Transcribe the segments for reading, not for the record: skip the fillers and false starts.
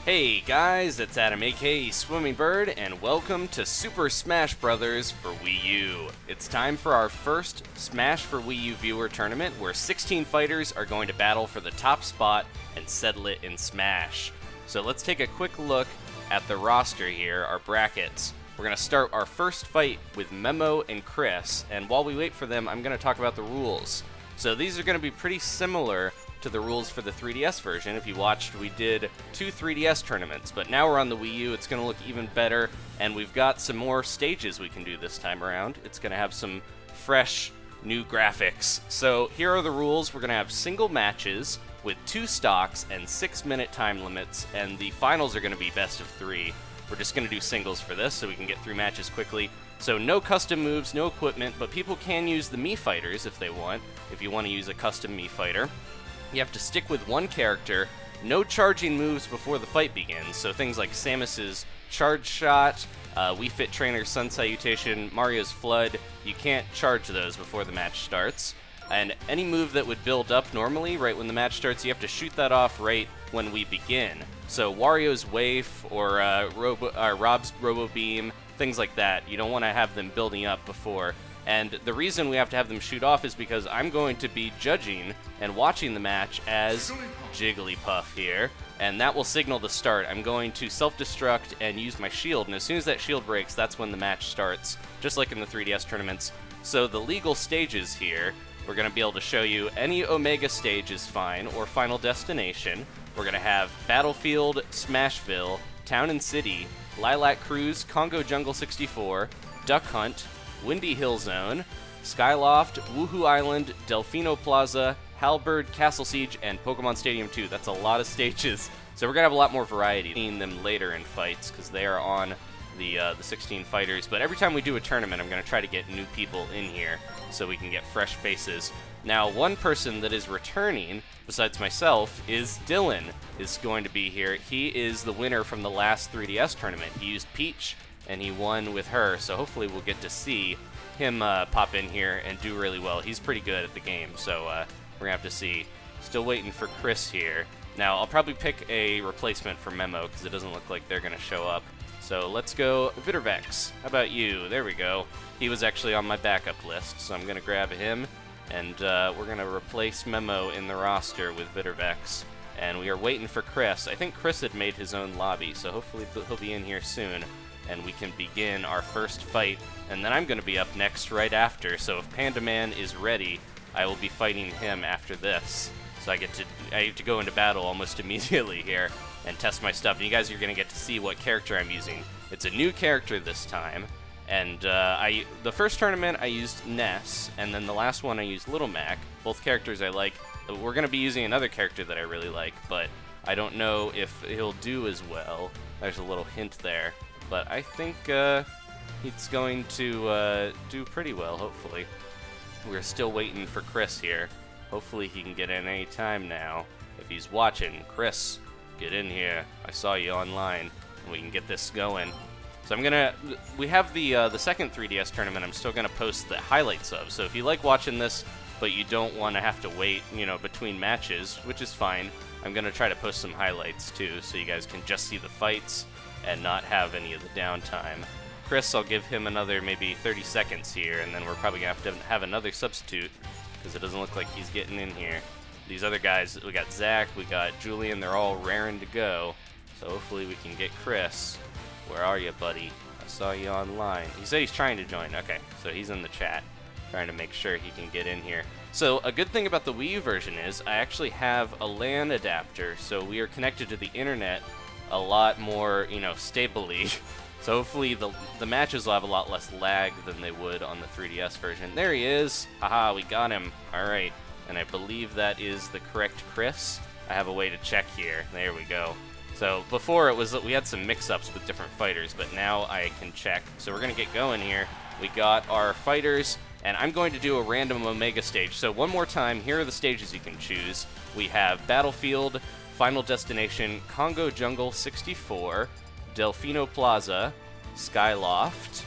Hey guys, it's Adam aka Swimming Bird, and welcome to Super Smash Bros. For Wii U. It's time for our first Smash for Wii U viewer tournament where 16 fighters are going to battle for the top spot and settle it in Smash. So let's take a quick look at the roster here, our brackets. We're going to start our first fight with Memo and Chris, and while we wait for them, I'm going to talk about the rules. So these are going to be pretty similar to the rules for the 3DS version. If you watched, we did 2 3DS tournaments, but now we're on the Wii U. It's going to look even better, and we've got some more stages we can do this time around. It's going to have some fresh new graphics. So here are the rules. We're going to have single matches with 2 stocks and 6-minute time limits, and the finals are going to be best of 3. We're just going to do singles for this so we can get through matches quickly. So no custom moves, no equipment, but people can use the Mii fighters if they want, if you want to use a custom Mii fighter. You have to stick with one character, no charging moves before the fight begins, so things like Samus's charge shot, Wii Fit Trainer's Sun Salutation, Mario's F.L.U.D, you can't charge those before the match starts. And any move that would build up normally, right when the match starts, you have to shoot that off right when we begin. So Wario's Waft or Rob's Robo Beam, things like that, you don't want to have them building up before. And the reason we have to have them shoot off is because I'm going to be judging and watching the match as Jigglypuff here, and that will signal the start. I'm going to self-destruct and use my shield, and as soon as that shield breaks, that's when the match starts, just like in the 3DS tournaments. So the legal stages here, we're going to be able to show you any Omega stage is fine, or Final Destination. We're going to have Battlefield, Smashville, Town and City, Lylat Cruise, Kongo Jungle 64, Duck Hunt, Windy Hill Zone, Skyloft, Wuhu Island, Delfino Plaza, Halberd, Castle Siege, and Pokemon Stadium 2. That's a lot of stages, so we're going to have a lot more variety. Seeing them later in fights, because they are on the 16 fighters. But every time we do a tournament, I'm going to try to get new people in here, so we can get fresh faces. Now, one person that is returning, besides myself, is Dylan, is going to be here. He is the winner from the last 3DS tournament. He used Peach, and he won with her, so hopefully we'll get to see him pop in here and do really well. He's pretty good at the game, so we're going to have to see. Still waiting for Chris here. Now, I'll probably pick a replacement for Memo, because it doesn't look like they're going to show up. So let's go Vittervex. How about you? There we go. He was actually on my backup list, so I'm going to grab him, and we're going to replace Memo in the roster with Vittervex. And we are waiting for Chris. I think Chris had made his own lobby, so hopefully he'll be in here soon, and we can begin our first fight, and then I'm going to be up next right after, so if Panda Man is ready, I will be fighting him after this. So I get to go into battle almost immediately here and test my stuff, and you guys are going to get to see what character I'm using. It's a new character this time, and the first tournament I used Ness, and then the last one I used Little Mac, both characters I like. We're going to be using another character that I really like, but I don't know if he'll do as well. There's a little hint there. But I think he's going to do pretty well, hopefully. We're still waiting for Chris here. Hopefully he can get in any time now. If he's watching, Chris, get in here. I saw you online, and we can get this going. So we have the second 3DS tournament I'm still going to post the highlights of. So if you like watching this, but you don't want to have to wait, between matches, which is fine, I'm going to try to post some highlights too, so you guys can just see the fights and not have any of the downtime. Chris, I'll give him another maybe 30 seconds here, and then we're probably going to have another substitute, because it doesn't look like he's getting in here. These other guys, we got Zach, we got Julian, they're all raring to go, so hopefully we can get Chris. Where are you, buddy? I saw you online. He said he's trying to join. Okay, so he's in the chat, trying to make sure he can get in here. So a good thing about the Wii U version is I actually have a LAN adapter, so we are connected to the internet a lot more, stably. So hopefully the matches will have a lot less lag than they would on the 3DS version. There he is. Haha, we got him. All right. And I believe that is the correct Chris. I have a way to check here. There we go. So before it was we had some mix-ups with different fighters, but now I can check. So we're going to get going here. We got our fighters, and I'm going to do a random Omega stage. So one more time, here are the stages you can choose. We have Battlefield, Final Destination, Kongo Jungle 64, Delfino Plaza, Skyloft.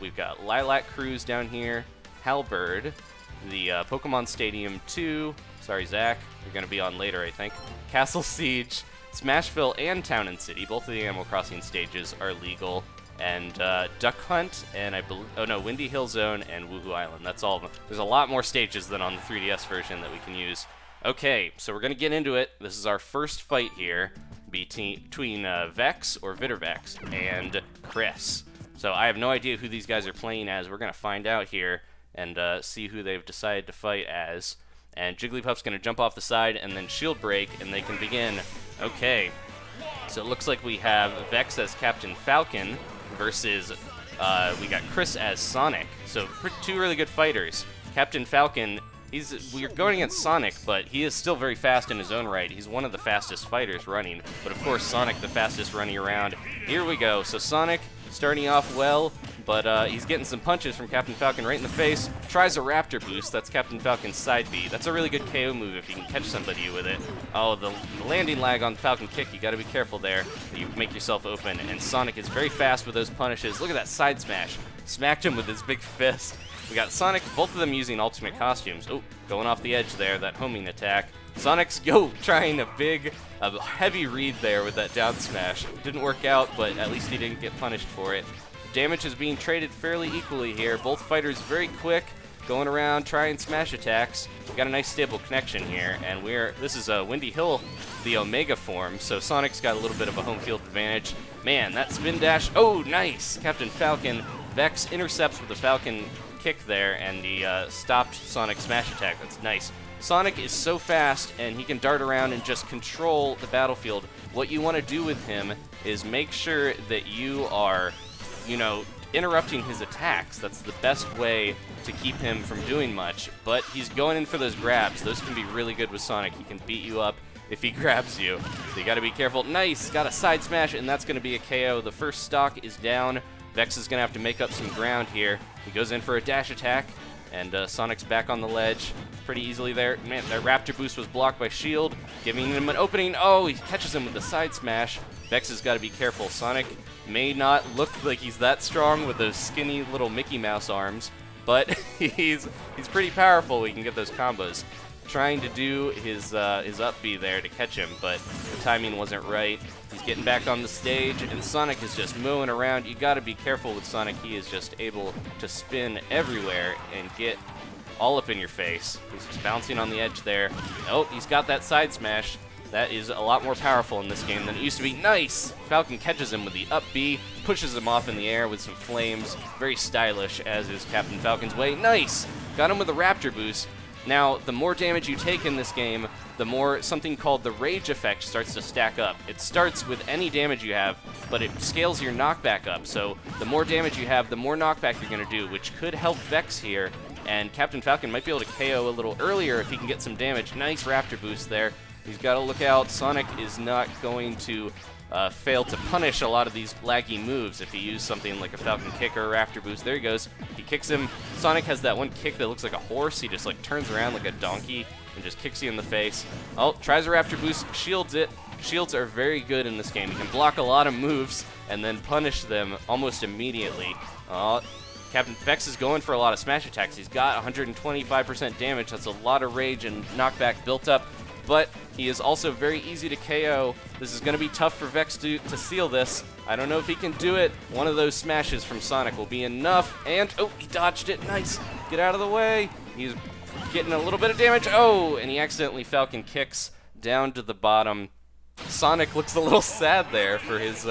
We've got Lylat Cruise down here, Halberd, the Pokemon Stadium 2. Sorry, Zach, you're going to be on later, I think. Castle Siege, Smashville and Town and City, both of the Animal Crossing stages are legal. And Duck Hunt, and Windy Hill Zone and Wuhu Island. That's all of them. There's a lot more stages than on the 3DS version that we can use. Okay, so we're going to get into it. This is our first fight here between Vex or Vittervex and Chris. So I have no idea who these guys are playing as. We're going to find out here and see who they've decided to fight as. And Jigglypuff's going to jump off the side and then shield break, and they can begin. Okay, so it looks like we have Vex as Captain Falcon versus we got Chris as Sonic. So two really good fighters. Captain Falcon, we're going against Sonic, but he is still very fast in his own right. He's one of the fastest fighters running, but of course Sonic the fastest running around. Here we go. So Sonic starting off well, but he's getting some punches from Captain Falcon right in the face. Tries a Raptor Boost. That's Captain Falcon's side B. That's a really good KO move if you can catch somebody with it. Oh, the landing lag on Falcon Kick. You got to be careful there. You make yourself open. And Sonic is very fast with those punishes. Look at that side smash. Smacked him with his big fist. We got Sonic, both of them using ultimate costumes. Oh, going off the edge there, that homing attack. Sonic's trying a heavy read there with that down smash. Didn't work out, but at least he didn't get punished for it. Damage is being traded fairly equally here. Both fighters very quick, going around trying smash attacks. We got a nice stable connection here, and this is Windy Hill, the Omega form, so Sonic's got a little bit of a home field advantage. Man, that spin dash, oh, nice! Captain Falcon, Vex intercepts with the Falcon kick there, and he stopped Sonic's smash attack. That's nice. Sonic is so fast, and he can dart around and just control the battlefield. What you want to do with him is make sure that you are, interrupting his attacks. That's the best way to keep him from doing much, but he's going in for those grabs. Those can be really good with Sonic. He can beat you up if he grabs you, so you got to be careful. Nice! Got a side smash, and that's going to be a KO. The first stock is down. Vex is going to have to make up some ground here. He goes in for a dash attack, and Sonic's back on the ledge pretty easily there. Man, that Raptor Boost was blocked by Shield, giving him an opening. Oh, he catches him with the side smash. Vex has got to be careful. Sonic may not look like he's that strong with those skinny little Mickey Mouse arms, but he's pretty powerful. He can get those combos. Trying to do his up B there to catch him, but the timing wasn't right. He's getting back on the stage, and Sonic is just mowing around. You got to be careful with Sonic. He is just able to spin everywhere and get all up in your face. He's just bouncing on the edge there. Oh, he's got that side smash. That is a lot more powerful in this game than it used to be. Nice! Falcon catches him with the up B, pushes him off in the air with some flames. Very stylish, as is Captain Falcon's way. Nice! Got him with a Raptor Boost. Now, the more damage you take in this game, the more something called the Rage effect starts to stack up. It starts with any damage you have, but it scales your knockback up. So the more damage you have, the more knockback you're going to do, which could help Vex here. And Captain Falcon might be able to KO a little earlier if he can get some damage. Nice Raptor Boost there. He's got to look out. Sonic is not going to fail to punish a lot of these laggy moves if he used something like a Falcon Kick or a Raptor Boost. There he goes. He kicks him. Sonic has that one kick that looks like a horse. He just turns around like a donkey and just kicks you in the face. Oh, tries a Raptor Boost, shields it. Shields are very good in this game. You can block a lot of moves and then punish them almost immediately. Captain Vex is going for a lot of smash attacks. He's got 125% damage. That's a lot of rage and knockback built up. But he is also very easy to KO. This is going to be tough for Vex to seal this. I don't know if he can do it. One of those smashes from Sonic will be enough. And, oh, he dodged it. Nice. Get out of the way. He's getting a little bit of damage. Oh, and he accidentally Falcon Kicks down to the bottom. Sonic looks a little sad there for his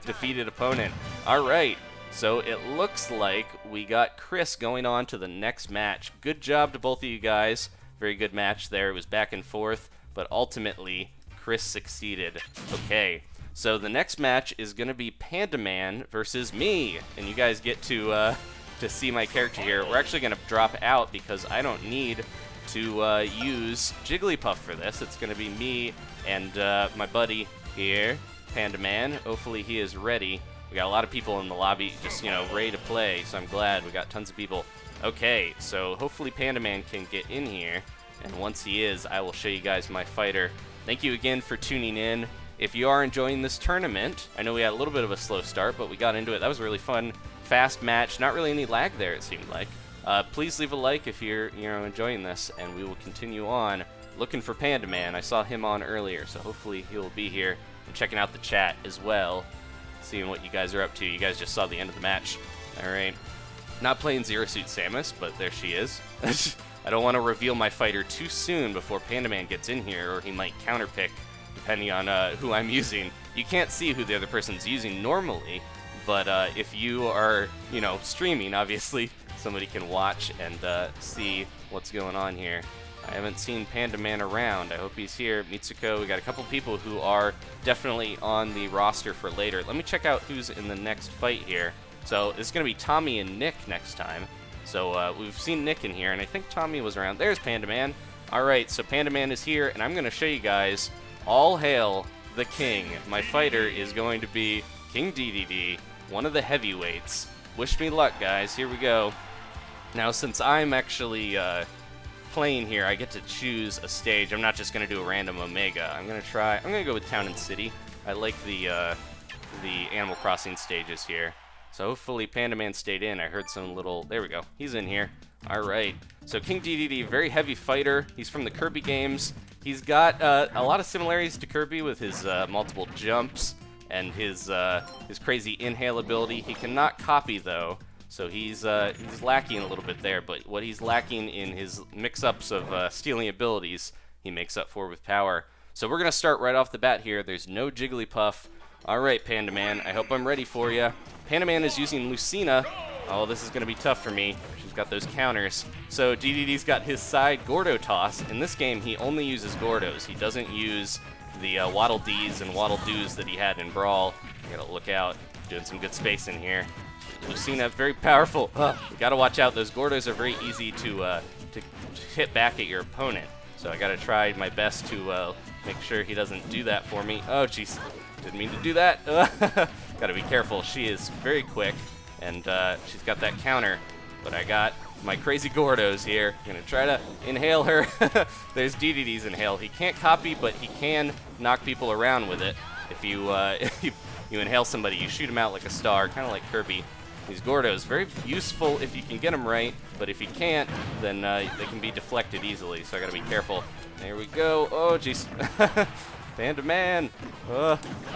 defeated opponent. All right. So it looks like we got Chris going on to the next match. Good job to both of you guys. Very good match there. It was back and forth, but ultimately Chris succeeded. Okay, so the next match is going to be Panda Man versus me, and you guys get to see my character here. We're actually going to drop out because I don't need to use Jigglypuff for this. It's going to be me and my buddy here, Panda Man. Hopefully he is ready. We got a lot of people in the lobby just, ready to play, so I'm glad. We got tons of people. Okay, so hopefully Panda Man can get in here, and once he is, I will show you guys my fighter. Thank you again for tuning in. If you are enjoying this tournament, I know we had a little bit of a slow start, but we got into it. That was a really fun, fast match. Not really any lag there, it seemed like. Please leave a like if you're enjoying this, and we will continue on looking for Panda Man. I saw him on earlier, so hopefully he will be here. I'm checking out the chat as well, seeing what you guys are up to. You guys just saw the end of the match. All right. Not playing Zero Suit Samus, but there she is. I don't want to reveal my fighter too soon before Panda Man gets in here, or he might counterpick depending on who I'm using. You can't see who the other person's using normally, but if you are, you know, streaming, obviously, somebody can watch and see what's going on here. I haven't seen Panda Man around. I hope he's here. Mitsuko, we got a couple people who are definitely on the roster for later. Let me check out who's in the next fight here. So it's going to be Tommy and Nick next time. So we've seen Nick in here, and I think Tommy was around. There's Panda Man. All right, so Panda Man is here, and I'm going to show you guys, all hail the king. My fighter is going to be King DDD, one of the heavyweights. Wish me luck, guys. Here we go. Now, since I'm actually playing here, I get to choose a stage. I'm not just going to do a random Omega. I'm going to go with Town and City. I like the Animal Crossing stages here. So hopefully Panda Man stayed in. I heard some little... There we go. He's in here. All right. So King DDD, very heavy fighter. He's from the Kirby games. He's got a lot of similarities to Kirby with his multiple jumps and his crazy inhale ability. He cannot copy, though. So he's lacking a little bit there. But what he's lacking in his mix-ups of stealing abilities, he makes up for with power. So we're going to start right off the bat here. There's no Jigglypuff. All right, Panda Man. I hope I'm ready for you. Panda Man is using Lucina. Oh, this is going to be tough for me. She's got those counters. So DDD's got his side Gordo toss. In this game, he only uses Gordos. He doesn't use the Waddle Dees and Waddle Doos that he had in Brawl. You gotta look out. Doing some good space in here. Lucina, very powerful. You gotta watch out. Those Gordos are very easy to hit back at your opponent. So I gotta try my best to make sure he doesn't do that for me. Oh, jeez. Didn't mean to do that. Gotta be careful. She is very quick, and she's got that counter. But I got my crazy Gordos here. Gonna try to inhale her. There's DDD's inhale. He can't copy, but he can knock people around with it. If you you inhale somebody, you shoot him out like a star, kind of like Kirby. These Gordos, very useful if you can get them right, but if you can't, then they can be deflected easily, so I gotta be careful. There we go. Oh, jeez. Panda Man.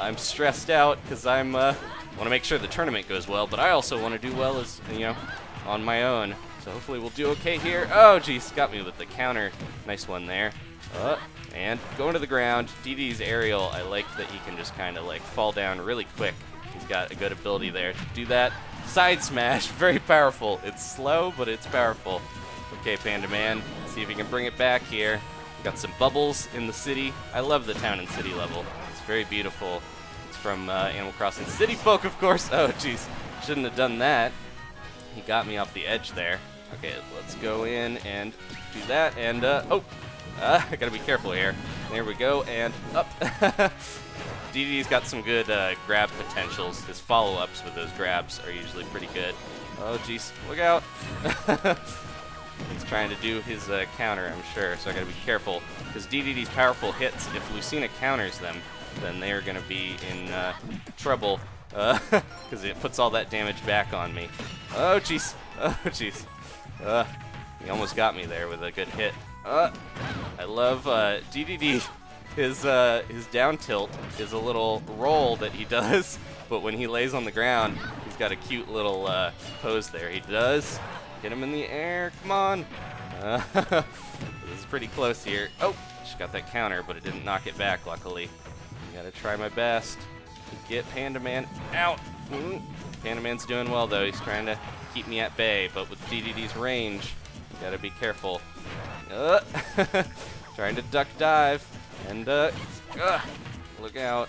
I'm stressed out because I want to make sure the tournament goes well, but I also want to do well as, you know, on my own. So hopefully we'll do okay here. Oh, jeez, got me with the counter. Nice one there. And going to the ground. DD's aerial, I like that he can just kind of like fall down really quick. He's got a good ability there to do that. Side smash, very powerful. It's slow, but it's powerful. Okay, Panda Man, let's see if he can bring it back here. Got some bubbles in the city. I love the Town and City level. It's very beautiful. It's from Animal Crossing City Folk, of course. Oh, jeez. Shouldn't have done that. He got me off the edge there. Okay, let's go in and do that. And, I gotta be careful here. There we go, and up. DD's got some good grab potentials. His follow-ups with those grabs are usually pretty good. Oh, jeez. Look out. He's trying to do his counter, I'm sure, so I gotta be careful. Because DDD's powerful hits, if Lucina counters them, then they are gonna be in trouble. Because it puts all that damage back on me. Oh, jeez. Oh, jeez. He almost got me there with a good hit. I love DDD. His down tilt is a little roll that he does, but when he lays on the ground, he's got a cute little pose there. He does. Get him in the air. Come on. This is pretty close here. Oh, she got that counter, but it didn't knock it back, luckily. Gotta try my best to get Panda Man out. Panda Man's doing well, though. He's trying to keep me at bay, but with DDD's range, you gotta be careful. Trying to duck dive, and look out.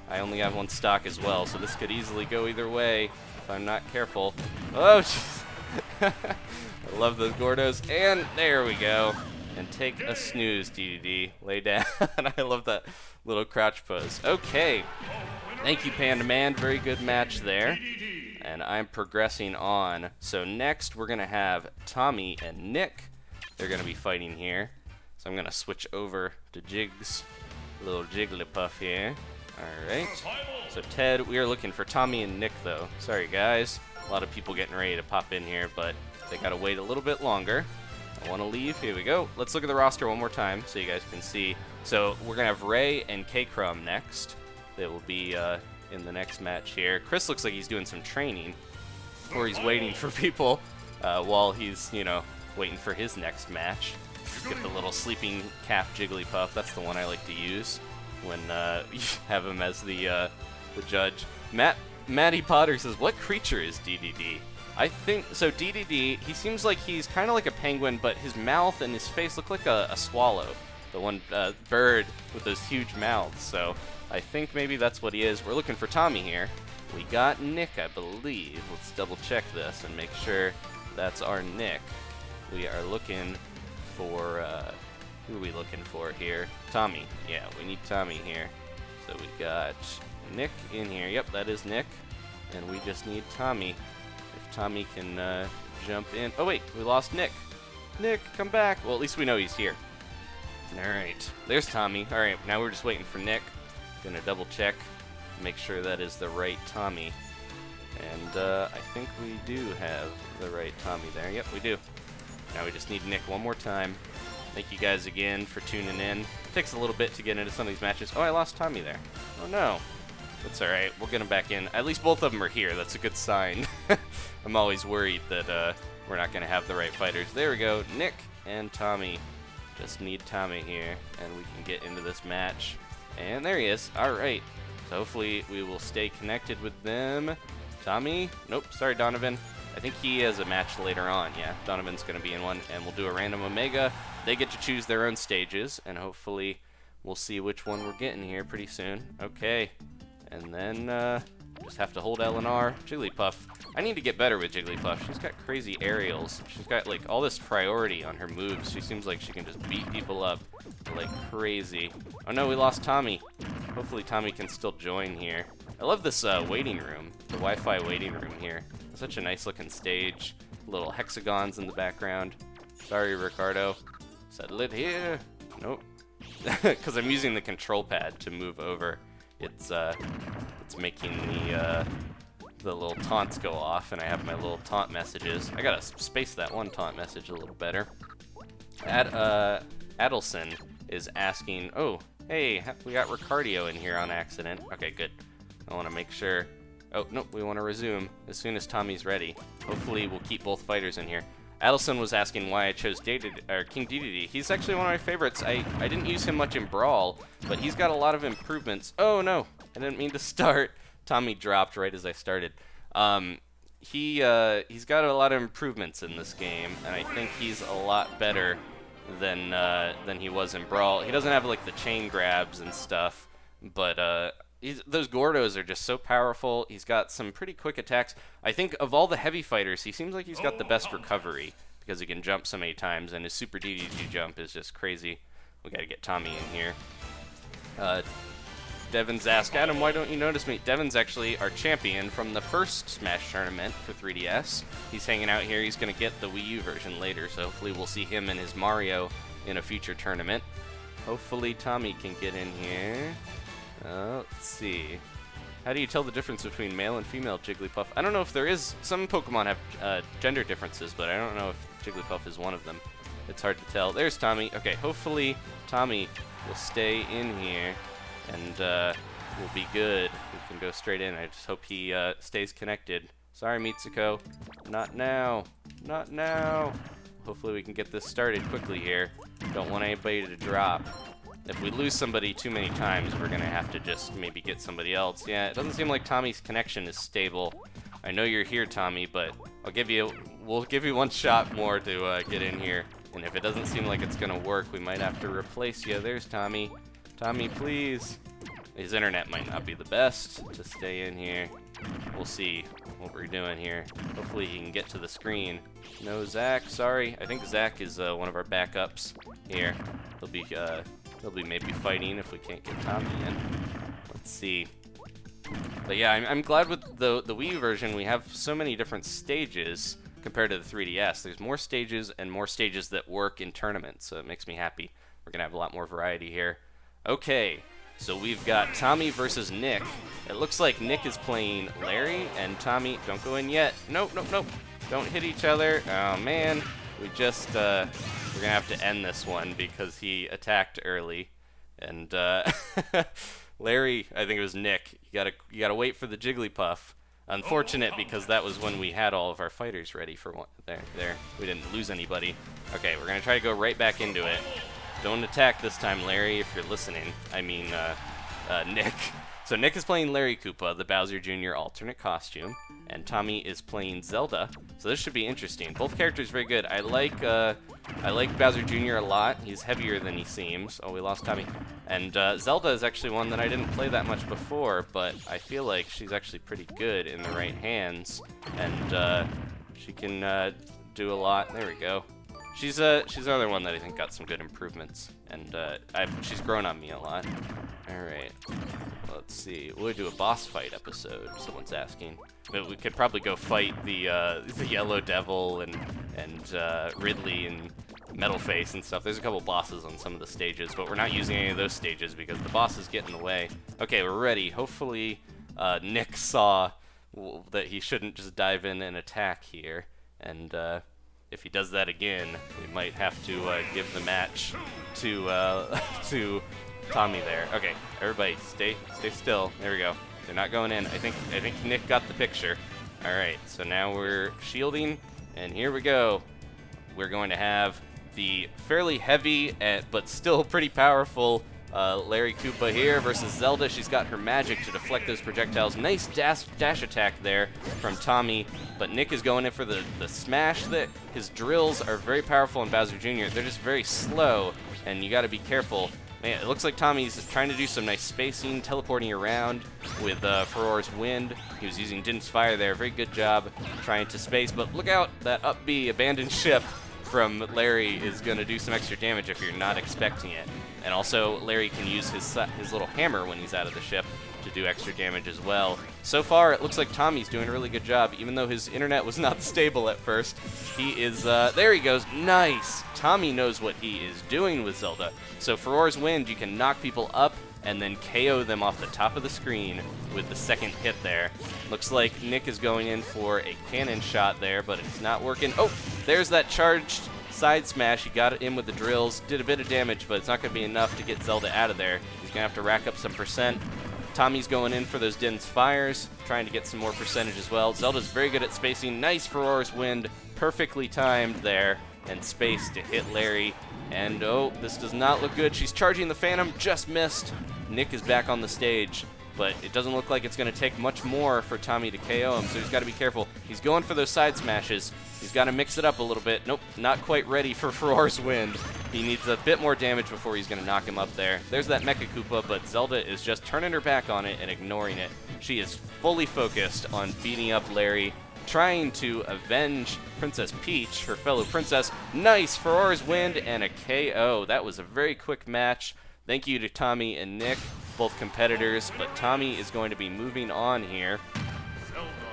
I only have one stock as well, so this could easily go either way if I'm not careful. Oh, jeez. I love those Gordos, and there we go. And take a snooze, DDD. Lay down. I love that little crouch pose. Okay. Thank you, Panda Man. Very good match there. And I'm progressing on. So next, we're going to have Tommy and Nick. They're going to be fighting here. So I'm going to switch over to Jigs. Little Jigglypuff here. Alright. So Ted, we are looking for Tommy and Nick, though. Sorry, guys. A lot of people getting ready to pop in here, but they got to wait a little bit longer. I want to leave. Here we go. Let's look at the roster one more time so you guys can see. So we're going to have Ray and Krum next. they will be in the next match here. Chris looks like he's doing some training, or he's waiting for people while he's, you know, waiting for his next match. Get the little sleeping cap Jigglypuff. That's the one I like to use when you have him as the judge. Matty Potter says, what creature is DDD? I think, so DDD, he seems like he's kind of like a penguin, but his mouth and his face look like a swallow. The one bird with those huge mouths. So I think maybe that's what he is. We're looking for Tommy here. We got Nick, I believe. Let's double check this and make sure that's our Nick. We are looking for, who are we looking for here? Tommy. Yeah, we need Tommy here. So we got Nick in here. Yep, that is Nick. And we just need Tommy. If Tommy can jump in. Oh wait, we lost Nick. Nick, come back. Well, at least we know he's here. Alright, there's Tommy. Alright, now we're just waiting for Nick. Gonna double check, make sure that is the right Tommy. And I think we do have the right Tommy there. Yep, we do. Now we just need Nick one more time. Thank you guys again for tuning in. It takes a little bit to get into some of these matches. Oh, I lost Tommy there. Oh no. That's alright, we'll get him back in. At least both of them are here, that's a good sign. I'm always worried that we're not gonna have the right fighters. There we go, Nick and Tommy. Just need Tommy here, and we can get into this match. And there he is. Alright. So hopefully we will stay connected with them. Tommy? Nope, sorry Donovan. I think he has a match later on. Yeah, Donovan's going to be in one, and we'll do a random Omega. They get to choose their own stages, and hopefully we'll see which one we're getting here pretty soon. Okay. And then just have to hold L and R. Jigglypuff. I need to get better with Jigglypuff. She's got crazy aerials. She's got like all this priority on her moves. She seems like she can just beat people up like crazy. Oh no, we lost Tommy. Hopefully Tommy can still join here. I love this waiting room, the Wi-Fi waiting room here. It's such a nice looking stage. Little hexagons in the background. Sorry, Ricardo. Settle it here. Nope. Because I'm using the control pad to move over. It's making the little taunts go off, and I have my little taunt messages. I gotta space that one taunt message a little better. Adelson is asking, oh, hey, we got Ricardo in here on accident. Okay, good. I want to make sure. Oh, nope, we want to resume as soon as Tommy's ready. Hopefully we'll keep both fighters in here. Adelson was asking why I chose King DDD. He's actually one of my favorites. I didn't use him much in Brawl, but he's got a lot of improvements. Oh, no, I didn't mean to start. Tommy dropped right as I started. He's got a lot of improvements in this game, and I think he's a lot better than he was in Brawl. He doesn't have like the chain grabs and stuff, but those Gordos are just so powerful. He's got some pretty quick attacks. I think of all the heavy fighters, he seems like he's got the best recovery because he can jump so many times, and his super DDG jump is just crazy. We gotta get Tommy in here. Devin's asked, Adam, why don't you notice me? Devin's actually our champion from the first Smash tournament for 3DS. He's hanging out here. He's going to get the Wii U version later, so hopefully we'll see him and his Mario in a future tournament. Hopefully Tommy can get in here. Let's see. How do you tell the difference between male and female Jigglypuff? I don't know if there is. Some Pokemon have gender differences, but I don't know if Jigglypuff is one of them. It's hard to tell. There's Tommy. Okay, hopefully Tommy will stay in here. And we'll be good. We can go straight in. I just hope he stays connected. Sorry, Mitsuko. Not now. Not now. Hopefully we can get this started quickly here. Don't want anybody to drop. If we lose somebody too many times, we're going to have to just maybe get somebody else. Yeah, it doesn't seem like Tommy's connection is stable. I know you're here, Tommy, but we'll give you one shot more to get in here. And if it doesn't seem like it's going to work, we might have to replace you. There's Tommy. Tommy, please. His internet might not be the best to stay in here. We'll see what we're doing here. Hopefully he can get to the screen. No, Zach, sorry. I think Zach is one of our backups here. He'll be maybe fighting if we can't get Tommy in. Let's see. But yeah, I'm glad with the Wii U version we have so many different stages compared to the 3DS. There's more stages and more stages that work in tournaments, so it makes me happy. We're going to have a lot more variety here. Okay, so we've got Tommy versus Nick. It looks like Nick is playing Larry, and Tommy, don't go in yet. Nope, nope, nope. Don't hit each other. Oh, man. We just, we're going to have to end this one because he attacked early. And Larry, I think it was Nick. You gotta wait for the Jigglypuff. Unfortunate because that was when we had all of our fighters ready for one. There. We didn't lose anybody. Okay, we're gonna try to go right back into it. Don't attack this time, Larry, if you're listening. I mean, Nick. So Nick is playing Larry Koopa, the Bowser Jr. alternate costume, and Tommy is playing Zelda. So this should be interesting. Both characters very good. I like Bowser Jr. a lot. He's heavier than he seems. Oh, we lost Tommy. And Zelda is actually one that I didn't play that much before, but I feel like she's actually pretty good in the right hands, and she can do a lot. There we go. She's another one that I think got some good improvements, and she's grown on me a lot. All right, let's see. We'll do a boss fight episode. Someone's asking, but we could probably go fight the Yellow Devil and Ridley and Metalface and stuff. There's a couple bosses on some of the stages, but we're not using any of those stages because the bosses get in the way. Okay, we're ready. Hopefully, Nick saw that he shouldn't just dive in and attack here, and if he does that again, we might have to give the match to Tommy there. Okay, everybody, stay still. There we go. They're not going in. I think Nick got the picture. All right, so now we're shielding, and here we go. We're going to have the fairly heavy but still pretty powerful Larry Koopa here versus Zelda. She's got her magic to deflect those projectiles. Nice dash attack there from Tommy, but Nick is going in for the smash. His drills are very powerful in Bowser Jr. They're just very slow, and you got to be careful. Man, it looks like Tommy's trying to do some nice spacing, teleporting around with Furor's Wind. He was using Din's Fire there. Very good job trying to space, but look out, that up B abandoned ship from Larry is going to do some extra damage if you're not expecting it. And also, Larry can use his little hammer when he's out of the ship to do extra damage as well. So far, it looks like Tommy's doing a really good job, even though his internet was not stable at first. He is, there he goes, nice! Tommy knows what he is doing with Zelda. So Furor's Wind, you can knock people up and then KO them off the top of the screen with the second hit there. Looks like Nick is going in for a cannon shot there, but it's not working. Oh, there's that charged side smash. He got it in with the drills, did a bit of damage, but it's not going to be enough to get Zelda out of there. He's going to have to rack up some percent. Tommy's going in for those Din's Fires, trying to get some more percentage as well. Zelda's very good at spacing. Nice Furor's Wind, perfectly timed there, and space to hit Larry. And oh, this does not look good. She's charging the Phantom, just missed. Nick is back on the stage, but it doesn't look like it's going to take much more for Tommy to KO him, so he's got to be careful. He's going for those side smashes. He's got to mix it up a little bit. Nope, not quite ready for Furor's Wind. He needs a bit more damage before he's going to knock him up there. There's that Mecha Koopa, but Zelda is just turning her back on it and ignoring it. She is fully focused on beating up Larry, trying to avenge Princess Peach, her fellow princess. Nice Furor's Wind and a KO. That was a very quick match. Thank you to Tommy and Nick, both competitors, but Tommy is going to be moving on here.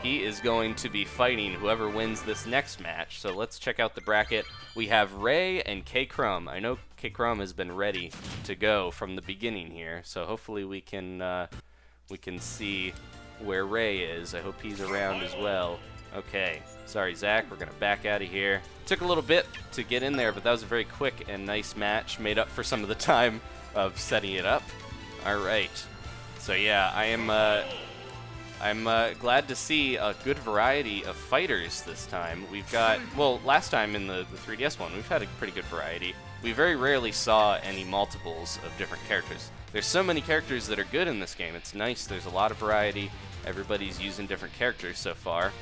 He is going to be fighting whoever wins this next match. So let's check out the bracket. We have Ray and Krum. I know Krum has been ready to go from the beginning here, so hopefully we can see where Ray is. I hope he's around as well. Okay, sorry Zach, we're gonna back out of here. Took a little bit to get in there, but that was a very quick and nice match, made up for some of the time of setting it up. All right, so yeah, I'm glad to see a good variety of fighters this time. We've got, well, last time in the 3DS one, we've had a pretty good variety. We very rarely saw any multiples of different characters. There's so many characters that are good in this game. It's nice. There's a lot of variety. Everybody's using different characters so far.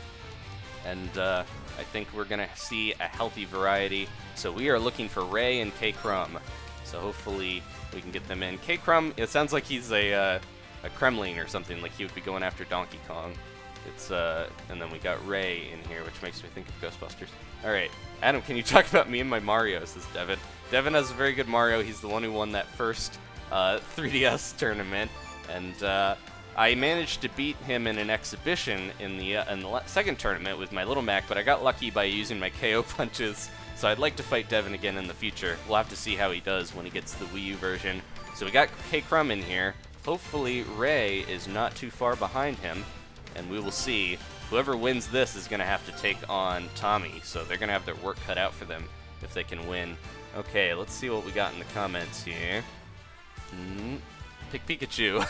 And I think we're going to see a healthy variety. So we are looking for Ray and Krum. So hopefully we can get them in. Krum, it sounds like he's a Kremling or something, like he would be going after Donkey Kong. It's and then we got Ray in here, which makes me think of Ghostbusters. All right, Adam, can you talk about me and my Mario? Says Devin. Devin has a very good Mario. He's the one who won that first 3DS tournament, and I managed to beat him in an exhibition in the second tournament with my Little Mac, but I got lucky by using my KO punches. So I'd like to fight Devin again in the future. We'll have to see how he does when he gets the Wii U version. So we got Krum in here. Hopefully Ray is not too far behind him, and we will see. Whoever wins this is going to have to take on Tommy, so they're going to have their work cut out for them if they can win. Okay, let's see what we got in the comments here. Pick Pikachu.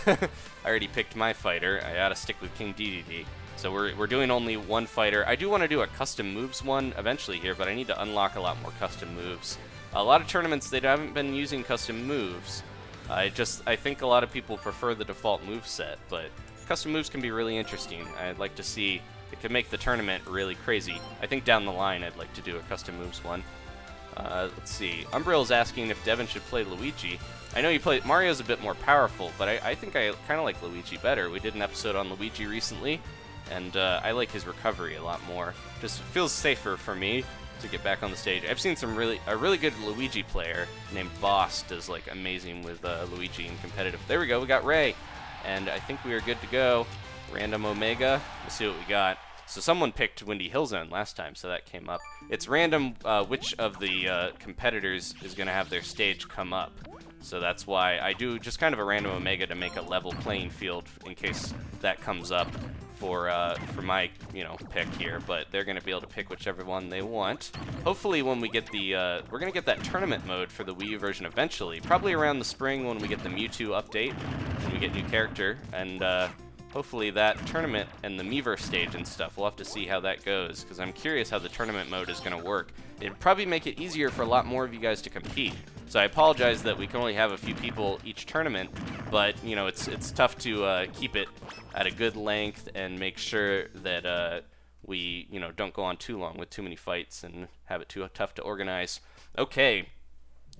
I already picked my fighter. I gotta stick with King DDD. So we're doing only one fighter. I do want to do a custom moves one eventually here, but I need to unlock a lot more custom moves. A lot of tournaments, they haven't been using custom moves. I think a lot of people prefer the default move set, but custom moves can be really interesting. I'd like to see, it could make the tournament really crazy. I think down the line I'd like to do a custom moves one. Let's see. Umbrill's asking if Devin should play Luigi. I know you play Mario's a bit more powerful, but I think I kind of like Luigi better. We did an episode on Luigi recently, and I like his recovery a lot more. Just feels safer for me to get back on the stage. I've seen a really good Luigi player named Boss does like amazing with Luigi in competitive. There we go. We got Ray, and I think we are good to go. Random Omega. Let's see what we got. So someone picked Windy Hill Zone last time, so that came up. It's random which of the competitors is going to have their stage come up. So that's why I do just kind of a random Omega to make a level playing field in case that comes up for my pick here. But they're going to be able to pick whichever one they want. Hopefully when we get the we're going to get that tournament mode for the Wii U version eventually. Probably around the spring when we get the Mewtwo update and we get new character, and hopefully that tournament and the Miiverse stage and stuff, we'll have to see how that goes, because I'm curious how the tournament mode is going to work. It'd probably make it easier for a lot more of you guys to compete. So I apologize that we can only have a few people each tournament, but it's tough to keep it at a good length and make sure that we don't go on too long with too many fights and have it too tough to organize. Okay,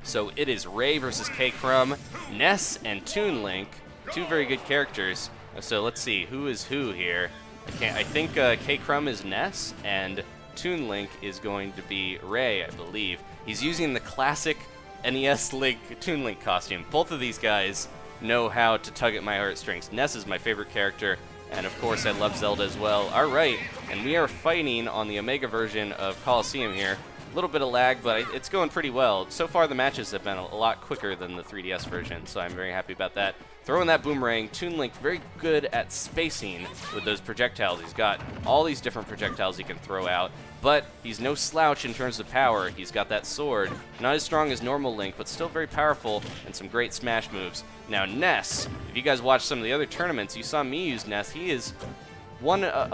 so it is Ray versus Krum, Ness and Toon Link, two very good characters. So let's see who is who here. I think Krum is Ness and Toon Link is going to be Ray, I believe. He's using the classic NES Link Toon Link costume. Both of these guys know how to tug at my heartstrings. Ness is my favorite character, and of course I love Zelda as well. Alright, and we are fighting on the Omega version of Coliseum here. A little bit of lag, but it's going pretty well. So far the matches have been a lot quicker than the 3DS version, so I'm very happy about that. Throwing that boomerang, Toon Link very good at spacing with those projectiles. He's got all these different projectiles he can throw out, but he's no slouch in terms of power. He's got that sword. Not as strong as normal Link, but still very powerful and some great smash moves. Now Ness, if you guys watched some of the other tournaments, you saw me use Ness. He is a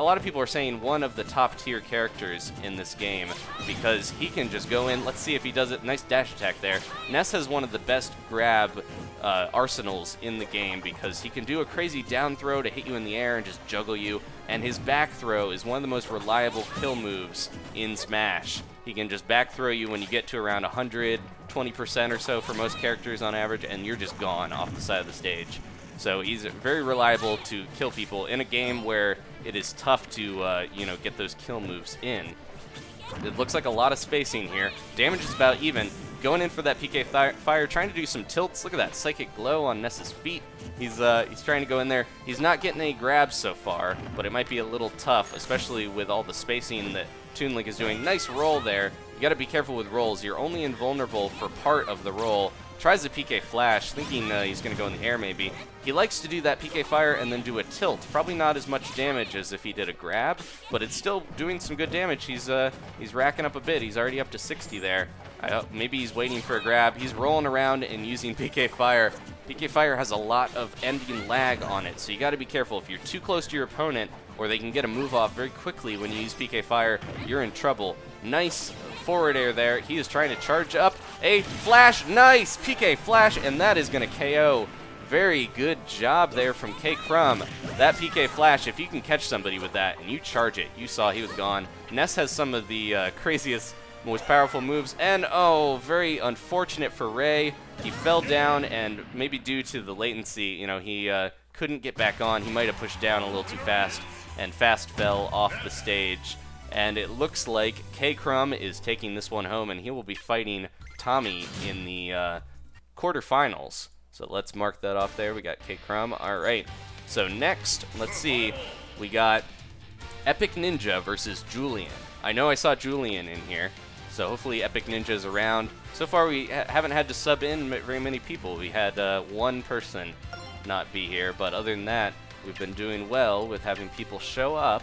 lot of people are saying one of the top tier characters in this game because he can just go in. Let's see if he does it. Nice dash attack there. Ness has one of the best grab arsenals in the game because he can do a crazy down throw to hit you in the air and just juggle you, and his back throw is one of the most reliable kill moves in Smash. He can just back throw you when you get to around 120% or so for most characters on average, and you're just gone off the side of the stage. So he's very reliable to kill people in a game where it is tough to get those kill moves in. It looks like a lot of spacing here. Damage is about even. Going in for that PK fire, trying to do some tilts. Look at that Psychic Glow on Ness's feet. He's trying to go in there. He's not getting any grabs so far, but it might be a little tough, especially with all the spacing that Toon Link is doing. Nice roll there. You got to be careful with rolls. You're only invulnerable for part of the roll. Tries the PK Flash, thinking he's going to go in the air maybe. He likes to do that PK Fire and then do a tilt. Probably not as much damage as if he did a grab, but it's still doing some good damage. He's racking up a bit. He's already up to 60 there. Maybe he's waiting for a grab. He's rolling around and using PK Fire. PK Fire has a lot of ending lag on it, so you got to be careful. If you're too close to your opponent, or they can get a move off very quickly when you use PK Fire, you're in trouble. Nice forward air there. He is trying to charge up a flash. Nice PK Flash, and that is going to KO. Very good job there from Krum. That PK Flash, if you can catch somebody with that and you charge it, you saw he was gone. Ness has some of the craziest, most powerful moves, and oh, very unfortunate for Ray. He fell down, and maybe due to the latency, he couldn't get back on. He might have pushed down a little too fast, and fast fell off the stage. And it looks like Krum is taking this one home, and he will be fighting Tommy in the quarterfinals. So let's mark that off there. We got Krum. All right. So next, let's see. We got Epic Ninja versus Julian. I know I saw Julian in here, so hopefully Epic Ninja is around. So far, we haven't had to sub in very many people. We had one person not be here, but other than that, we've been doing well with having people show up.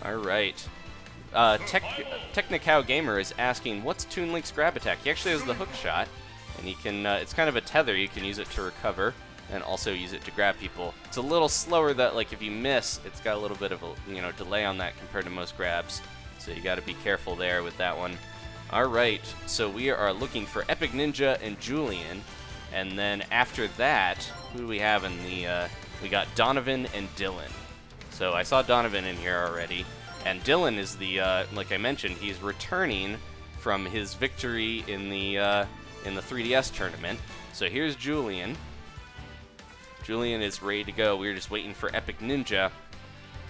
All right. Technicow Gamer is asking, what's Toon Link's grab attack? He actually has the hook shot, and he can. It's kind of a tether. You can use it to recover. and also use it to grab people. It's a little slower that, like, if you miss, it's got a little bit of a, delay on that compared to most grabs. So you got to be careful there with that one. All right, so we are looking for Epic Ninja and Julian. And then after that, who do we have in the, we got Donovan and Dylan. So I saw Donovan in here already. And Dylan is the, like I mentioned, he's returning from his victory in the 3DS tournament. So here's Julian. Julian is ready to go. We were just waiting for Epic Ninja.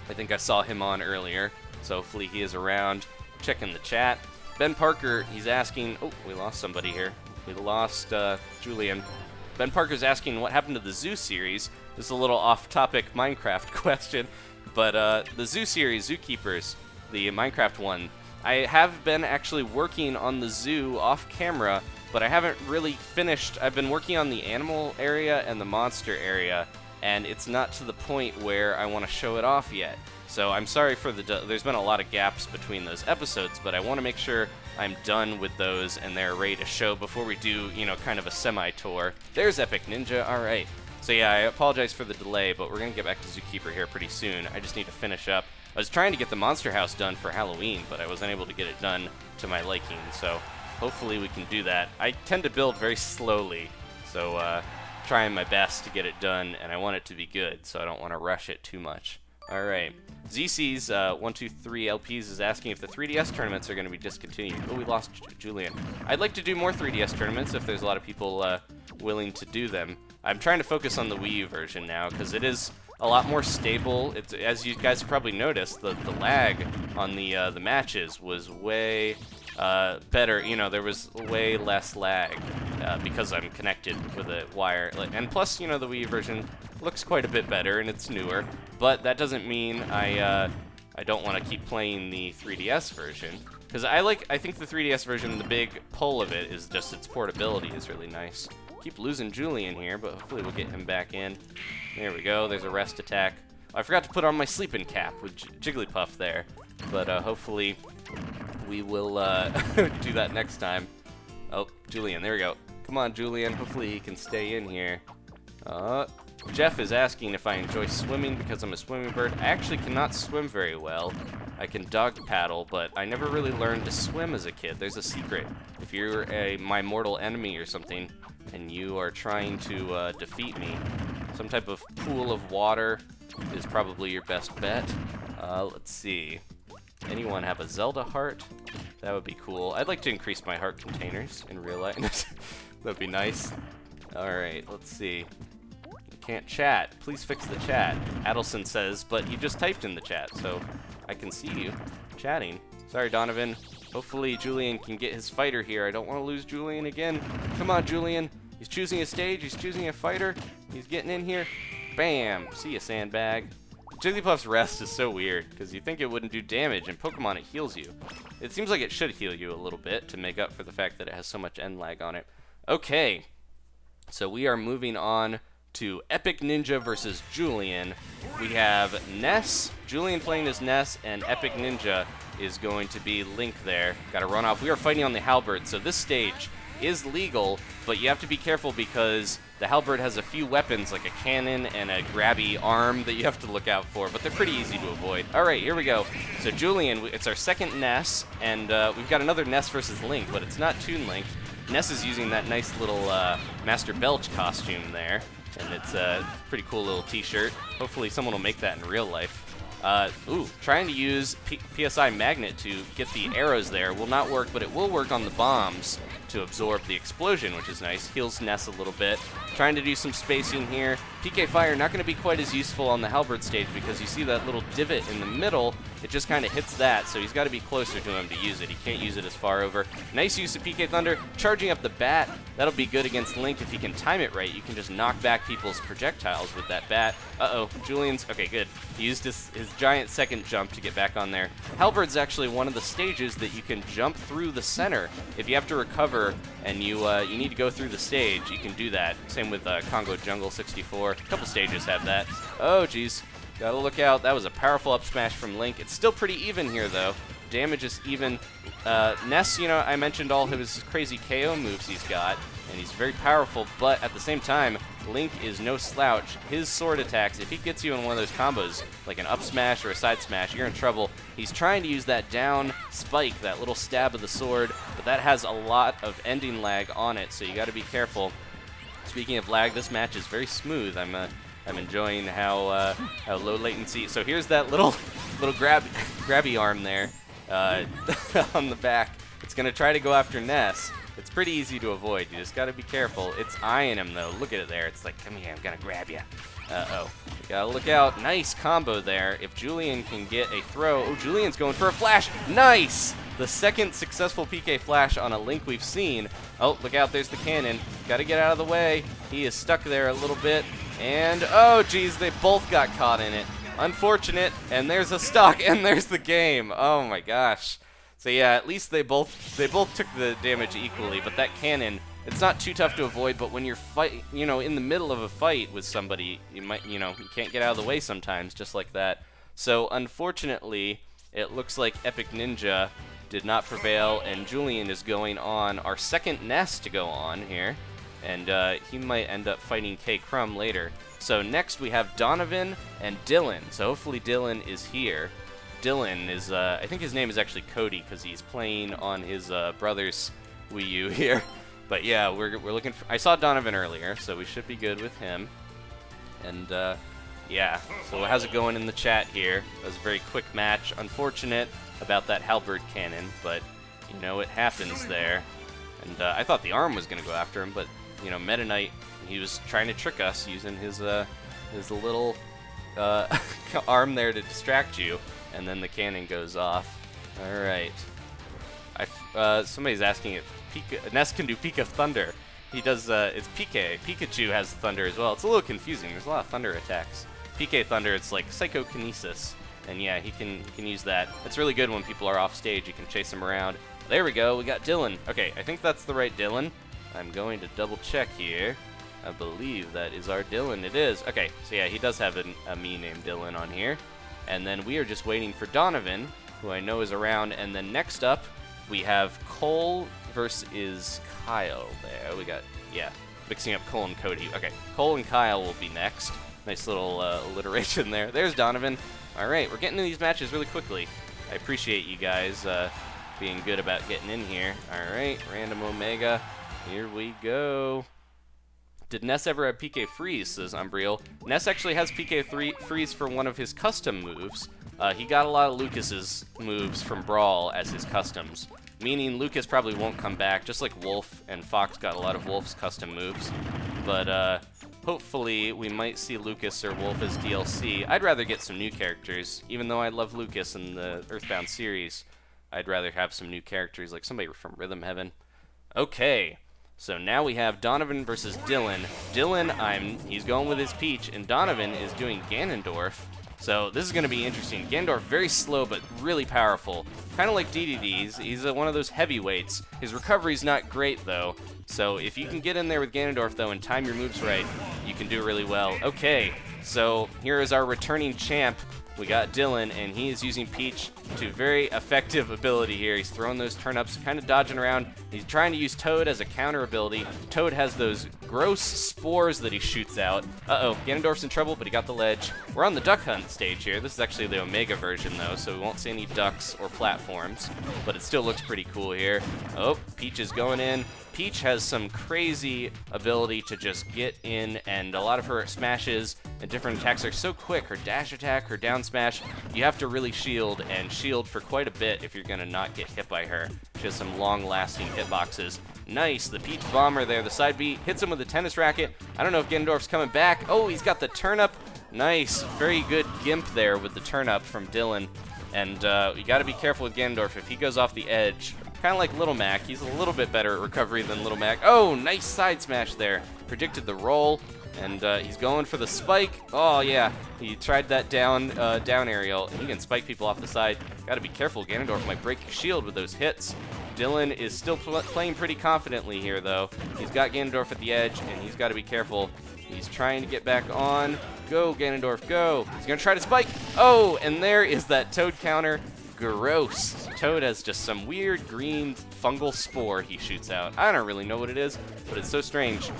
I think I saw him on earlier, so hopefully he is around. Checking the chat. Ben Parker, he's asking... Oh, we lost somebody here. We lost Julian. Ben Parker's asking what happened to the Zoo series. This is a little off-topic Minecraft question, but the Zoo series, Zookeepers, the Minecraft one, I have been actually working on the zoo off-camera, but I haven't really finished. I've been working on the animal area and the monster area, and it's not to the point where I want to show it off yet. So I'm sorry for there's been a lot of gaps between those episodes, but I want to make sure I'm done with those and they're ready to show before we do, kind of a semi-tour. There's Epic Ninja, all right. So yeah, I apologize for the delay, but we're going to get back to Zookeeper here pretty soon. I just need to finish up. I was trying to get the Monster House done for Halloween, but I wasn't able to get it done to my liking, so hopefully we can do that. I tend to build very slowly, so trying my best to get it done, and I want it to be good, so I don't want to rush it too much. All right. ZC's 123 LPs is asking if the 3DS tournaments are going to be discontinued. Oh, we lost Julian. I'd like to do more 3DS tournaments if there's a lot of people willing to do them. I'm trying to focus on the Wii U version now because it is a lot more stable. It's, as you guys probably noticed, the lag on the matches was way better. There was way less lag because I'm connected with a wire. And plus, the Wii U version looks quite a bit better and it's newer. But that doesn't mean I don't want to keep playing the 3DS version. Because I think the 3DS version, the big pull of it is just its portability is really nice. Keep losing Julian here, but hopefully we'll get him back in. There we go, there's a rest attack. I forgot to put on my sleeping cap with Jigglypuff there. But hopefully we will do that next time. Oh, Julian, there we go. Come on, Julian, hopefully he can stay in here. Jeff is asking if I enjoy swimming because I'm a swimming bird. I actually cannot swim very well. I can dog paddle, but I never really learned to swim as a kid. There's a secret. If you're my mortal enemy or something, and you are trying to defeat me, some type of pool of water is probably your best bet. Let's see. Anyone have a Zelda heart? That would be cool. I'd like to increase my heart containers in real life. That'd be nice. Alright, let's see. Can't chat. Please fix the chat. Adelson says, but you just typed in the chat, so I can see you chatting. Sorry, Donovan. Hopefully Julian can get his fighter here. I don't want to lose Julian again. Come on, Julian. He's choosing a stage. He's choosing a fighter. He's getting in here. Bam. See ya, sandbag. Jigglypuff's rest is so weird, because you think it wouldn't do damage. In Pokemon, it heals you. It seems like it should heal you a little bit to make up for the fact that it has so much end lag on it. Okay. So we are moving on to Epic Ninja versus Julian. We have Ness, Julian playing as Ness, and Epic Ninja is going to be Link there. Gotta run off. We are fighting on the Halberd, so this stage is legal, but you have to be careful because the Halberd has a few weapons like a cannon and a grabby arm that you have to look out for, but they're pretty easy to avoid. Alright, here we go. So Julian, it's our second Ness, and we've got another Ness versus Link, but it's not Toon Link. Ness is using that nice little Master Belch costume there. And it's a pretty cool little t-shirt. Hopefully someone will make that in real life. Trying to use PSI Magnet to get the arrows there will not work, but it will work on the bombs to absorb the explosion, which is nice. Heals Ness a little bit. Trying to do some spacing here. PK Fire not going to be quite as useful on the Halberd stage because you see that little divot in the middle. It just kind of hits that, so he's got to be closer to him to use it. He can't use it as far over. Nice use of PK Thunder. Charging up the bat. That'll be good against Link if he can time it right. You can just knock back people's projectiles with that bat. Uh-oh. Julian's... Okay, good. He used his giant second jump to get back on there. Halberd's actually one of the stages that you can jump through the center. If you have to recover and you need to go through the stage, you can do that. Same with Kongo Jungle 64. A couple stages have that. Oh, geez. Gotta look out. That was a powerful up smash from Link. It's still pretty even here, though. damage is even. Ness, you know, I mentioned all his crazy KO moves he's got, and he's very powerful, but at the same time, Link is no slouch. His sword attacks, if he gets you in one of those combos, like an up smash or a side smash, you're in trouble. He's trying to use that down spike, that little stab of the sword, but that has a lot of ending lag on it, so you got to be careful. Speaking of lag, this match is very smooth. I'm enjoying how low latency. So here's that little grabby arm there on the back. It's gonna try to go after Ness. It's pretty easy to avoid. You just gotta be careful. It's eyeing him though. Look at it there. It's like, come here, I'm gonna grab you. Uh-oh. You gotta look out. Nice combo there. If Julian can get a throw. Oh, Julian's going for a flash. Nice! The second successful PK flash on a Link we've seen. Oh, look out. There's the cannon. Gotta get out of the way. He is stuck there a little bit. And, oh, geez, they both got caught in it. Unfortunate. And there's a stock, and there's the game. Oh, my gosh. So, yeah, at least they both took the damage equally. But that cannon, it's not too tough to avoid. But when you're in the middle of a fight with somebody, you can't get out of the way sometimes, just like that. So, unfortunately, it looks like Epic Ninja did not prevail, and Julian is going on our second Ness to go on here. And he might end up fighting Krum later. So next we have Donovan and Dylan. So hopefully Dylan is here. Dylan is, I think his name is actually Cody because he's playing on his brother's Wii U here. But yeah, we're looking for, I saw Donovan earlier, so we should be good with him. And yeah, so how's it going in the chat here? That was a very quick match. Unfortunate about that Halberd cannon, but you know, it happens there. And I thought the arm was going to go after him, but you know, Meta Knight, he was trying to trick us using his little arm there to distract you, and then the cannon goes off. All right. Somebody's asking if Ness can do Pika Thunder. He does. It's PK. Pikachu has Thunder as well. It's a little confusing. There's a lot of Thunder attacks. PK Thunder, it's like Psychokinesis, and yeah, he can use that. It's really good when people are off stage. You can chase them around. There we go. We got Dylan. Okay, I think that's the right Dylan. I'm going to double check here. I believe that is our Dylan. It is. Okay, so yeah, he does have a me named Dylan on here. And then we are just waiting for Donovan, who I know is around. And then next up, we have Cole versus Kyle there. We got, yeah, mixing up Cole and Cody. Okay, Cole and Kyle will be next. Nice little alliteration there. There's Donovan. All right, we're getting to these matches really quickly. I appreciate you guys being good about getting in here. All right, Random Omega. Here we go. Did Ness ever have PK Freeze, says Umbriel. Ness actually has PK Freeze for one of his custom moves. He got a lot of Lucas's moves from Brawl as his customs, meaning Lucas probably won't come back, just like Wolf and Fox got a lot of Wolf's custom moves. But hopefully we might see Lucas or Wolf as DLC. I'd rather get some new characters, even though I love Lucas in the Earthbound series. I'd rather have some new characters, like somebody from Rhythm Heaven. Okay. So now we have Donovan versus Dylan. Dylan, he's going with his Peach, and Donovan is doing Ganondorf. So this is going to be interesting. Ganondorf, very slow, but really powerful. Kind of like DDD. He's one of those heavyweights. His recovery's not great, though. So if you can get in there with Ganondorf, though, and time your moves right, you can do really well. Okay, so here is our returning champ. We got Dylan, and he is using Peach to very effective ability here. He's throwing those turnips, kind of dodging around. He's trying to use Toad as a counter ability. Toad has those gross spores that he shoots out. Uh-oh, Ganondorf's in trouble, but he got the ledge. We're on the Duck Hunt stage here. This is actually the Omega version, though, so we won't see any ducks or platforms, but it still looks pretty cool here. Oh, Peach is going in. Peach has some crazy ability to just get in, and a lot of her smashes and different attacks are so quick. Her dash attack, her down smash, you have to really shield, and shield for quite a bit if you're going to not get hit by her. She has some long-lasting hitboxes. Nice, the Peach Bomber there, the side B, hits him with a tennis racket. I don't know if Ganondorf's coming back. Oh, he's got the turnip. Nice, very good gimp there with the turnip from Dylan. And you got to be careful with Ganondorf. If he goes off the edge, kind of like Little Mac, he's a little bit better at recovery than Little Mac. Oh, nice side smash there. Predicted the roll, and he's going for the spike. Oh, yeah, he tried that down aerial, and he can spike people off the side. Got to be careful. Ganondorf might break your shield with those hits. Dylan is still playing pretty confidently here, though. He's got Ganondorf at the edge, and he's got to be careful. He's trying to get back on. Go, Ganondorf, go. He's going to try to spike. Oh, and there is that Toad counter. gross. Toad has just some weird green fungal spore he shoots out. I don't really know what it is, but it's so strange.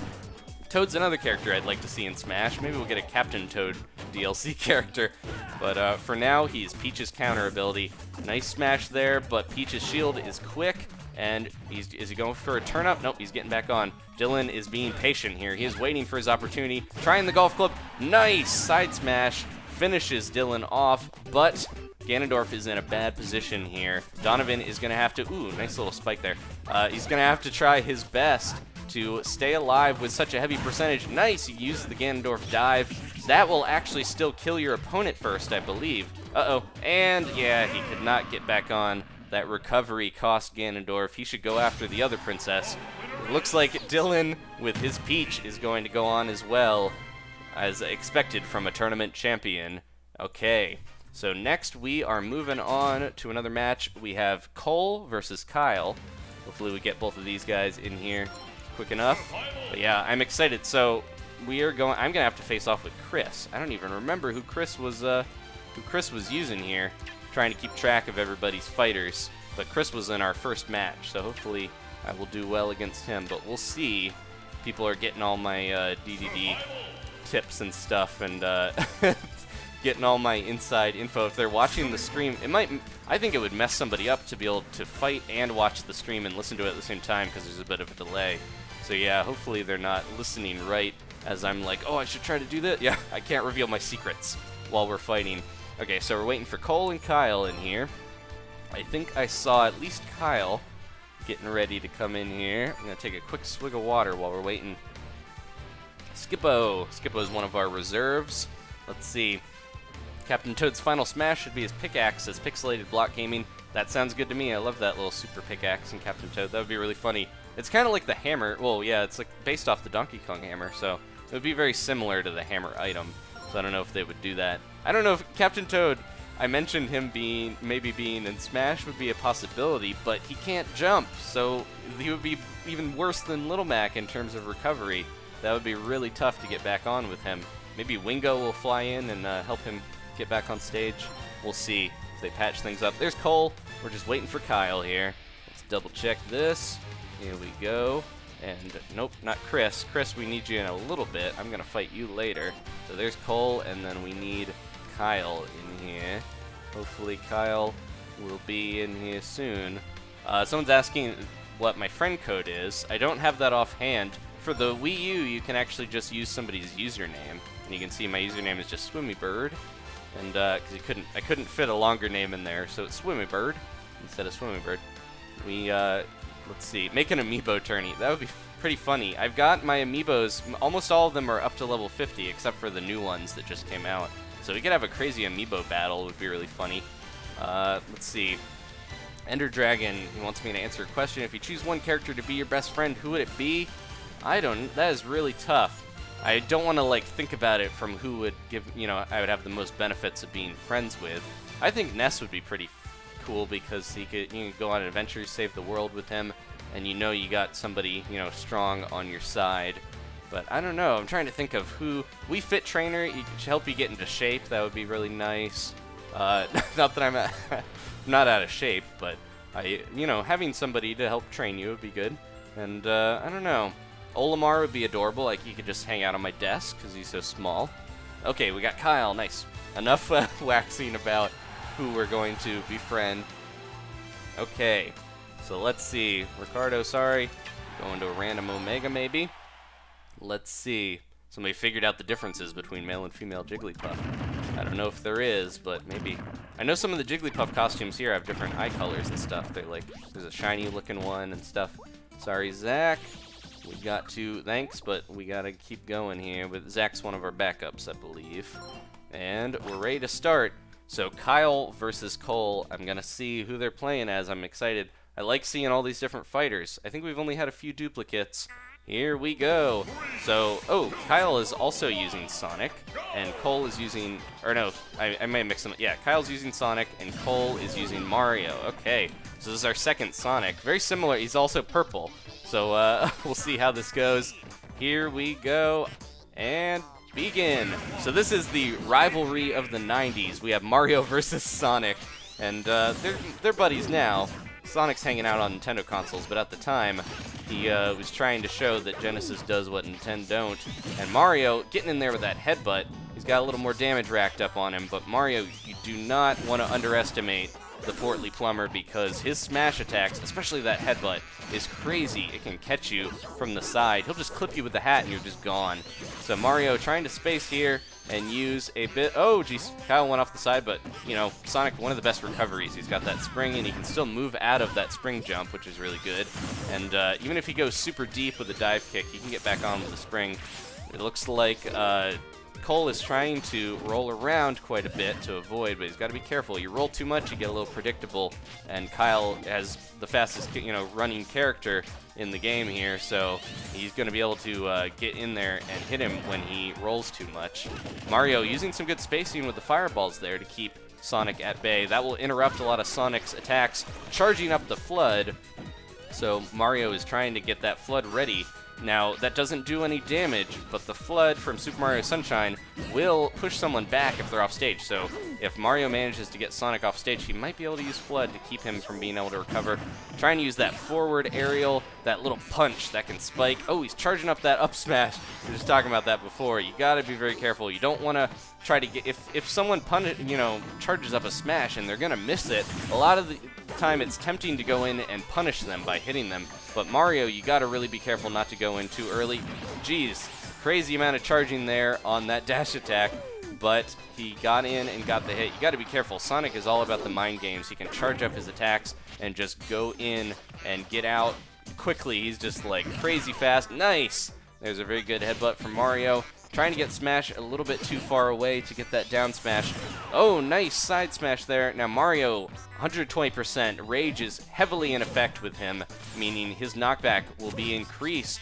Toad's another character I'd like to see in Smash. Maybe we'll get a Captain Toad DLC character. But for now, he's Peach's counter ability. Nice smash there, but Peach's shield is quick. And is he going for a turn up? Nope, he's getting back on. Dylan is being patient here. He is waiting for his opportunity. Trying the golf club. Nice side smash. Finishes Dylan off, but Ganondorf is in a bad position here. Donovan is going to have to... Ooh, nice little spike there. He's going to have to try his best to stay alive with such a heavy percentage. Nice, he used the Ganondorf dive. That will actually still kill your opponent first, I believe. Uh-oh, and yeah, he could not get back on. That recovery cost Ganondorf. He should go after the other princess. It looks like Dylan, with his Peach, is going to go on as well, as expected from a tournament champion. Okay, so next we are moving on to another match. We have Cole versus Kyle. Hopefully we get both of these guys in here quick enough. But yeah, I'm excited. So I'm gonna have to face off with Chris. I don't even remember who Chris was using here. Trying to keep track of everybody's fighters. But Chris was in our first match, so hopefully I will do well against him. But we'll see. People are getting all my DDD tips and stuff, and getting all my inside info. If they're watching the stream, I think it would mess somebody up to be able to fight and watch the stream and listen to it at the same time, because there's a bit of a delay. So yeah, hopefully they're not listening right as I'm like, oh, I should try to do that. Yeah, I can't reveal my secrets while we're fighting. Okay, so we're waiting for Cole and Kyle in here. I think I saw at least Kyle getting ready to come in here. I'm gonna take a quick swig of water while we're waiting. Skippo. Skippo is one of our reserves. Let's see. Captain Toad's final smash should be his pickaxe as Pixelated Block Gaming. That sounds good to me. I love that little super pickaxe in Captain Toad. That would be really funny. It's kind of like the hammer. Well, yeah, it's like based off the Donkey Kong hammer, so it would be very similar to the hammer item. So I don't know if they would do that. I don't know if Captain Toad, I mentioned him maybe being in Smash would be a possibility, but he can't jump, so he would be even worse than Little Mac in terms of recovery. That would be really tough to get back on with him. Maybe Wingo will fly in and help him get back on stage. We'll see if they patch things up. There's Cole. We're just waiting for Kyle here. Let's double check this. Here we go. And nope, not Chris. Chris, we need you in a little bit. I'm going to fight you later. So there's Cole, and then we need Kyle in here. Hopefully Kyle will be in here soon. Someone's asking what my friend code is. I don't have that offhand. For the Wii U, you can actually just use somebody's username. And you can see my username is just Swimmybird. And because I couldn't fit a longer name in there, so it's Swimmybird instead of Swimmybird. We let's see, make an amiibo tourney. That would be pretty funny. I've got my amiibos. Almost all of them are up to level 50, except for the new ones that just came out. So we could have a crazy amiibo battle. It would be really funny. Let's see. Ender Dragon, he wants me to answer a question. If you choose one character to be your best friend, who would it be? That is really tough. I don't want to like think about it from who would give, I would have the most benefits of being friends with. I think Ness would be pretty cool because you can go on adventures, save the world with him, and you got somebody, strong on your side. But I don't know. I'm trying to think of who. Wii Fit Trainer, he should help you get into shape. That would be really nice. Not that I'm not out of shape, but having somebody to help train you would be good. And I don't know. Olimar would be adorable. Like, he could just hang out on my desk because he's so small. Okay, we got Kyle. Nice. Enough waxing about who we're going to befriend. Okay, so let's see. Ricardo, sorry. Going to a random Omega, maybe. Let's see. Somebody figured out the differences between male and female Jigglypuff. I don't know if there is, but maybe. I know some of the Jigglypuff costumes here have different eye colors and stuff. They're like, there's a shiny looking one and stuff. Sorry, Zach. We got to, thanks, but we gotta keep going here. But Zach's one of our backups, I believe. And we're ready to start. So Kyle versus Cole. I'm gonna see who they're playing as. I'm excited. I like seeing all these different fighters. I think we've only had a few duplicates. Here we go. So, Kyle is also using Sonic, and Cole is using, or no, I may mix them up. Yeah, Kyle's using Sonic, and Cole is using Mario. Okay, so this is our second Sonic. Very similar. He's also purple. So we'll see how this goes. Here we go, and begin. So this is the rivalry of the 90s. We have Mario versus Sonic. and they're buddies now. Sonic's hanging out on Nintendo consoles, but at the time, he was trying to show that Genesis does what Nintendo don't. And Mario getting in there with that headbutt. He's got a little more damage racked up on him, but Mario, you do not want to underestimate the portly plumber because his smash attacks, especially that headbutt, is crazy. It can catch you from the side. He'll just clip you with the hat and you're just gone. So Mario trying to space here and use a bit. Oh, geez, Kyle went off the side, but, you know, Sonic, one of the best recoveries. He's got that spring, and he can still move out of that spring jump, which is really good. And even if he goes super deep with a dive kick, he can get back on with the spring. It looks like Cole is trying to roll around quite a bit to avoid, but he's got to be careful. You roll too much, you get a little predictable, and Kyle has the fastest, running character in the game here, so he's going to be able to get in there and hit him when he rolls too much. Mario using some good spacing with the fireballs there to keep Sonic at bay. That will interrupt a lot of Sonic's attacks, charging up the F.L.U.D. So Mario is trying to get that F.L.U.D. ready. Now, that doesn't do any damage, but the F.L.U.D. from Super Mario Sunshine will push someone back if they're off stage. So if Mario manages to get Sonic off stage, he might be able to use F.L.U.D. to keep him from being able to recover. Trying to use that forward aerial, that little punch that can spike. Oh, he's charging up that up smash. We were just talking about that before. You got to be very careful. You don't want to try to get, if someone charges up a smash and they're going to miss it, a lot of the time it's tempting to go in and punish them by hitting them. But Mario, you got to really be careful not to go in too early. Jeez, crazy amount of charging there on that dash attack, but he got in and got the hit. You got to be careful. Sonic is all about the mind games. He can charge up his attacks and just go in and get out quickly. He's just like crazy fast. Nice! There's a very good headbutt from Mario. Trying to get Smash a little bit too far away to get that down smash. Oh, nice side smash there. Now Mario, 120%. Rage is heavily in effect with him, meaning his knockback will be increased.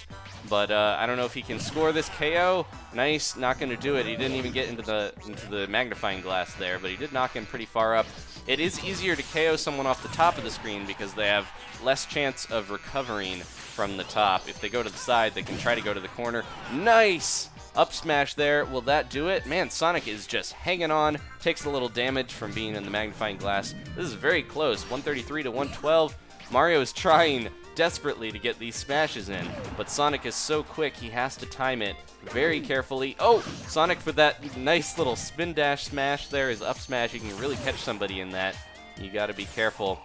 But I don't know if he can score this KO. Nice, not going to do it. He didn't even get into the magnifying glass there, but he did knock him pretty far up. It is easier to KO someone off the top of the screen because they have less chance of recovering from the top. If they go to the side, they can try to go to the corner. Nice! Up smash there. Will that do it? Man, Sonic is just hanging on. Takes a little damage from being in the magnifying glass. This is very close. 133 to 112. Mario is trying desperately to get these smashes in, but Sonic is so quick he has to time it very carefully. Oh, Sonic for that nice little spin dash smash there, his up smash. You can really catch somebody in that. You got to be careful.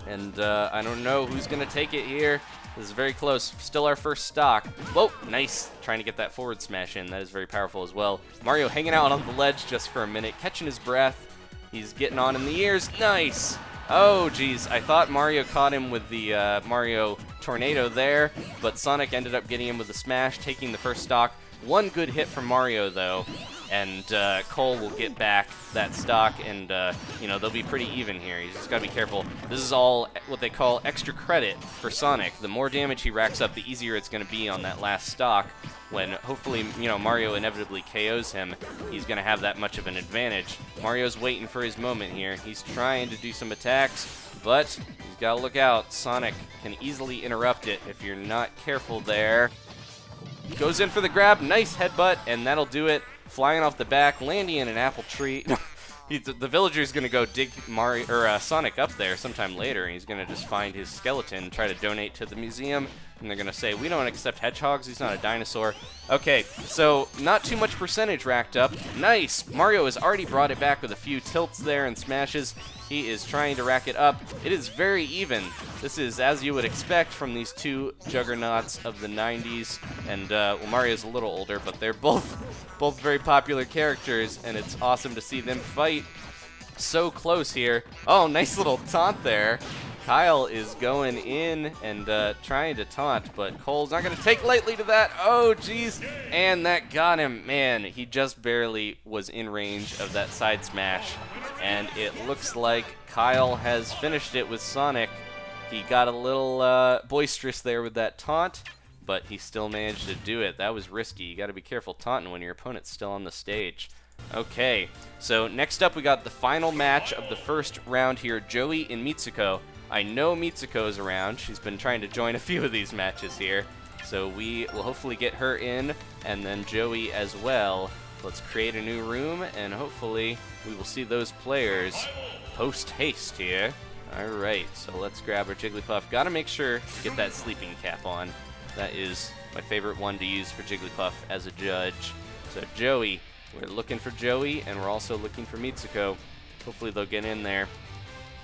And I don't know who's going to take it here. This is very close. Still our first stock. Whoa, nice. Trying to get that forward smash in. That is very powerful as well. Mario hanging out on the ledge just for a minute, catching his breath. He's getting on in the ears. Nice. Oh, geez. I thought Mario caught him with the Mario Tornado there, but Sonic ended up getting him with the smash, taking the first stock. One good hit from Mario, though, and Cole will get back that stock, and, they'll be pretty even here. He's just got to be careful. This is all what they call extra credit for Sonic. The more damage he racks up, the easier it's going to be on that last stock. When hopefully, Mario inevitably KOs him, he's going to have that much of an advantage. Mario's waiting for his moment here. He's trying to do some attacks, but he's got to look out. Sonic can easily interrupt it if you're not careful there. Goes in for the grab, nice headbutt, and that'll do it. Flying off the back, landing in an apple tree. The villager's going to go dig Sonic up there sometime later, and he's going to just find his skeleton and try to donate to the museum. And they're going to say, we don't accept hedgehogs, he's not a dinosaur. Okay, so not too much percentage racked up. Nice! Mario has already brought it back with a few tilts there and smashes. He is trying to rack it up. It is very even. This is as you would expect from these two juggernauts of the 90s. And, Mario's a little older, but they're both very popular characters, and it's awesome to see them fight so close here. Oh, nice little taunt there. Kyle is going in and trying to taunt, but Cole's not going to take lightly to that. Oh, geez. And that got him. Man, he just barely was in range of that side smash. And it looks like Kyle has finished it with Sonic. He got a little boisterous there with that taunt, but he still managed to do it. That was risky. You got to be careful taunting when your opponent's still on the stage. Okay, so next up we got the final match of the first round here, Joey and Mitsuko. I know Mitsuko's around. She's been trying to join a few of these matches here. So we will hopefully get her in, and then Joey as well. Let's create a new room, and hopefully we will see those players post-haste here. Alright, so let's grab our Jigglypuff. Gotta make sure to get that sleeping cap on. That is my favorite one to use for Jigglypuff as a judge. So Joey, we're looking for Joey, and we're also looking for Mitsuko. Hopefully they'll get in there.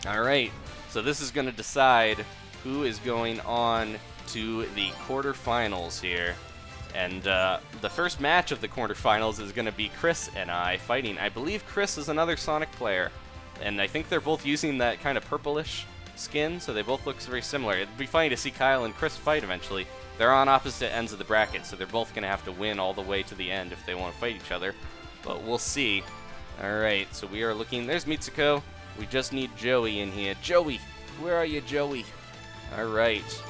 Alright, so this is going to decide who is going on to the quarterfinals here. And the first match of the quarterfinals is going to be Chris and I fighting. I believe Chris is another Sonic player, and I think they're both using that kind of purplish skin, so they both look very similar. It'd be funny to see Kyle and Chris fight eventually. They're on opposite ends of the bracket, so they're both going to have to win all the way to the end if they want to fight each other. But we'll see. Alright, so we are looking. There's Mitsuko. We just need Joey in here. Joey! Where are you, Joey? Alright.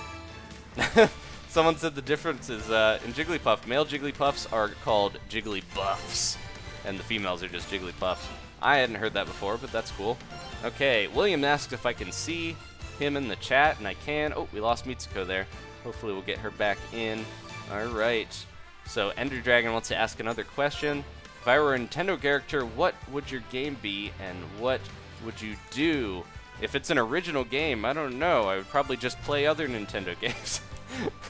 Someone said the difference is in Jigglypuff, male Jigglypuffs are called Jigglybuffs, and the females are just Jigglypuffs. I hadn't heard that before, but that's cool. Okay, William asked if I can see him in the chat, and I can. Oh, we lost Mitsuko there. Hopefully we'll get her back in. Alright, so Ender Dragon wants to ask another question. If I were a Nintendo character, what would your game be, and what would you do? If it's an original game, I don't know. I would probably just play other Nintendo games.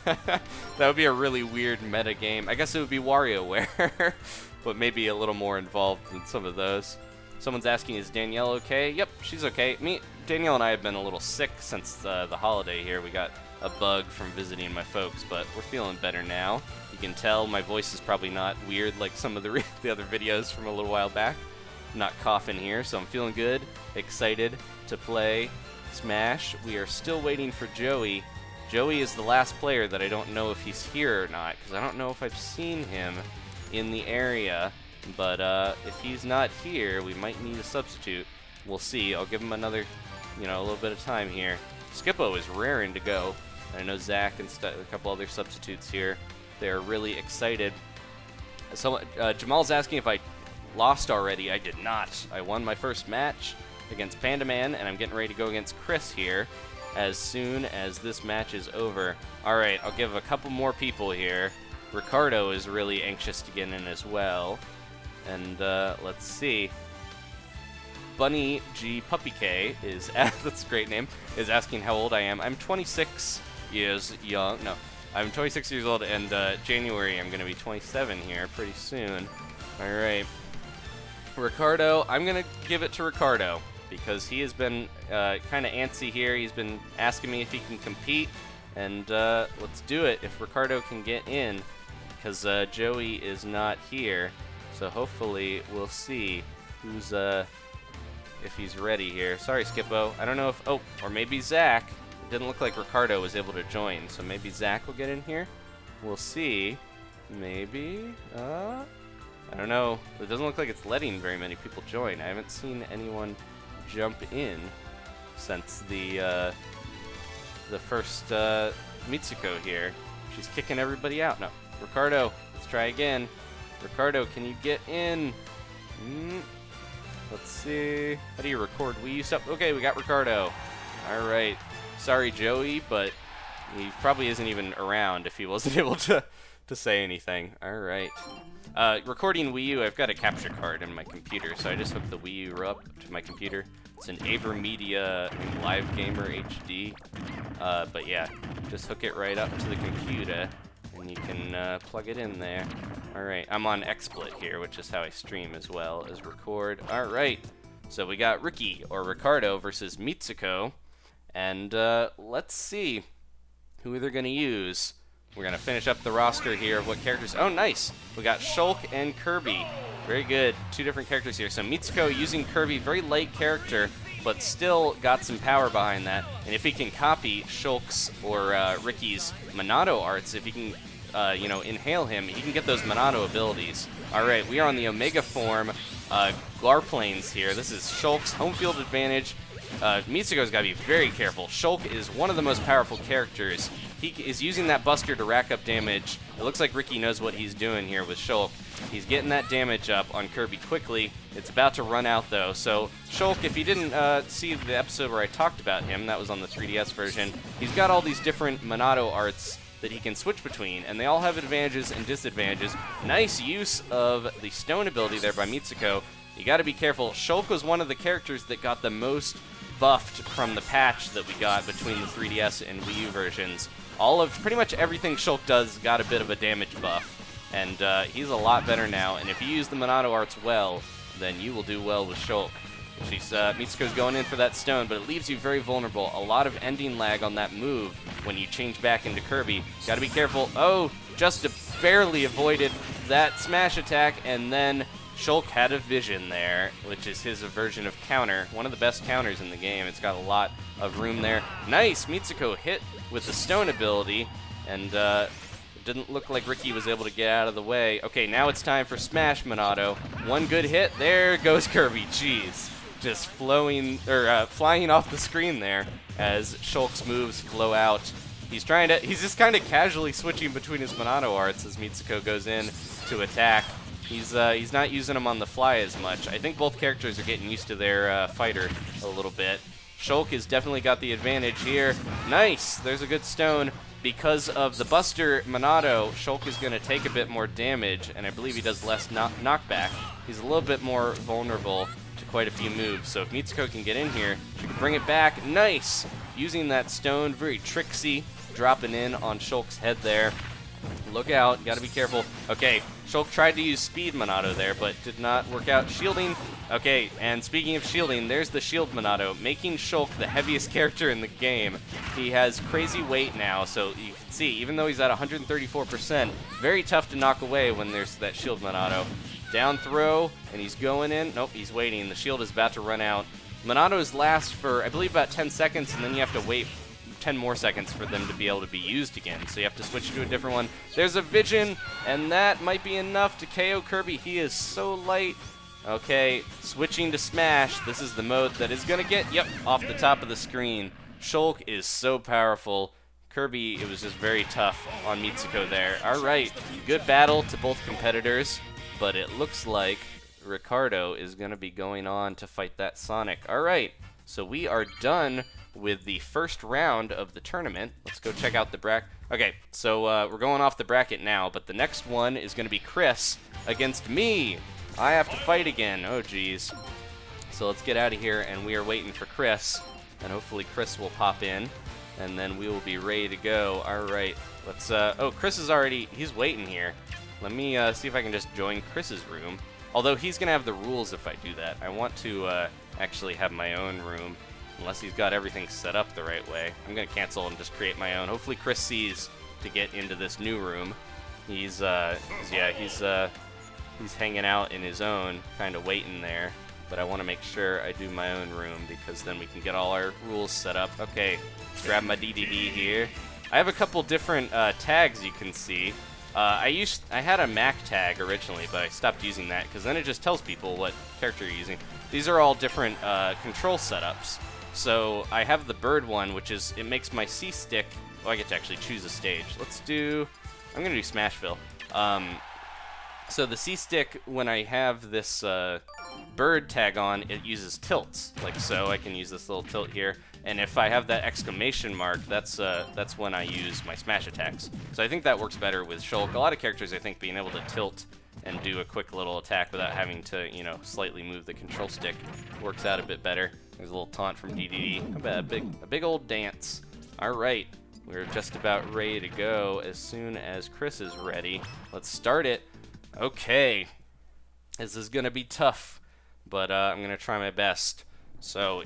That would be a really weird meta game. I guess it would be WarioWare, but maybe a little more involved than some of those. Someone's asking, is Danielle okay? Yep, she's okay. Danielle and I have been a little sick since the holiday here. We got a bug from visiting my folks, but we're feeling better now. You can tell my voice is probably not weird like some of the other videos from a little while back. I'm not coughing here, so I'm feeling good, excited to play Smash. We are still waiting for Joey. Joey is the last player that I don't know if he's here or not, because I don't know if I've seen him in the area. But if he's not here, we might need a substitute. We'll see. I'll give him another, a little bit of time here. Skippo is raring to go. I know Zach and a couple other substitutes here. They're really excited. So Jamal's asking if I lost already. I did not. I won my first match against Panda Man, and I'm getting ready to go against Chris here as soon as this match is over. Alright, I'll give a couple more people here. Ricardo is really anxious to get in as well. And let's see. Bunny G Puppy K is, that's a great name, is asking how old I am. I'm 26 years young. No, I'm 26 years old, and January I'm going to be 27 here pretty soon. Alright. Ricardo, I'm going to give it to Ricardo, because he has been kind of antsy here. He's been asking me if he can compete, and let's do it if Ricardo can get in, because Joey is not here. So hopefully we'll see who's if he's ready here. Sorry, Skippo. I don't know if... Oh, or maybe Zach. It didn't look like Ricardo was able to join, so maybe Zach will get in here. We'll see. Maybe. I don't know. It doesn't look like it's letting very many people join. I haven't seen anyone jump in since the first Mitsuko here. She's kicking everybody out. No, Ricardo, let's try again. Ricardo, can you get in? Let's see. How do you record Wii U stuff? Okay, we got Ricardo. All right. Sorry, Joey, but he probably isn't even around if he wasn't able to say anything. All right. Recording Wii U, I've got a capture card in my computer, so I just hooked the Wii U up to my computer. It's an AverMedia Live Gamer HD. But yeah, just hook it right up to the computer, and you can plug it in there. Alright, I'm on XSplit here, which is how I stream as well as record. Alright, so we got Ricky, or Ricardo, versus Mitsuko. And let's see who they're going to use. We're going to finish up the roster here of what characters... Oh, nice! We got Shulk and Kirby. Very good. Two different characters here. So Mitsuko using Kirby, very light character, but still got some power behind that. And if he can copy Shulk's or Ricky's Monado arts, if he can... inhale him, he can get those Monado abilities. Alright, we are on the Omega form Glarplanes here. This is Shulk's home field advantage. Mitsuko's got to be very careful. Shulk is one of the most powerful characters. He is using that Buster to rack up damage. It looks like Ricky knows what he's doing here with Shulk. He's getting that damage up on Kirby quickly. It's about to run out, though. So Shulk, if you didn't see the episode where I talked about him, that was on the 3DS version, he's got all these different Monado arts that he can switch between, and they all have advantages and disadvantages. Nice use of the stone ability there by Mitsuko. You got to be careful. Shulk was one of the characters that got the most buffed from the patch that we got between the 3DS and Wii U versions. Pretty much everything Shulk does got a bit of a damage buff, and he's a lot better now, and if you use the Monado arts well, then you will do well with Shulk. Mitsuko's going in for that stone, but it leaves you very vulnerable. A lot of ending lag on that move when you change back into Kirby. Gotta be careful. Oh, just barely avoided that smash attack, and then Shulk had a vision there, which is his version of counter. One of the best counters in the game. It's got a lot of room there. Nice! Mitsuko hit with the stone ability, and it didn't look like Ricky was able to get out of the way. Okay, now it's time for Smash Monado. One good hit. There goes Kirby. Jeez. Just flying off the screen there as Shulk's moves flow out. He's just kind of casually switching between his Monado arts as Mitsuko goes in to attack. He's not using them on the fly as much. I think both characters are getting used to their fighter a little bit. Shulk has definitely got the advantage here. Nice! There's a good stone. Because of the Buster Monado, Shulk is going to take a bit more damage, and I believe he does less knockback. He's a little bit more vulnerable to quite a few moves, so if Mitsuko can get in here, she can bring it back. Nice! Using that stone, very tricksy, dropping in on Shulk's head there. Look out, gotta be careful. Okay, Shulk tried to use Speed Monado there, but did not work out. Shielding. Okay, and speaking of shielding, there's the Shield Monado, making Shulk the heaviest character in the game. He has crazy weight now, so you can see, even though he's at 134%, very tough to knock away when there's that Shield Monado. Down throw, and he's going in. Nope, he's waiting. The shield is about to run out. Monados last for, I believe, about 10 seconds, and then you have to wait 10 more seconds for them to be able to be used again. So you have to switch to a different one. There's a Vision, and that might be enough to KO Kirby. He is so light. Okay, switching to Smash. This is the mode that is going to get, off the top of the screen. Shulk is so powerful. Kirby, it was just very tough on Mitsuko there. All right, good battle to both competitors, but it looks like Ricardo is going to be going on to fight that Sonic. All right, so we are done with the first round of the tournament. Let's go check out the bracket. Okay, so we're going off the bracket now, but the next one is going to be Chris against me. I have to fight again. Oh, geez. So let's get out of here, and we are waiting for Chris, and hopefully Chris will pop in, and then we will be ready to go. All right, let's, oh, Chris is already, he's waiting here. Let me see if I can just join Chris's room. Although he's going to have the rules if I do that. I want to actually have my own room, unless he's got everything set up the right way. I'm going to cancel and just create my own. Hopefully Chris sees to get into this new room. He's hanging out in his own, kind of waiting there. But I want to make sure I do my own room, because then we can get all our rules set up. Okay, let's grab my DDD here. I have a couple different tags you can see. I had a Mac tag originally, but I stopped using that because then it just tells people what character you're using. These are all different control setups. So I have the bird one, which is, it makes my C stick. Oh, I get to actually choose a stage. I'm gonna do Smashville. So the C stick, when I have this bird tag on, it uses tilts, like so. I can use this little tilt here, and if I have that exclamation mark, that's when I use my smash attacks. So I think that works better with Shulk. A lot of characters, I think, being able to tilt and do a quick little attack without having to, slightly move the control stick works out a bit better. There's a little taunt from DDD. A big old dance. All right, we're just about ready to go. As soon as Chris is ready, let's start it. Okay, this is gonna be tough, but I'm gonna try my best. So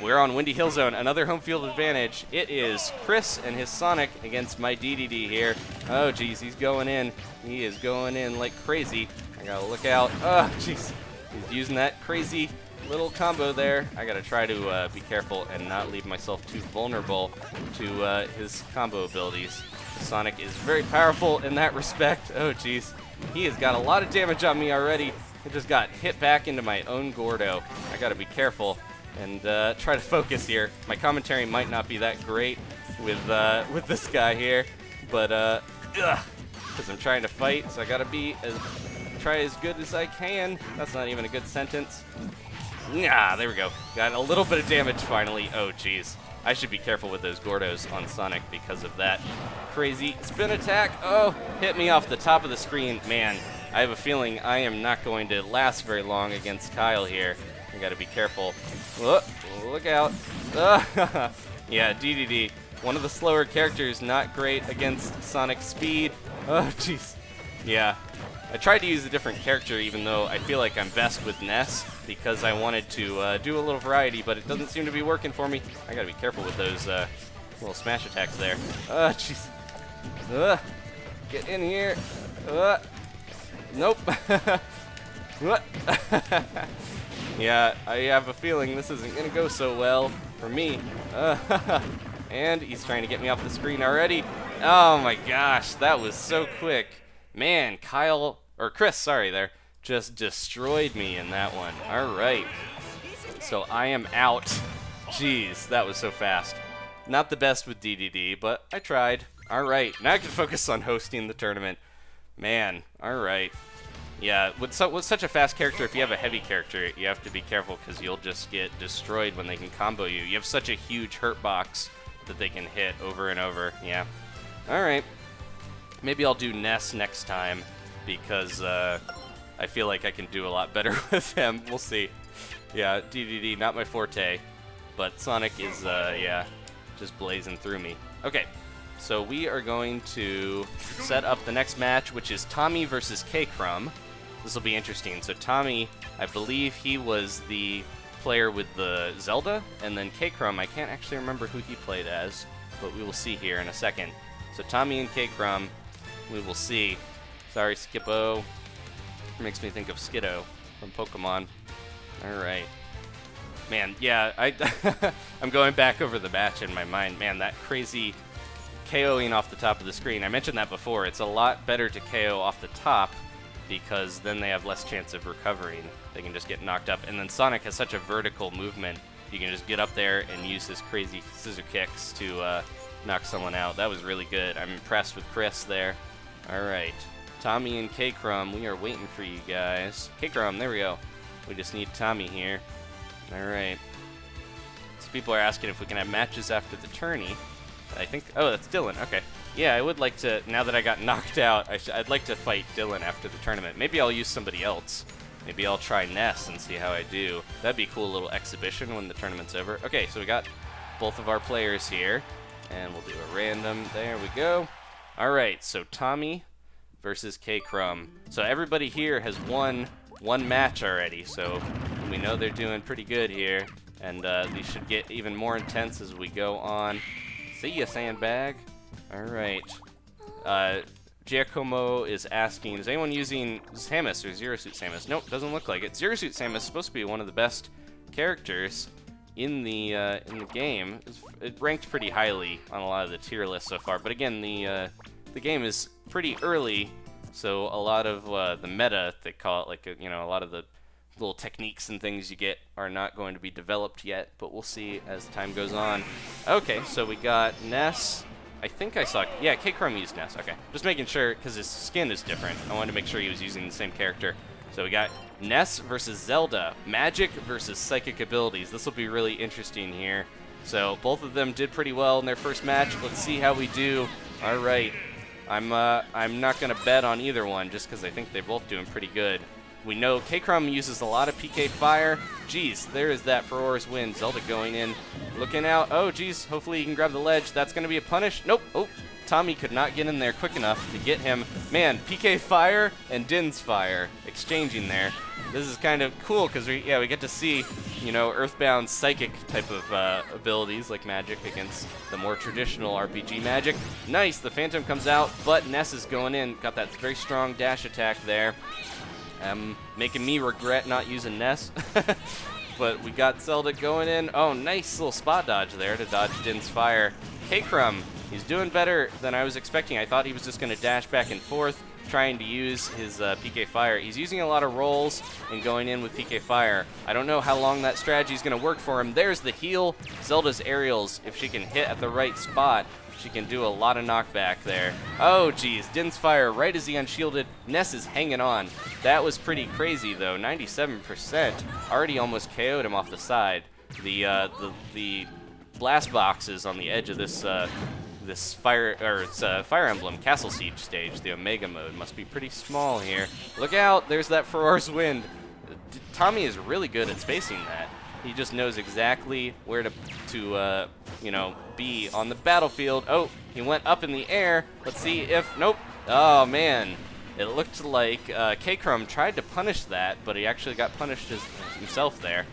we're on Windy Hill Zone, another home field advantage. It is Chris and his Sonic against my DDD here. Oh geez, he's going in. He is going in like crazy. I gotta look out. Oh jeez, he's using that crazy little combo there. I gotta try to be careful and not leave myself too vulnerable to his combo abilities. Sonic is very powerful in that respect. Oh geez, he has got a lot of damage on me already. I just got hit back into my own Gordo. I gotta be careful and try to focus here. My commentary might not be that great with this guy here, but because I'm trying to fight, so I gotta try as good as I can. That's not even a good sentence. Nah, there we go. Got a little bit of damage finally. Oh, jeez. I should be careful with those Gordos on Sonic because of that crazy spin attack. Oh, hit me off the top of the screen. Man, I have a feeling I am not going to last very long against Kyle here. I gotta be careful. Look out. Yeah, DDD. One of the slower characters, not great against Sonic's speed. Oh, jeez. Yeah. I tried to use a different character even though I feel like I'm best with Ness because I wanted to do a little variety, but it doesn't seem to be working for me. I gotta be careful with those little smash attacks there. Jeez. Get in here. Nope. Yeah, I have a feeling this isn't gonna go so well for me. And he's trying to get me off the screen already. Oh my gosh, that was so quick. Man, Chris, sorry there, just destroyed me in that one. All right, so I am out. Jeez, that was so fast. Not the best with DDD, but I tried. All right, now I can focus on hosting the tournament. Man, all right. Yeah, with such a fast character, if you have a heavy character, you have to be careful because you'll just get destroyed when they can combo you. You have such a huge hurt box that they can hit over and over. Yeah. All right. Maybe I'll do Ness next time because I feel like I can do a lot better with him. We'll see. Yeah, DDD, not my forte, but Sonic is, yeah, just blazing through me. Okay, so we are going to set up the next match, which is Tommy versus Krum. This will be interesting. So Tommy, I believe he was the player with the Zelda, and then Krum, I can't actually remember who he played as, but we will see here in a second. So Tommy and Krum, we will see. Sorry, Skippo. Makes me think of Skiddo from Pokemon. All right. Man, yeah, I'm going back over the match in my mind. Man, that crazy KOing off the top of the screen. I mentioned that before. It's a lot better to KO off the top because then they have less chance of recovering. They can just get knocked up. And then Sonic has such a vertical movement. You can just get up there and use his crazy scissor kicks to knock someone out. That was really good. I'm impressed with Chris there. All right. Tommy and Krum, we are waiting for you guys. Krum, there we go. We just need Tommy here. All right. So people are asking if we can have matches after the tourney. I think, oh, that's Dylan. Okay. Yeah, I would like to, now that I got knocked out, I'd like to fight Dylan after the tournament. Maybe I'll use somebody else. Maybe I'll try Ness and see how I do. That'd be a cool little exhibition when the tournament's over. Okay, so we got both of our players here. And we'll do a random. There we go. All right, so Tommy versus Krum. So everybody here has won one match already, so we know they're doing pretty good here. And these should get even more intense as we go on. See ya, Sandbag. All right. Giacomo is asking, is anyone using Samus or Zero Suit Samus? Nope, doesn't look like it. Zero Suit Samus is supposed to be one of the best characters in the game. It ranked pretty highly on a lot of the tier lists so far, but again, the game is pretty early, so a lot of the meta, they call it, like a lot of the little techniques and things you get are not going to be developed yet, but we'll see as time goes on. Okay, so we got Ness. I think I saw, yeah, Krum used Ness. Okay, just making sure because his skin is different. I wanted to make sure he was using the same character. So we got Ness versus Zelda, magic versus psychic abilities. This will be really interesting here. So both of them did pretty well in their first match. Let's see how we do. All right, I'm not gonna bet on either one just because I think they're both doing pretty good. We know Krum uses a lot of PK Fire. Geez, there is that Ferora's win. Zelda going in, looking out. Oh, geez, hopefully he can grab the ledge. That's going to be a punish. Nope. Oh, Tommy could not get in there quick enough to get him. Man, PK Fire and Din's Fire exchanging there. This is kind of cool because we get to see, Earthbound Psychic type of abilities like magic against the more traditional RPG magic. Nice, the Phantom comes out, but Ness is going in. Got that very strong dash attack there. Making me regret not using Ness. But we got Zelda going in. Oh, nice little spot dodge there to dodge Din's Fire. Krum, he's doing better than I was expecting. I thought he was just going to dash back and forth, trying to use his PK Fire. He's using a lot of rolls and going in with PK Fire. I don't know how long that strategy is going to work for him. There's the heal. Zelda's aerials, if she can hit at the right spot, she can do a lot of knockback there. Oh, geez. Din's Fire right as he unshielded. Ness is hanging on. That was pretty crazy, though. 97%. Already almost KO'd him off the side. The blast boxes on the edge of this this Fire Emblem Castle Siege stage. The Omega mode must be pretty small here. Look out! There's that Ferrar's Wind. Tommy is really good at spacing that. He just knows exactly where to you know, be on the battlefield. Oh, he went up in the air. Let's see if nope. Oh man, it looked like Krum tried to punish that, but he actually got punished himself there.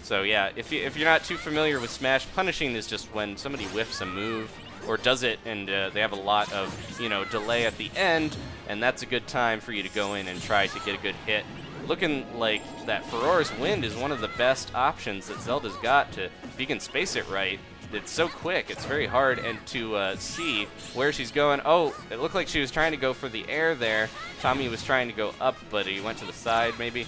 So yeah, if you're not too familiar with Smash, punishing is just when somebody whiffs a move or does it and they have a lot of, you know, delay at the end, and that's a good time for you to go in and try to get a good hit. Looking like that Ferrar's Wind is one of the best options that Zelda's got to, if you can space it right. It's so quick, it's very hard and to see where she's going. Oh, it looked like she was trying to go for the air there. Tommy was trying to go up, but he went to the side maybe.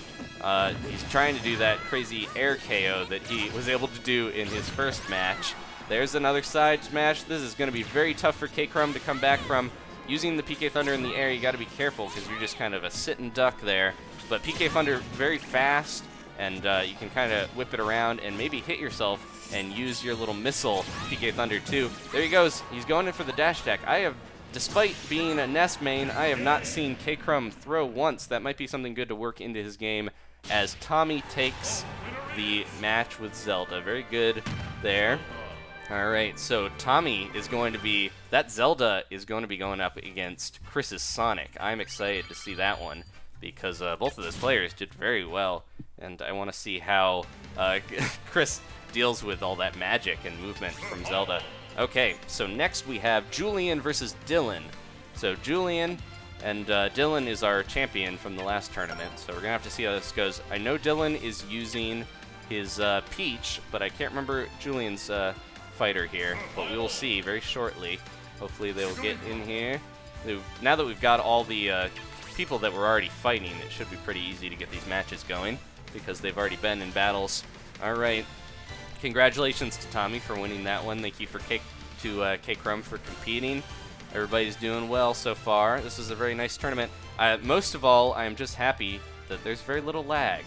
He's trying to do that crazy air KO that he was able to do in his first match. There's another side smash. This is going to be very tough for Krum to come back from. Using the PK Thunder in the air, you got to be careful because you're just kind of a sit and duck there. But PK Thunder very fast, and you can kind of whip it around and maybe hit yourself and use your little missile PK Thunder too. There he goes. He's going in for the dash attack. Despite being a Ness main, I have not seen Krum throw once. That might be something good to work into his game as Tommy takes the match with Zelda. Very good there. All right, so Tommy is going to be, that Zelda is going to be going up against Chris's Sonic. I'm excited to see that one because both of those players did very well, and I want to see how Chris deals with all that magic and movement from Zelda. Okay, so next we have Julian versus Dylan. So Julian and Dylan is our champion from the last tournament, so we're going to have to see how this goes. I know Dylan is using his Peach, but I can't remember Julian's fighter here, but we will see very shortly. Hopefully they will get in here. Now that we've got all the people that were already fighting, it should be pretty easy to get these matches going because they've already been in battles. All right. Congratulations to Tommy for winning that one. Thank you to Krum for competing. Everybody's doing well so far. This is a very nice tournament. Most of all, I am just happy that there's very little lag.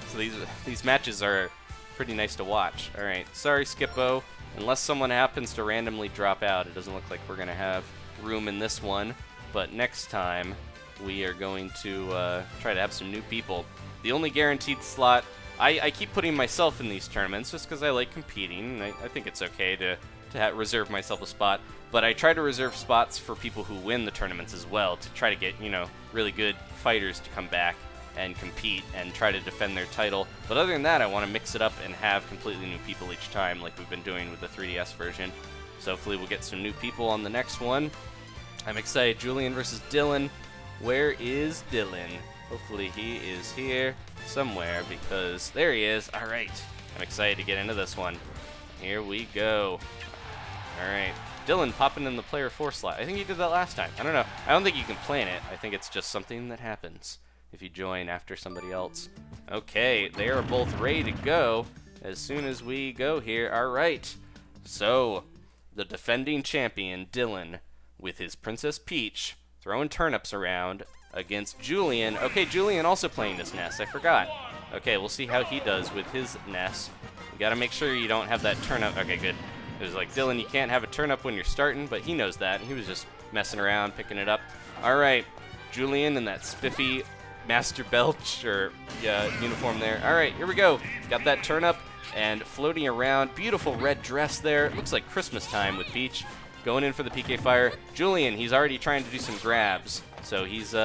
So these matches are pretty nice to watch. All right. Sorry, Skippo. Unless someone happens to randomly drop out, it doesn't look like we're going to have room in this one. But next time, we are going to try to have some new people. The only guaranteed slot, I keep putting myself in these tournaments just because I like competing, and I think it's okay to reserve myself a spot. But I try to reserve spots for people who win the tournaments as well to try to get, you know, really good fighters to come back and compete and try to defend their title. But other than that, I want to mix it up and have completely new people each time like we've been doing with the 3DS version. So hopefully we'll get some new people on the next one. I'm excited. Julian versus Dylan. Where is Dylan? Hopefully he is here somewhere because there he is. All right. I'm excited to get into this one. Here we go. All right. Dylan popping in the player 4 slot. I think he did that last time. I don't know. I don't think you can plan it. I think it's just something that happens if you join after somebody else. Okay, they are both ready to go as soon as we go here. All right, so the defending champion, Dylan, with his Princess Peach, throwing turnips around against Julian. Okay, Julian also playing this Ness, I forgot. Okay, we'll see how he does with his Ness. You gotta make sure you don't have that turnip. Okay, good. It was like, Dylan, you can't have a turnip when you're starting, but he knows that. He was just messing around, picking it up. All right, Julian in that spiffy Master Belch or uniform there. All right, here we go. Got that turnip and floating around. Beautiful red dress there. It looks like Christmas time with Peach. Going in for the PK Fire. Julian, he's already trying to do some grabs. So he's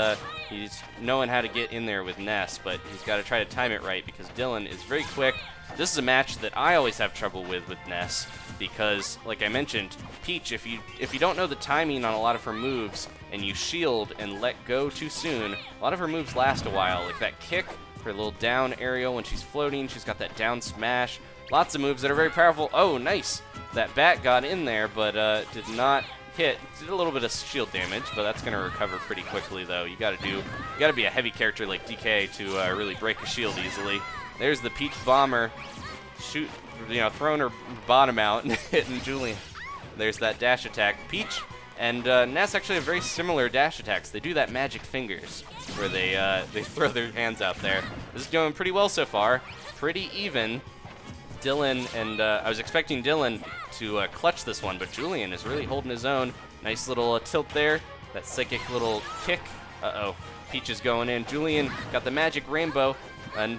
knowing how to get in there with Ness, but he's got to try to time it right because Dylan is very quick. This is a match that I always have trouble with Ness because, like I mentioned, Peach, if you don't know the timing on a lot of her moves and you shield and let go too soon, a lot of her moves last a while. Like that kick, her little down aerial when she's floating, she's got that down smash. Lots of moves that are very powerful. Oh, nice. That bat got in there, but did not hit. Did a little bit of shield damage, but that's going to recover pretty quickly, though. You got to be a heavy character like DK to really break a shield easily. There's the Peach Bomber, throwing her bottom out and hitting Julian. There's that dash attack. Peach and Ness actually have very similar dash attacks. They do that magic fingers where they throw their hands out there. This is going pretty well so far. Pretty even. Dylan, and I was expecting Dylan to clutch this one, but Julian is really holding his own. Nice little tilt there. That psychic little kick. Uh-oh. Peach is going in. Julian got the magic rainbow, and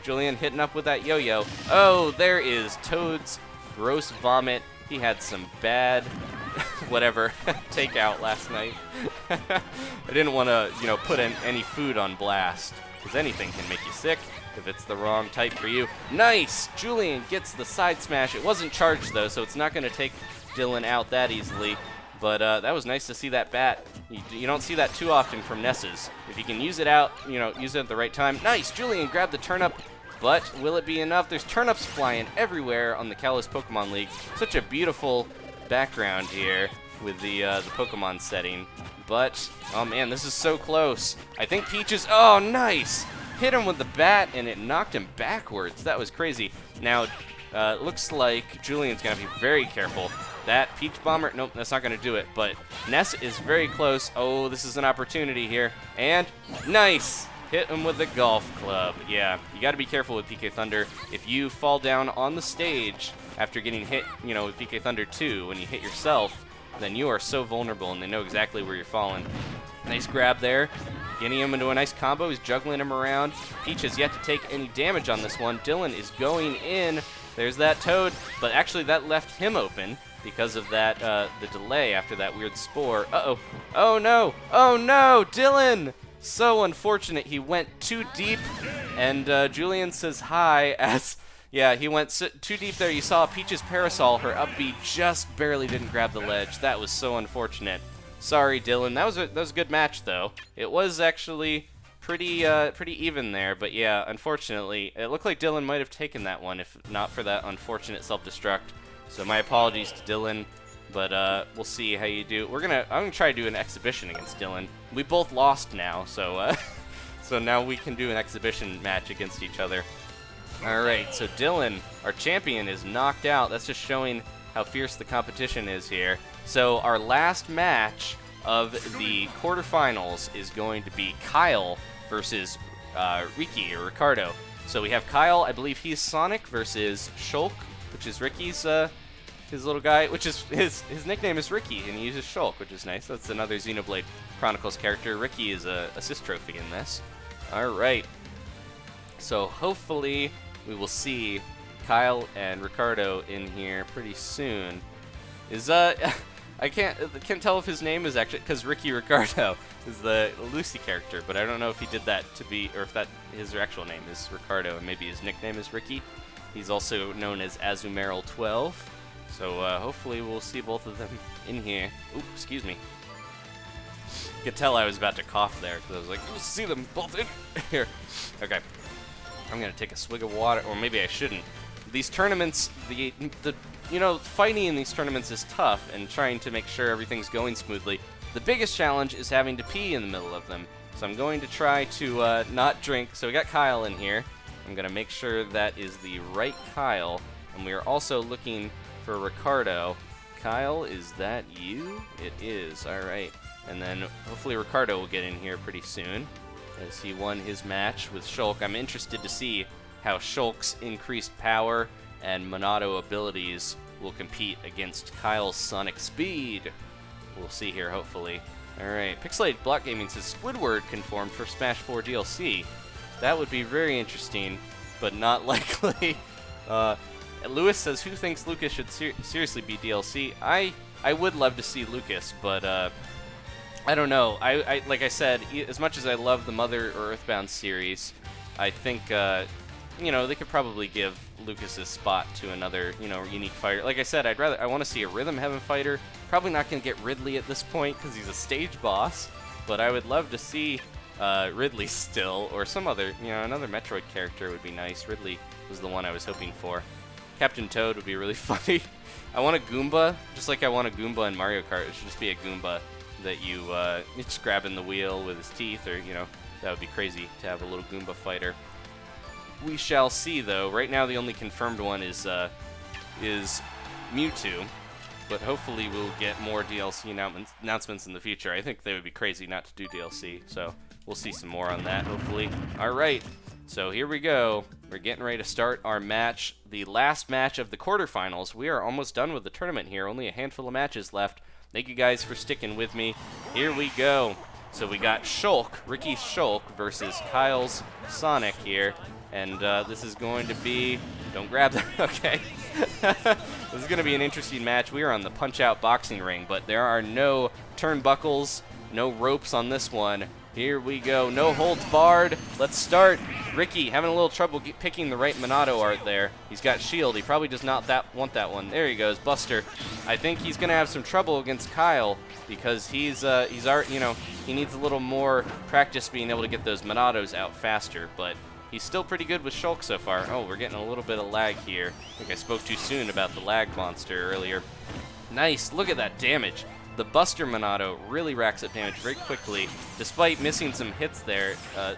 Julian hitting up with that yo-yo. Oh, there is Toad's gross vomit. He had some bad, whatever, takeout last night. I didn't want to, put any food on blast, because anything can make you sick if it's the wrong type for you. Nice! Julian gets the side smash. It wasn't charged, though, so it's not going to take Dylan out that easily. But that was nice to see that bat. You don't see that too often from Nesses. If you can use it out, use it at the right time. Nice! Julian grabbed the turnip, but will it be enough? There's turnips flying everywhere on the Kalos Pokemon League. Such a beautiful background here with the Pokemon setting. But, oh man, this is so close. I think Peach is, oh, nice! Hit him with the bat, and it knocked him backwards. That was crazy. Now, looks like Julian's going to be very careful. That Peach Bomber, nope, that's not going to do it, but Ness is very close. Oh, this is an opportunity here, and nice! Hit him with the golf club. Yeah, you got to be careful with PK Thunder. If you fall down on the stage after getting hit, with PK Thunder 2, when you hit yourself, then you are so vulnerable, and they know exactly where you're falling. Nice grab there. Getting him into a nice combo. He's juggling him around. Peach has yet to take any damage on this one. Dylan is going in. There's that Toad, but actually that left him open because of that the delay after that weird spore. Uh-oh. Oh, no. Oh, no. Dylan. So unfortunate. He went too deep, and Julian says hi as... Yeah, he went too deep there. You saw Peach's parasol. Her up B just barely didn't grab the ledge. That was so unfortunate. Sorry, Dylan. That was a good match, though. It was actually pretty even there, but yeah, unfortunately, it looked like Dylan might have taken that one if not for that unfortunate self-destruct. So my apologies to Dylan, but we'll see how you do. I'm gonna try to do an exhibition against Dylan. We both lost now, so so now we can do an exhibition match against each other. All right, so Dylan, our champion, is knocked out. That's just showing how fierce the competition is here. So our last match of the quarterfinals is going to be Kyle versus Ricky or Ricardo. So we have Kyle, I believe he's Sonic, versus Shulk, which is Ricky's his little guy, which is his nickname is Ricky, and he uses Shulk, which is nice. That's another Xenoblade Chronicles character. Ricky is a assist trophy in this. All right. So hopefully we will see Kyle and Ricardo in here pretty soon. Is I can't tell if his name is actually, because Ricky Ricardo is the Lucy character, but I don't know if he did that to be, or if that his actual name is Ricardo and maybe his nickname is Ricky. He's also known as Azumeral 12. So hopefully we'll see both of them in here. Oops, excuse me. You could tell I was about to cough there because I was like, we'll see them both in here. Okay. I'm gonna take a swig of water, or maybe I shouldn't. These tournaments, fighting in these tournaments is tough, and trying to make sure everything's going smoothly. The biggest challenge is having to pee in the middle of them. So I'm going to try to not drink. So we got Kyle in here. I'm gonna make sure that is the right Kyle, and we are also looking for Ricardo. Kyle, is that you? It is. All right. And then hopefully Ricardo will get in here pretty soon, as he won his match with Shulk. I'm interested to see how Shulk's increased power and Monado abilities will compete against Kyle's Sonic Speed. We'll see here, hopefully. Alright, Pixelated Block Gaming says Squidward confirmed for Smash 4 DLC. That would be very interesting, but not likely. Lewis says, who thinks Lucas should seriously be DLC? I would love to see Lucas, but I don't know. I like I said, as much as I love the Mother or Earthbound series, I think they could probably give Lucas's spot to another unique fighter. Like I said, I want to see a Rhythm Heaven fighter. Probably not going to get Ridley at this point because he's a stage boss, but I would love to see Ridley still, or some other another Metroid character would be nice. Ridley was the one I was hoping for. Captain Toad would be really funny. I want a Goomba, just like I want a Goomba in Mario Kart. It should just be a Goomba that you just grabbing the wheel with his teeth, or that would be crazy to have a little Goomba fighter. We shall see, though. Right now, the only confirmed one is Mewtwo, but hopefully we'll get more DLC announcements in the future. I think they would be crazy not to do DLC, so we'll see some more on that, hopefully. All right, So here we go. We're getting ready to start our match, the last match of the quarterfinals. We are almost done with the tournament here. Only a handful of matches left. Thank you guys for sticking with me. Here we go. So we got Shulk, Ricky's Shulk versus Kyle's Sonic here. And this is going to be... Don't grab that. Okay. This is going to be an interesting match. We are on the punch-out boxing ring, but there are no turnbuckles, no ropes on this one. Here we go. No holds barred. Let's start. Ricky having a little trouble picking the right Monado art there. He's got shield. He probably does not want that one. There he goes. Buster. I think he's going to have some trouble against Kyle because he's already, you know, he needs a little more practice being able to get those Monados out faster, but he's still pretty good with Shulk so far. Oh, we're getting a little bit of lag here. I think I spoke too soon about the lag monster earlier. Nice. Look at that damage. The Buster Monado really racks up damage very quickly, despite missing some hits there.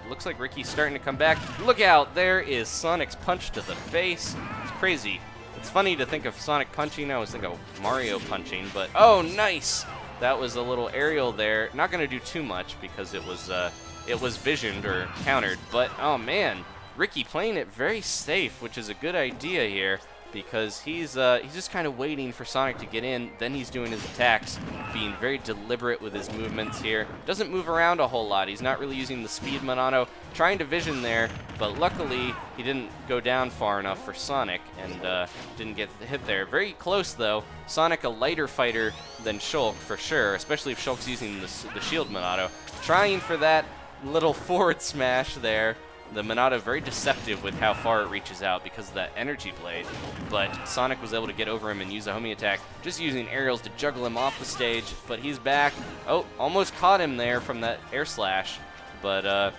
Looks like Ricky's starting to come back. Look out! There is Sonic's punch to the face. It's crazy. It's funny to think of Sonic punching. I always think of Mario punching, but oh, nice! That was a little aerial there. Not going to do too much because it was visioned or countered, but oh man, Ricky playing it very safe, which is a good idea here. Because he's just kind of waiting for Sonic to get in, then he's doing his attacks, being very deliberate with his movements here. Doesn't move around a whole lot. He's not really using the speed Monado, trying to vision there, but luckily he didn't go down far enough for Sonic and didn't get hit there. Very close though. Sonic a lighter fighter than Shulk for sure, especially if Shulk's using the shield Monado. Trying for that little forward smash there. The Monado very deceptive with how far it reaches out because of that energy blade, but Sonic was able to get over him and use a homing attack, just using aerials to juggle him off the stage, but he's back. Oh, almost caught him there from that air slash, but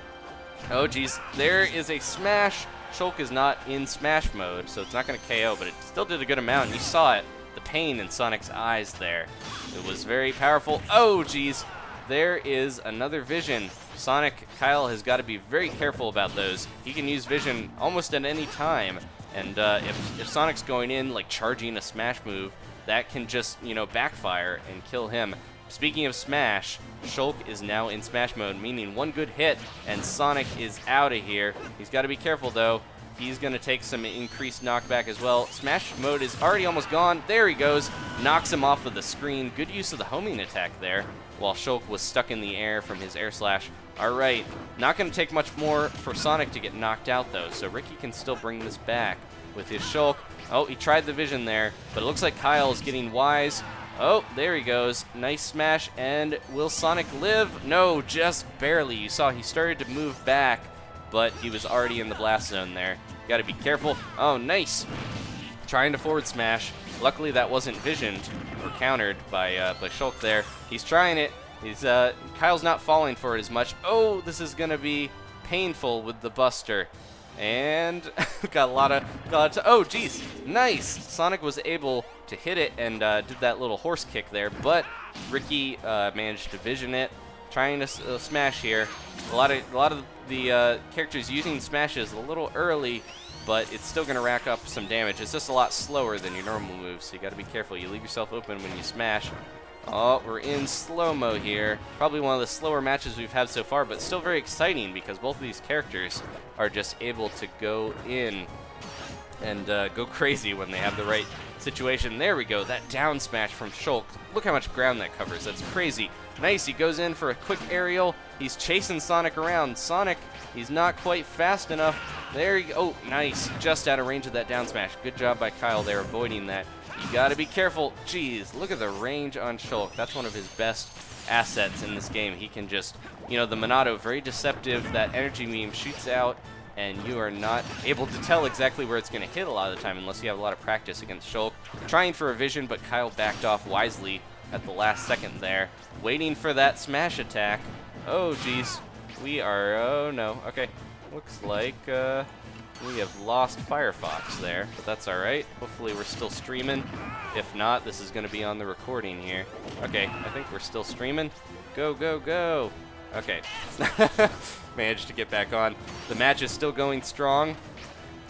oh geez, there is a smash. Shulk is not in smash mode, so it's not going to KO, but it still did a good amount, and you saw it, the pain in Sonic's eyes there. It was very powerful. Oh geez, there is another vision. Sonic, Kyle has got to be very careful about those. He can use vision almost at any time, and if Sonic's going in, like charging a smash move, that can just, you know, backfire and kill him. Speaking of smash, Shulk is now in smash mode, meaning one good hit, and Sonic is out of here. He's got to be careful, though. He's going to take some increased knockback as well. Smash mode is already almost gone. There he goes. Knocks him off of the screen. Good use of the homing attack there, while Shulk was stuck in the air from his air slash. All right, not going to take much more for Sonic to get knocked out, though, so Ricky can still bring this back with his Shulk. Oh, he tried the vision there, but it looks like Kyle is getting wise. Oh, there he goes. Nice smash, and will Sonic live? No, just barely. You saw he started to move back, but he was already in the blast zone there. Got to be careful. Oh, nice. Trying to forward smash. Luckily, that wasn't visioned or countered by Shulk there. He's trying it. He's Kyle's not falling for it as much. Oh, this is gonna be painful with the Buster, and got a lot of oh, geez, nice. Sonic was able to hit it and did that little horse kick there, but Ricky managed to vision it, trying to smash here. A lot of the characters using smashes a little early, but it's still gonna rack up some damage. It's just a lot slower than your normal moves, so you got to be careful. You leave yourself open when you smash. Oh, we're in slow-mo here. Probably one of the slower matches we've had so far, but still very exciting because both of these characters are just able to go in and go crazy when they have the right situation. There we go, that down smash from Shulk. Look how much ground that covers. That's crazy. Nice, he goes in for a quick aerial. He's chasing Sonic around. Sonic, he's not quite fast enough. There you go. Oh, nice. Just out of range of that down smash. Good job by Kyle there, avoiding that. You gotta be careful. Jeez, look at the range on Shulk. That's one of his best assets in this game. He can just, you know, the Monado, very deceptive. That energy beam shoots out, and you are not able to tell exactly where it's gonna hit a lot of the time unless you have a lot of practice against Shulk. Trying for a vision, but Kyle backed off wisely at the last second there. Waiting for that smash attack. Oh, geez. We are, oh no, okay. Looks like, we have lost Firefox there, but that's all right. Hopefully we're still streaming. If not, this is going to be on the recording here. Okay, I think we're still streaming. Go, go, go. Okay. Managed to get back on. The match is still going strong.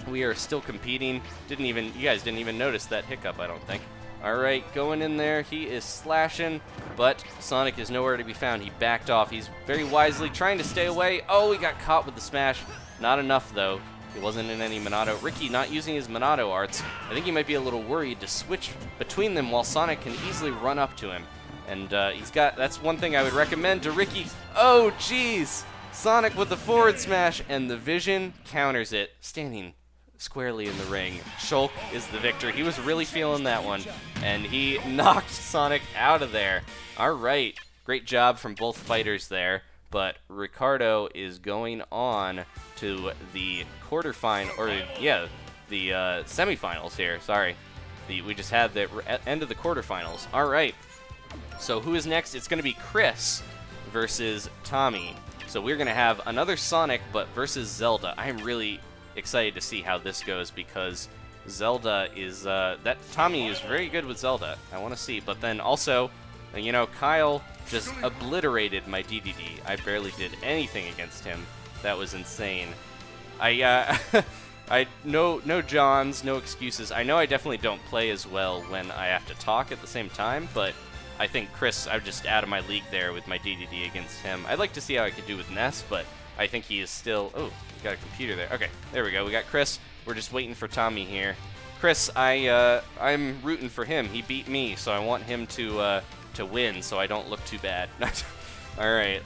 We are still competing. You guys didn't even notice that hiccup, I don't think. All right, going in there. He is slashing, but Sonic is nowhere to be found. He backed off. He's very wisely trying to stay away. Oh, he got caught with the smash. Not enough, though. He wasn't in any Monado. Ricky not using his Monado arts. I think he might be a little worried to switch between them while Sonic can easily run up to him. And that's one thing I would recommend to Ricky. Oh, jeez! Sonic with the forward smash, and the Vision counters it, standing squarely in the ring. Shulk is the victor. He was really feeling that one, and he knocked Sonic out of there. All right, great job from both fighters there, but Ricardo is going on to the the semifinals here. Sorry, we just had the end of the quarterfinals. All right, so who is next? It's going to be Chris versus Tommy. So we're going to have another Sonic, but versus Zelda. I am really excited to see how this goes because Zelda is Tommy is very good with Zelda. I want to see, but then also, you know, Kyle just obliterated my DDD. I barely did anything against him. That was insane. No Johns, no excuses. I know I definitely don't play as well when I have to talk at the same time, but I think Chris, I'm just out of my league there with my DDD against him. I'd like to see how I could do with Ness, but I think he is still... Oh, we got a computer there. Okay, there we go. We got Chris. We're just waiting for Tommy here. Chris, I'm rooting for him. He beat me, so I want him to win so I don't look too bad. All right.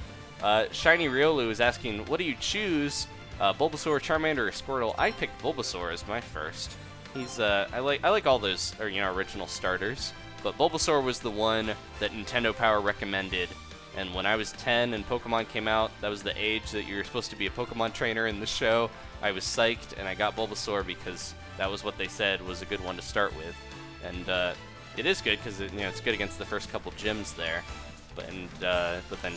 Shiny Riolu is asking, what do you choose? Bulbasaur, Charmander, or Squirtle? I picked Bulbasaur as my first. He's I like all those original starters, but Bulbasaur was the one that Nintendo Power recommended. And when I was 10 and Pokemon came out, that was the age that you're supposed to be a Pokemon trainer in the show. I was psyched, and I got Bulbasaur because that was what they said was a good one to start with. And it is good because it's good against the first couple gyms there. But then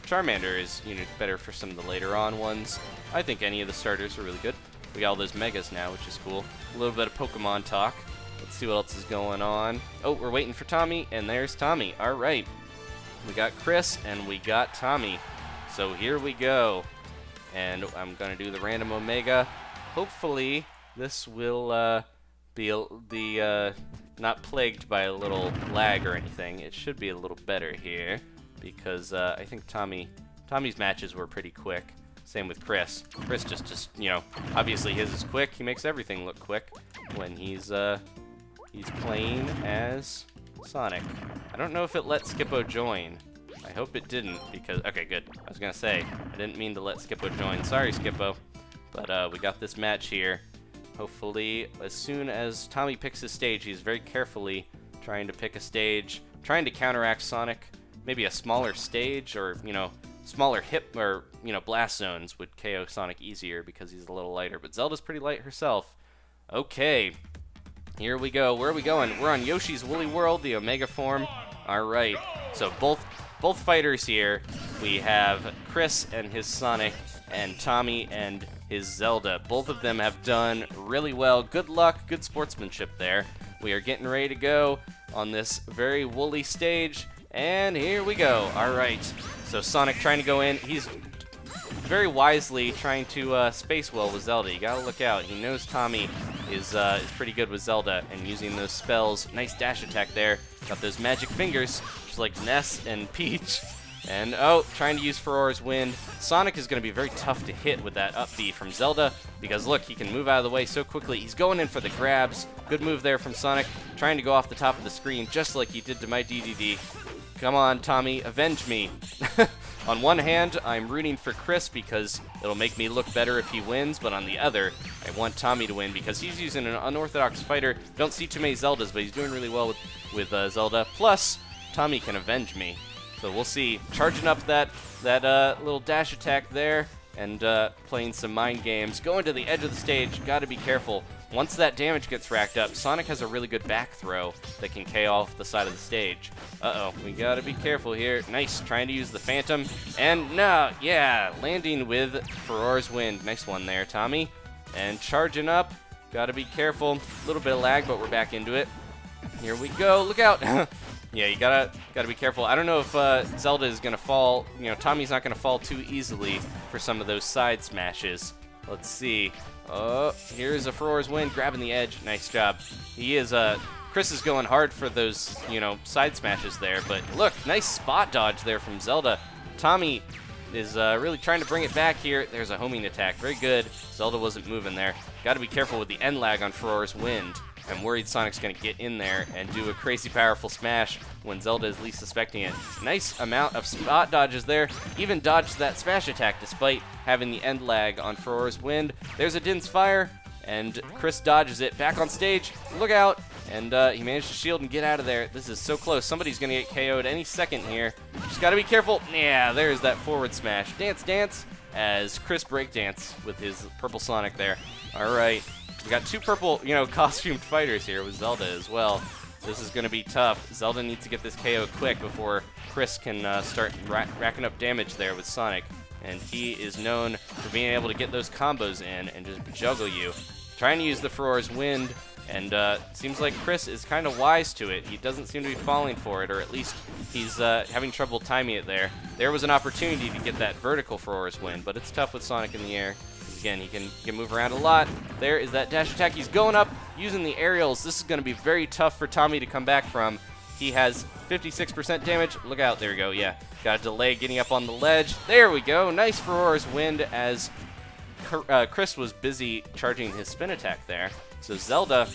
Charmander is better for some of the later on ones. I think any of the starters are really good. We got all those Megas now, which is cool. A little bit of Pokemon talk. Let's see what else is going on. Oh, we're waiting for Tommy, and there's Tommy. All right. We got Chris, and we got Tommy. So here we go. And I'm going to do the random Omega. Hopefully, this will be not plagued by a little lag or anything. It should be a little better here, because I think Tommy's matches were pretty quick. Same with Chris. Chris just obviously his is quick. He makes everything look quick when he's playing as Sonic. I don't know if it let Skippo join. I hope it didn't, because... Okay, good. I was going to say, I didn't mean to let Skippo join. Sorry, Skippo. But we got this match here. Hopefully, as soon as Tommy picks his stage, he's very carefully trying to pick a stage, trying to counteract Sonic. Maybe a smaller stage, or, smaller hip, or, blast zones would KO Sonic easier because he's a little lighter. But Zelda's pretty light herself. Okay. Here we go. Where are we going? We're on Yoshi's Woolly World, the Omega form. All right. So both fighters here. We have Chris and his Sonic, and Tommy and his Zelda. Both of them have done really well. Good luck, good sportsmanship there. We are getting ready to go on this very woolly stage, and here we go. All right. So Sonic trying to go in. He's very wisely trying to space well with Zelda. You gotta look out. He knows Tommy is pretty good with Zelda and using those spells. Nice dash attack there. Got those magic fingers, just like Ness and Peach. And trying to use Furore's Wind. Sonic is going to be very tough to hit with that up B from Zelda because look, he can move out of the way so quickly. He's going in for the grabs. Good move there from Sonic, trying to go off the top of the screen just like he did to my DDD. Come on, Tommy, avenge me. On one hand, I'm rooting for Chris because it'll make me look better if he wins, but on the other, I want Tommy to win because he's using an unorthodox fighter. Don't see too many Zeldas, but he's doing really well with Zelda. Plus, Tommy can avenge me. So we'll see. Charging up that little dash attack there and playing some mind games. Going to the edge of the stage, gotta be careful. Once that damage gets racked up, Sonic has a really good back throw that can KO off the side of the stage. Uh-oh, we gotta be careful here. Nice, trying to use the Phantom. And no, yeah, landing with Furore's Wind. Nice one there, Tommy. And charging up, gotta be careful. A little bit of lag, but we're back into it. Here we go, look out! Yeah, you gotta be careful. I don't know if Zelda is gonna fall. Tommy's not gonna fall too easily for some of those side smashes. Let's see. Oh, here's a Furore's Wind, grabbing the edge. Nice job. Chris is going hard for those, side smashes there. But look, nice spot dodge there from Zelda. Tommy is really trying to bring it back here. There's a homing attack. Very good. Zelda wasn't moving there. Got to be careful with the end lag on Furore's Wind. I'm worried Sonic's going to get in there and do a crazy powerful smash when Zelda is least suspecting it. Nice amount of spot dodges there. Even dodged that smash attack despite having the end lag on Furore's Wind. There's a Din's Fire, and Chris dodges it. Back on stage. Look out. And he managed to shield and get out of there. This is so close. Somebody's going to get KO'd any second here. Just got to be careful. Yeah, there's that forward smash. Dance, dance, as Chris breakdance with his purple Sonic there. All right. We got two purple, costumed fighters here with Zelda as well. This is going to be tough. Zelda needs to get this KO quick before Chris can start racking up damage there with Sonic. And he is known for being able to get those combos in and just juggle you. Trying to use the Furore's Wind, and seems like Chris is kind of wise to it. He doesn't seem to be falling for it, or at least he's having trouble timing it there. There was an opportunity to get that vertical Furore's Wind, but it's tough with Sonic in the air. Again, he can move around a lot. There is that dash attack. He's going up using the aerials. This is going to be very tough for Tommy to come back from. He has 56% damage. Look out. There we go. Yeah. Got a delay getting up on the ledge. There we go. Nice Furore's Wind as Chris was busy charging his spin attack there. So Zelda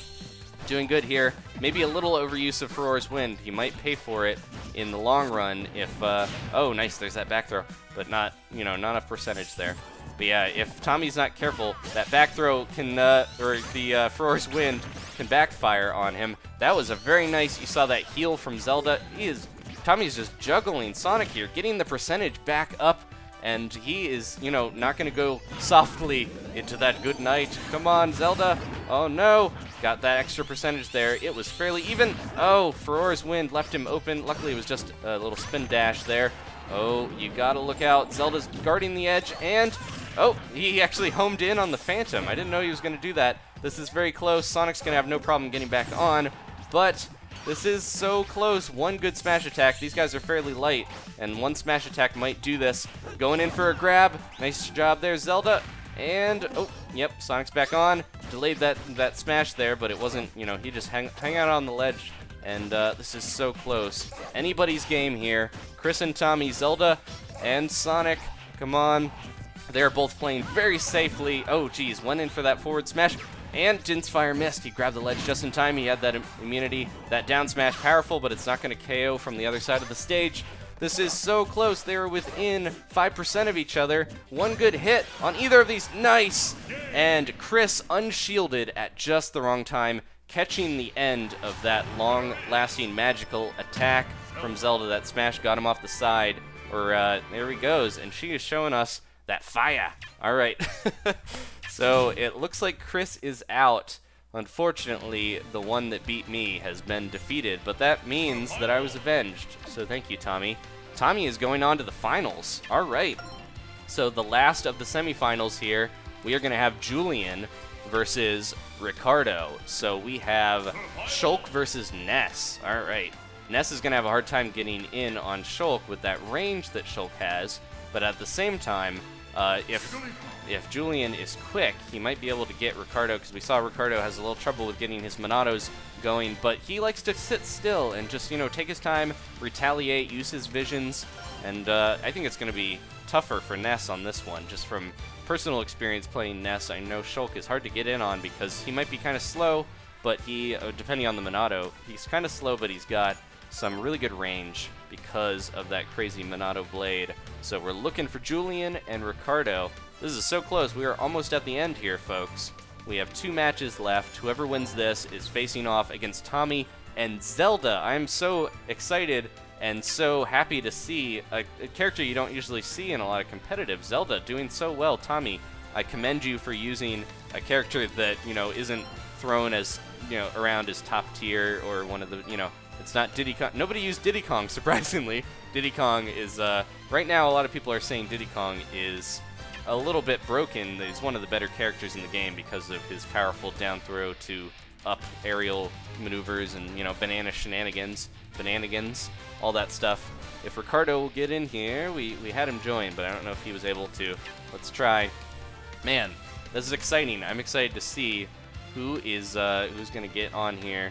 doing good here. Maybe a little overuse of Furore's Wind. He might pay for it in the long run if... oh, nice. There's that back throw. But not enough percentage there. But yeah, if Tommy's not careful, that back throw can, or the Furore's Wind can backfire on him. That was a very nice, you saw that heal from Zelda. Tommy's just juggling Sonic here, getting the percentage back up, and he is, not going to go softly into that good night. Come on, Zelda. Oh no, got that extra percentage there. It was fairly even. Oh, Furore's Wind left him open. Luckily, it was just a little spin dash there. Oh, you gotta look out. Zelda's guarding the edge, and... oh, he actually homed in on the Phantom. I didn't know he was going to do that. This is very close. Sonic's going to have no problem getting back on, but this is so close. One good smash attack. These guys are fairly light, and one smash attack might do this. Going in for a grab. Nice job there, Zelda. And, oh, yep, Sonic's back on. Delayed that smash there, but it wasn't, he just hung out on the ledge. And this is so close. Anybody's game here. Chris and Tommy, Zelda and Sonic. Come on. They're both playing very safely. Oh, geez, went in for that forward smash. And Din's Fire missed. He grabbed the ledge just in time. He had that immunity. That down smash powerful, but it's not going to KO from the other side of the stage. This is so close. They are within 5% of each other. One good hit on either of these. Nice! And Chris unshielded at just the wrong time, catching the end of that long-lasting magical attack from Zelda. That smash got him off the side. There he goes, and she is showing us that fire. All right. So it looks like Chris is out. Unfortunately, the one that beat me has been defeated, but that means that I was avenged. So thank you, Tommy. Tommy is going on to the finals. All right. So the last of the semifinals here, we are going to have Julian versus Ricardo. So we have Shulk versus Ness. All right. Ness is going to have a hard time getting in on Shulk with that range that Shulk has, but at the same time, if Julian is quick, he might be able to get Ricardo, because we saw Ricardo has a little trouble with getting his Monados going, but he likes to sit still and just, take his time, retaliate, use his visions, and I think it's going to be tougher for Ness on this one. Just from personal experience playing Ness, I know Shulk is hard to get in on because he might be kind of slow, but he, depending on the Monado, he's kind of slow, but he's got some really good range because of that crazy Monado blade. So we're looking for Julian and Ricardo. This is so close. We are almost at the end here, folks. We have 2 matches left. Whoever wins this is facing off against Tommy and Zelda. I'm so excited and so happy to see a character you don't usually see in a lot of competitive. Zelda doing so well. Tommy, I commend you for using a character that, isn't thrown as, around as top tier or one of the, it's not Diddy Kong. Nobody used Diddy Kong, surprisingly. Diddy Kong is, right now a lot of people are saying Diddy Kong is a little bit broken. He's one of the better characters in the game because of his powerful down throw to up aerial maneuvers and, banana shenanigans, all that stuff. If Ricardo will get in here, we had him join, but I don't know if he was able to. Let's try. Man, this is exciting. I'm excited to see who's going to get on here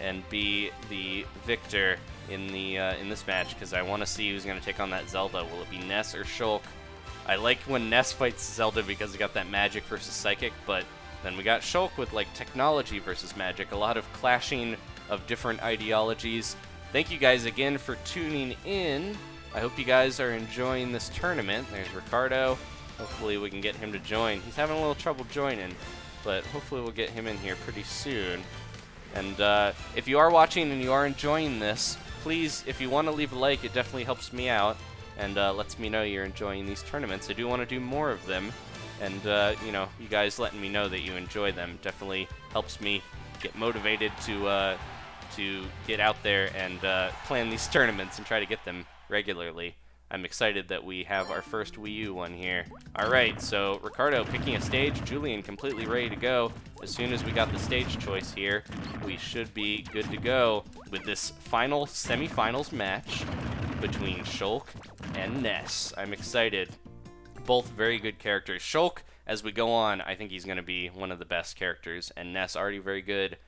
and be the victor in this match because I want to see who's going to take on that Zelda. Will it be Ness or Shulk? I like when Ness fights Zelda because he got that magic versus psychic, but then we got Shulk with like technology versus magic, a lot of clashing of different ideologies. Thank you guys again for tuning in. I hope you guys are enjoying this tournament. There's Ricardo. Hopefully we can get him to join. He's having a little trouble joining, but hopefully we'll get him in here pretty soon. And if you are watching and you are enjoying this, please, if you want to leave a like, it definitely helps me out and lets me know you're enjoying these tournaments. I do want to do more of them, and you know, you guys letting me know that you enjoy them definitely helps me get motivated to get out there and plan these tournaments and try to get them regularly. I'm excited that we have our first Wii U one here. Alright, so Ricardo picking a stage, Julian completely ready to go. As soon as we got the stage choice here, we should be good to go with this final semifinals match between Shulk and Ness. I'm excited. Both very good characters. Shulk, as we go on, I think he's going to be one of the best characters, and Ness already very good.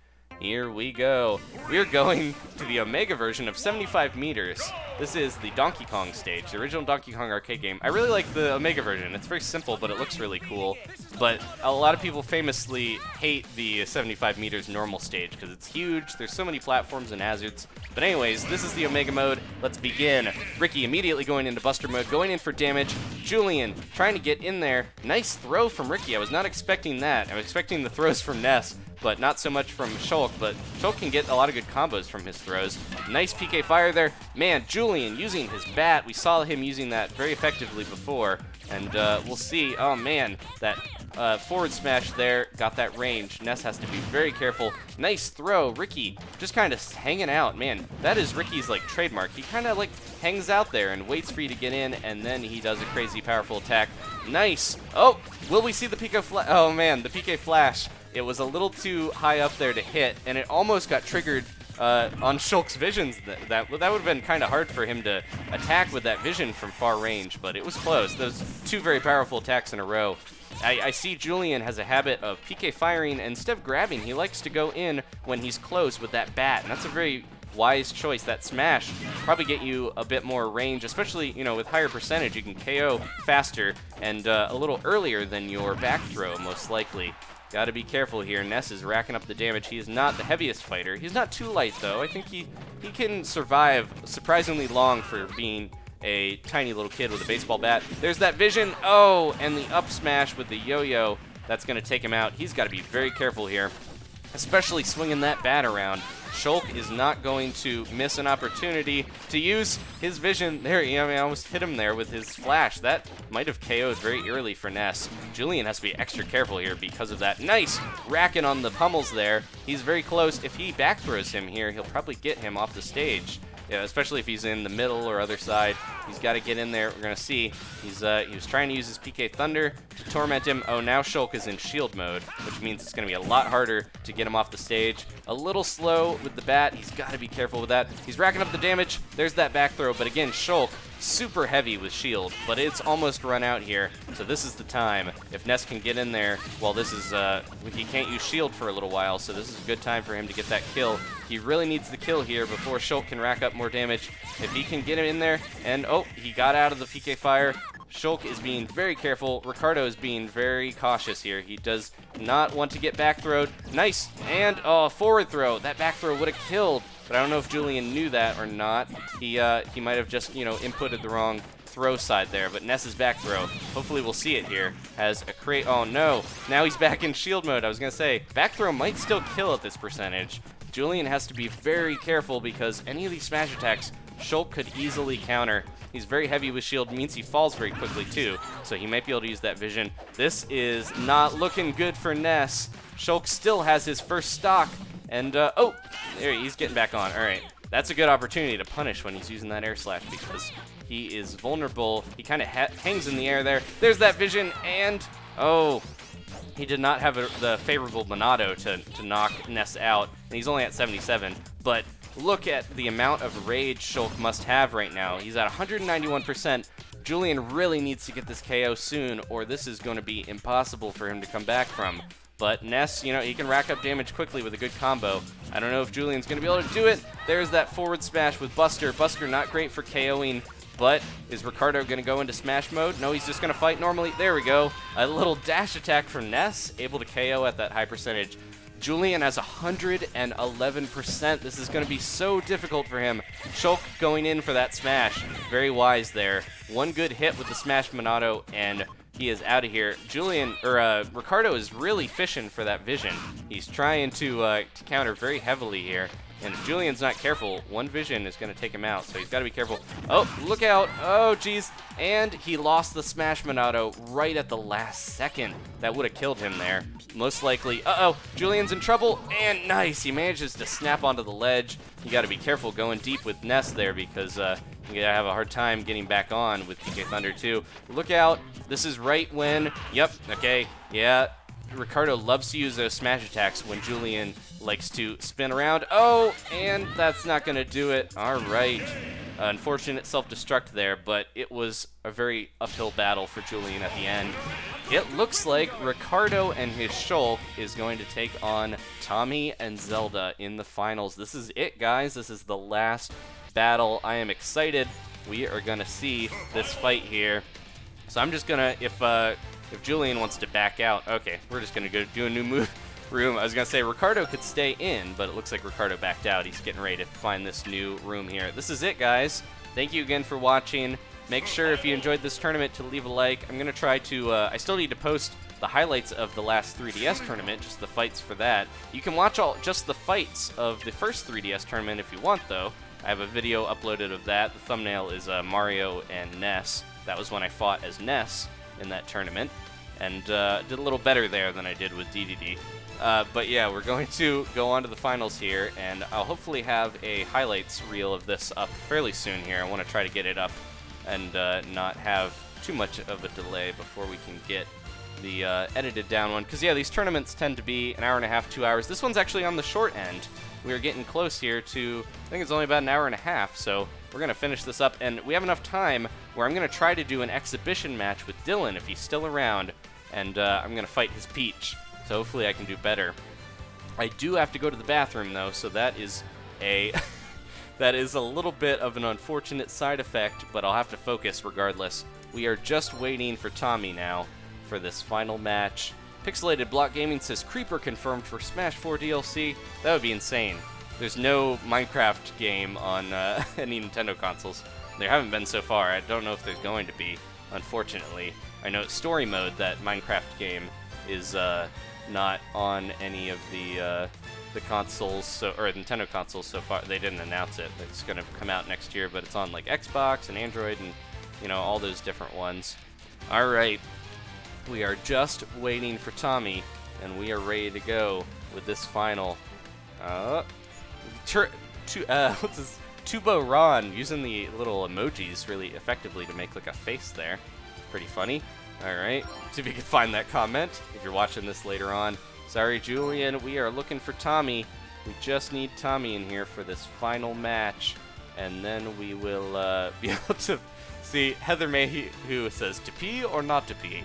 Here we go. We're going to the Omega version of 75 meters. This is the Donkey Kong stage, the original Donkey Kong arcade game. I really like the Omega version. It's very simple, but it looks really cool. But a lot of people famously hate the 75 meters normal stage because it's huge. There's so many platforms and hazards. But anyways, this is the Omega mode. Let's begin. Ricky immediately going into Buster mode, going in for damage. Julian trying to get in there. Nice throw from Ricky. I was not expecting that. I was expecting the throws from Ness, but not so much from Shulk. But Shulk can get a lot of good combos from his throws. Nice PK fire there. Man, Julian using his bat. We saw him using that very effectively before. And we'll see. Oh, man, that forward smash there got that range. Ness has to be very careful. Nice throw. Ricky just kind of hanging out. Man, that is Ricky's, like, trademark. He kind of, like, hangs out there and waits for you to get in, and then he does a crazy powerful attack. Nice. Oh, will we see the PK flash? Oh, man, the PK flash. It was a little too high up there to hit, and it almost got triggered on Shulk's visions. That would have been kind of hard for him to attack with that vision from far range, but it was close. Those two very powerful attacks in a row. I see Julian has a habit of PK firing, and instead of grabbing, he likes to go in when he's close with that bat, and that's a very wise choice. That smash probably get you a bit more range, especially, you know, with higher percentage. You can KO faster and a little earlier than your back throw, most likely. Gotta be careful here. Ness is racking up the damage. He is not the heaviest fighter. He's not too light, though. I think he can survive surprisingly long for being a tiny little kid with a baseball bat. There's that vision. Oh, and the up smash with the yo-yo. That's going to take him out. He's got to be very careful here, especially swinging that bat around. Shulk is not going to miss an opportunity to use his vision. There, you know, I mean, I almost hit him there with his flash. That might have KO'd very early for Ness. Julian has to be extra careful here because of that. Nice racking on the pummels there. He's very close. If he back throws him here, he'll probably get him off the stage. Yeah, especially if he's in the middle or other side. He's got to get in there. We're going to see. He was trying to use his PK Thunder to torment him. Oh, now Shulk is in shield mode, which means it's going to be a lot harder to get him off the stage. A little slow with the bat. He's got to be careful with that. He's racking up the damage. There's that back throw. But again, Shulk, super heavy with shield, but it's almost run out here. So this is the time. If Ness can get in there, well, this is, he can't use shield for a little while, so this is a good time for him to get that kill. He really needs the kill here before Shulk can rack up more damage. If he can get him in there, and oh, he got out of the PK fire. Shulk is being very careful. Ricardo is being very cautious here. He does not want to get back throwed. Nice, and oh, forward throw. That back throw would have killed, but I don't know if Julian knew that or not. He might have just, you know, inputted the wrong throw side there, but Ness's back throw, hopefully we'll see it here, has a crate. Oh no, now he's back in shield mode. I was gonna say, back throw might still kill at this percentage. Julian has to be very careful because any of these smash attacks, Shulk could easily counter. He's very heavy with shield, means he falls very quickly too, so he might be able to use that vision. This is not looking good for Ness. Shulk still has his first stock, and oh, there he's getting back on. All right, that's a good opportunity to punish when he's using that air slash because he is vulnerable. He kind of hangs in the air there. There's that vision, and oh, he did not have the favorable Monado to knock Ness out, and he's only at 77, but look at the amount of rage Shulk must have right now. He's at 191%. Julian really needs to get this KO soon, or this is going to be impossible for him to come back from. But Ness, you know, he can rack up damage quickly with a good combo. I don't know if Julian's going to be able to do it. There's that forward smash with Buster. Buster not great for KOing, but is Ricardo going to go into smash mode? No, he's just going to fight normally. There we go. A little dash attack from Ness, able to KO at that high percentage. Julian has 111%. This is going to be so difficult for him. Shulk going in for that smash. Very wise there. One good hit with the smash Monado, and he is out of here. Ricardo is really fishing for that vision. He's trying to counter very heavily here. And if Julian's not careful, one vision is going to take him out, so he's got to be careful. Oh, look out. Oh, geez. And he lost the Smash Monado right at the last second. That would have killed him there. Most likely. Uh-oh, Julian's in trouble, and nice. He manages to snap onto the ledge. You got to be careful going deep with Ness there because you're going to have a hard time getting back on with PK Thunder too. Look out. This is right when, yep, okay, yeah. Ricardo loves to use those smash attacks when Julian likes to spin around. Oh, and that's not going to do it. All right. Unfortunate self-destruct there, but it was a very uphill battle for Julian at the end. It looks like Ricardo and his Shulk is going to take on Tommy and Zelda in the finals. This is it, guys. This is the last battle. I am excited. We are going to see this fight here. So I'm just going to, if Julian wants to back out, okay, we're just going to go do a new move room. I was going to say Ricardo could stay in, but it looks like Ricardo backed out. He's getting ready to find this new room here. This is it, guys. Thank you again for watching. Make sure if you enjoyed this tournament to leave a like. I'm going to try to, I still need to post the highlights of the last 3DS tournament, just the fights for that. You can watch just the fights of the first 3DS tournament if you want, though. I have a video uploaded of that. The thumbnail is Mario and Ness. That was when I fought as Ness in that tournament, and did a little better there than I did with DDD. But yeah, we're going to go on to the finals here, and I'll hopefully have a highlights reel of this up fairly soon here. I want to try to get it up and not have too much of a delay before we can get the edited down one. Because yeah, these tournaments tend to be an hour and a half, 2 hours. This one's actually on the short end. We are getting close here to, I think it's only about an hour and a half, so we're going to finish this up, and we have enough time where I'm going to try to do an exhibition match with Dylan if he's still around, and I'm going to fight his Peach, so hopefully I can do better. I do have to go to the bathroom, though, so that is a that is a little bit of an unfortunate side effect, but I'll have to focus regardless. We are just waiting for Tommy now for this final match. Pixelated Block Gaming says Creeper confirmed for Smash 4 DLC. That would be insane. There's no Minecraft game on any Nintendo consoles. There haven't been so far. I don't know if there's going to be, unfortunately. I know story mode, that Minecraft game, is not on any of the consoles, or Nintendo consoles so far. They didn't announce it. It's going to come out next year, but it's on like Xbox and Android and, you know, all those different ones. All right. We are just waiting for Tommy, and we are ready to go with this final. What's this? Tubo Ron using the little emojis really effectively to make like a face there. Pretty funny. All right, see if you can find that comment if you're watching this later on. Sorry, Julian, we are looking for Tommy. We just need Tommy in here for this final match, and then we will be able to see Heather May, who says to pee or not to pee.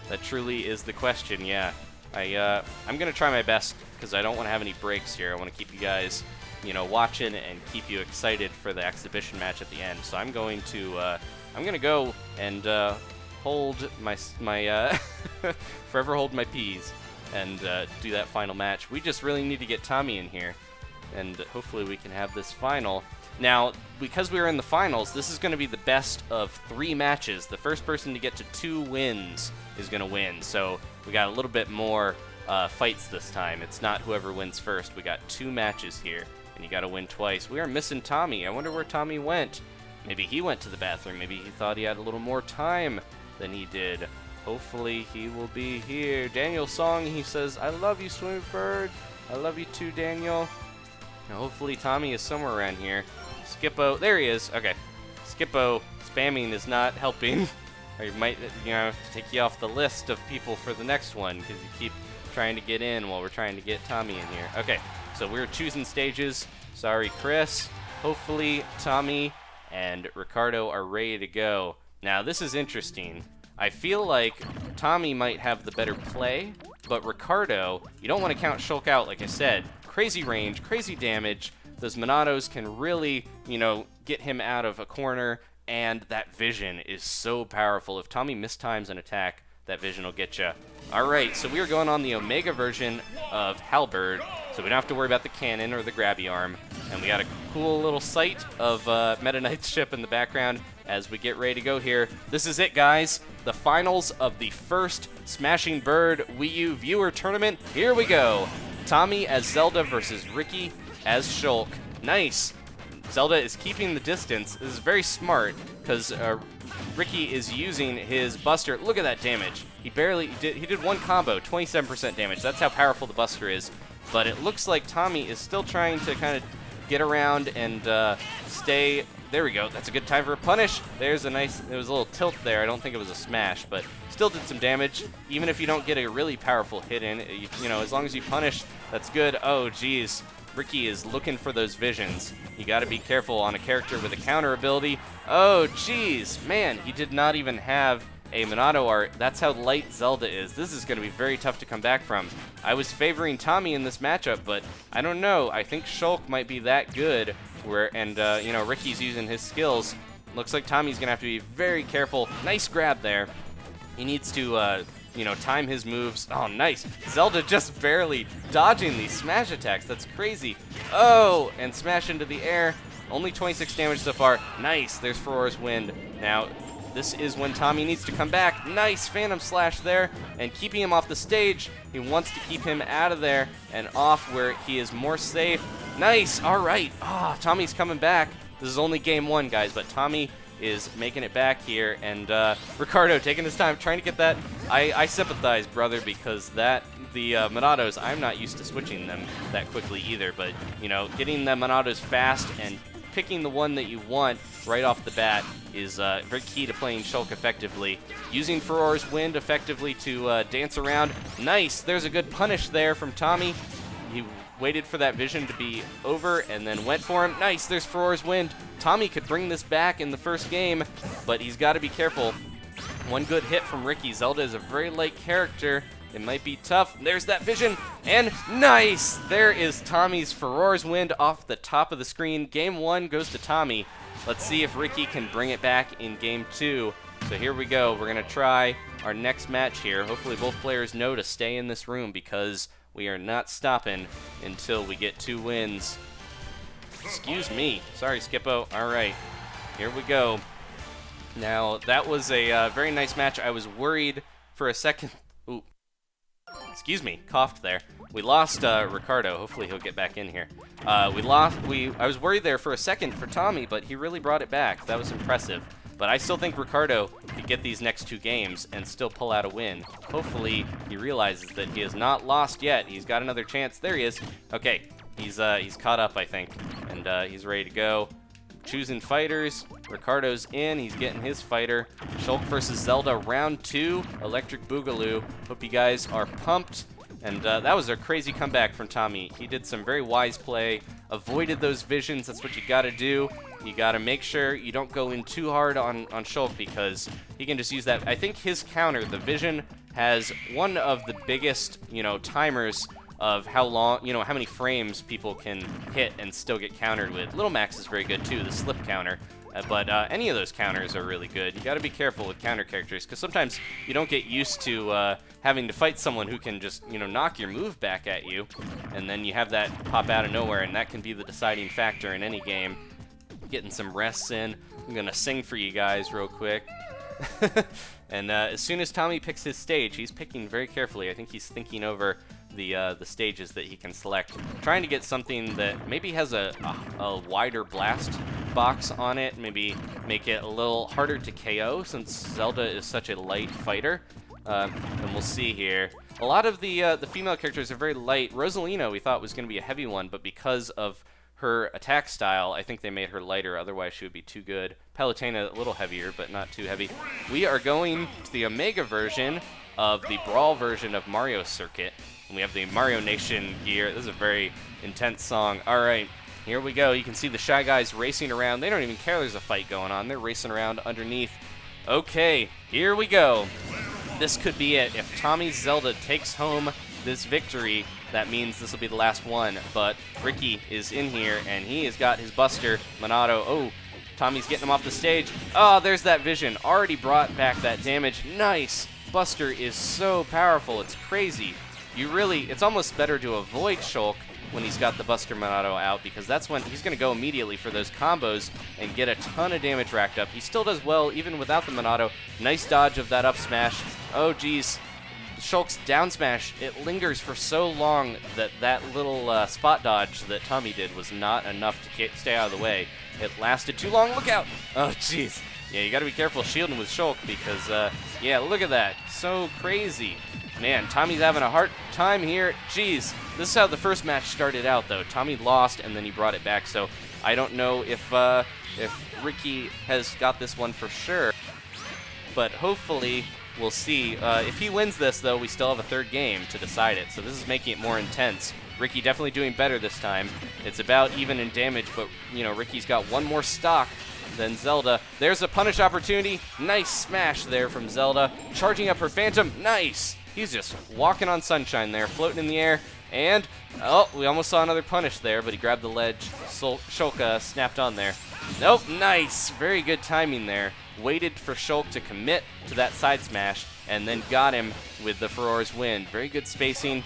That truly is the question, yeah. I'm going to try my best because I don't want to have any breaks here. I want to keep you guys, you know, watching and keep you excited for the exhibition match at the end. So I'm going to go and hold my forever hold my peas and do that final match. We just really need to get Tommy in here, and hopefully we can have this final. Now, because we are in the finals, this is going to be the best of 3 matches. The first person to get to 2 wins is going to win. So we got a little bit more fights this time. It's not whoever wins first. We got 2 matches here, and you got to win twice. We are missing Tommy. I wonder where Tommy went. Maybe he went to the bathroom. Maybe he thought he had a little more time than he did. Hopefully he will be here. Daniel Song, he says, I love you, Swimming Bird. I love you too, Daniel. Now, hopefully Tommy is somewhere around here. Skippo, there he is. Okay, Skippo spamming is not helping. I might, have to take you off the list of people for the next one because you keep trying to get in while we're trying to get Tommy in here. Okay, so we're choosing stages. Sorry, Chris. Hopefully Tommy and Ricardo are ready to go. Now, this is interesting. I feel like Tommy might have the better play, but Ricardo, you don't want to count Shulk out, like I said. Crazy range, crazy damage. Those Monados can really, you know, get him out of a corner, and that vision is so powerful. If Tommy mistimes an attack, that vision will get you. All right, so we are going on the Omega version of Halberd, so we don't have to worry about the cannon or the grabby arm. And we got a cool little sight of Meta Knight's ship in the background as we get ready to go here. This is it, guys. The finals of the first Smashing Bird Wii U viewer tournament. Here we go. Tommy as Zelda versus Ricky as Shulk. Nice. Zelda is keeping the distance. This is very smart because Ricky is using his Buster. Look at that damage. He did one combo, 27% damage. That's how powerful the Buster is. But it looks like Tommy is still trying to kind of get around and stay. There we go. That's a good time for a punish. There's a nice, there was a little tilt there. I don't think it was a smash, but still did some damage. Even if you don't get a really powerful hit in, you know, as long as you punish, that's good. Oh, geez. Ricky is looking for those visions. You got to be careful on a character with a counter ability. Oh, geez. Man, he did not even have a Monado art. That's how light Zelda is. This is going to be very tough to come back from. I was favoring Tommy in this matchup, but I don't know. I think Shulk might be that good. You know, Ricky's using his skills. Looks like Tommy's going to have to be very careful. Nice grab there. He needs to, you know, time his moves. Oh, nice. Zelda just barely dodging these smash attacks. That's crazy. Oh, and smash into the air. Only 26 damage so far. Nice. There's Furor's Wind. Now, this is when Tommy needs to come back. Nice Phantom Slash there, and keeping him off the stage. He wants to keep him out of there and off where he is more safe. Nice. All right. Ah, Tommy's coming back. This is only game one, guys, but Tommy is making it back here, and Ricardo taking his time, trying to get that. I sympathize, brother, because the Monados, I'm not used to switching them that quickly either, but, you know, getting the Monados fast and picking the one that you want right off the bat is very key to playing Shulk effectively. Using Furor's Wind effectively to dance around. Nice! There's a good punish there from Tommy. He waited for that vision to be over and then went for him. Nice! There's Furor's Wind. Tommy could bring this back in the first game, but he's got to be careful. One good hit from Ricky. Zelda is a very light character. It might be tough. There's that vision, and nice! There is Tommy's Furor's Wind off the top of the screen. Game one goes to Tommy. Let's see if Ricky can bring it back in game two. So here we go. We're going to try our next match here. Hopefully both players know to stay in this room because we are not stopping until we get 2 wins. Excuse me. Sorry, Skippo. All right. Here we go. Now, that was a very nice match. I was worried for a second. Ooh. Excuse me. Coughed there. We lost Ricardo. Hopefully he'll get back in here. I was worried there for a second for Tommy, but he really brought it back. That was impressive. But I still think Ricardo could get these next 2 games and still pull out a win. Hopefully he realizes that he has not lost yet. He's got another chance. There he is. Okay, he's caught up, I think, and he's ready to go. Choosing fighters. Ricardo's in. He's getting his fighter. Shulk versus Zelda, round 2. Electric Boogaloo. Hope you guys are pumped. And that was a crazy comeback from Tommy. He did some very wise play. Avoided those visions. That's what you got to do. You got to make sure you don't go in too hard on Shulk because he can just use that. I think his counter, the vision, has one of the biggest, you know, timers of how long, you know, how many frames people can hit and still get countered with. Little Max is very good too, the slip counter. But any of those counters are really good. You got to be careful with counter characters because sometimes you don't get used to having to fight someone who can just, you know, knock your move back at you, and then you have that pop out of nowhere, and that can be the deciding factor in any game. Getting some rests in. I'm gonna sing for you guys real quick. And as soon as Tommy picks his stage, he's picking very carefully. I think he's thinking over the stages that he can select, trying to get something that maybe has a wider blast box on it, maybe make it a little harder to KO since Zelda is such a light fighter. And we'll see here. A lot of the female characters are very light. Rosalina we thought was going to be a heavy one, but because of her attack style, I think they made her lighter, otherwise she would be too good. Palutena a little heavier, but not too heavy. We are going to the Omega version of the Brawl version of Mario Circuit. And we have the Mario Nation gear. This is a very intense song. All right, here we go. You can see the Shy Guys racing around. They don't even care there's a fight going on. They're racing around underneath. Okay, here we go. This could be it. If Tommy Zelda takes home this victory. That means this will be the last one, but Ricky is in here, and he has got his Buster. Monado, oh, Tommy's getting him off the stage. Oh, there's that vision. Already brought back that damage. Nice. Buster is so powerful. It's crazy. It's almost better to avoid Shulk when he's got the Buster Monado out, because that's when he's going to go immediately for those combos and get a ton of damage racked up. He still does well even without the Monado. Nice dodge of that up smash. Oh, geez. Shulk's down smash, it lingers for so long that little spot dodge that Tommy did was not enough to stay out of the way. It lasted too long. Look out! Oh, jeez. Yeah, you got to be careful shielding with Shulk because, yeah, look at that. So crazy. Man, Tommy's having a hard time here. Jeez. This is how the first match started out, though. Tommy lost, and then he brought it back, so I don't know if Ricky has got this one for sure, but hopefully we'll see. If he wins this, though, we still have a third game to decide it, so this is making it more intense. Ricky definitely doing better this time. It's about even in damage, but, you know, Ricky's got one more stock than Zelda. There's a punish opportunity. Nice smash there from Zelda. Charging up her Phantom. Nice! He's just walking on sunshine there, floating in the air. And, oh, we almost saw another punish there, but he grabbed the ledge. Shulk snapped on there. Nope, nice. Very good timing there. Waited for Shulk to commit to that side smash, and then got him with the Furore's Wind. Very good spacing.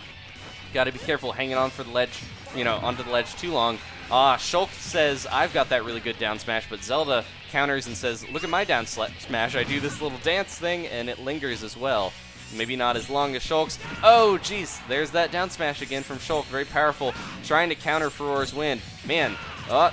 Got to be careful hanging on for the ledge, onto the ledge too long. Shulk says, I've got that really good down smash, but Zelda counters and says, look at my down smash. I do this little dance thing, and it lingers as well. Maybe not as long as Shulk's. Oh, jeez. There's that down smash again from Shulk. Very powerful. Trying to counter Furore's Wind. Man,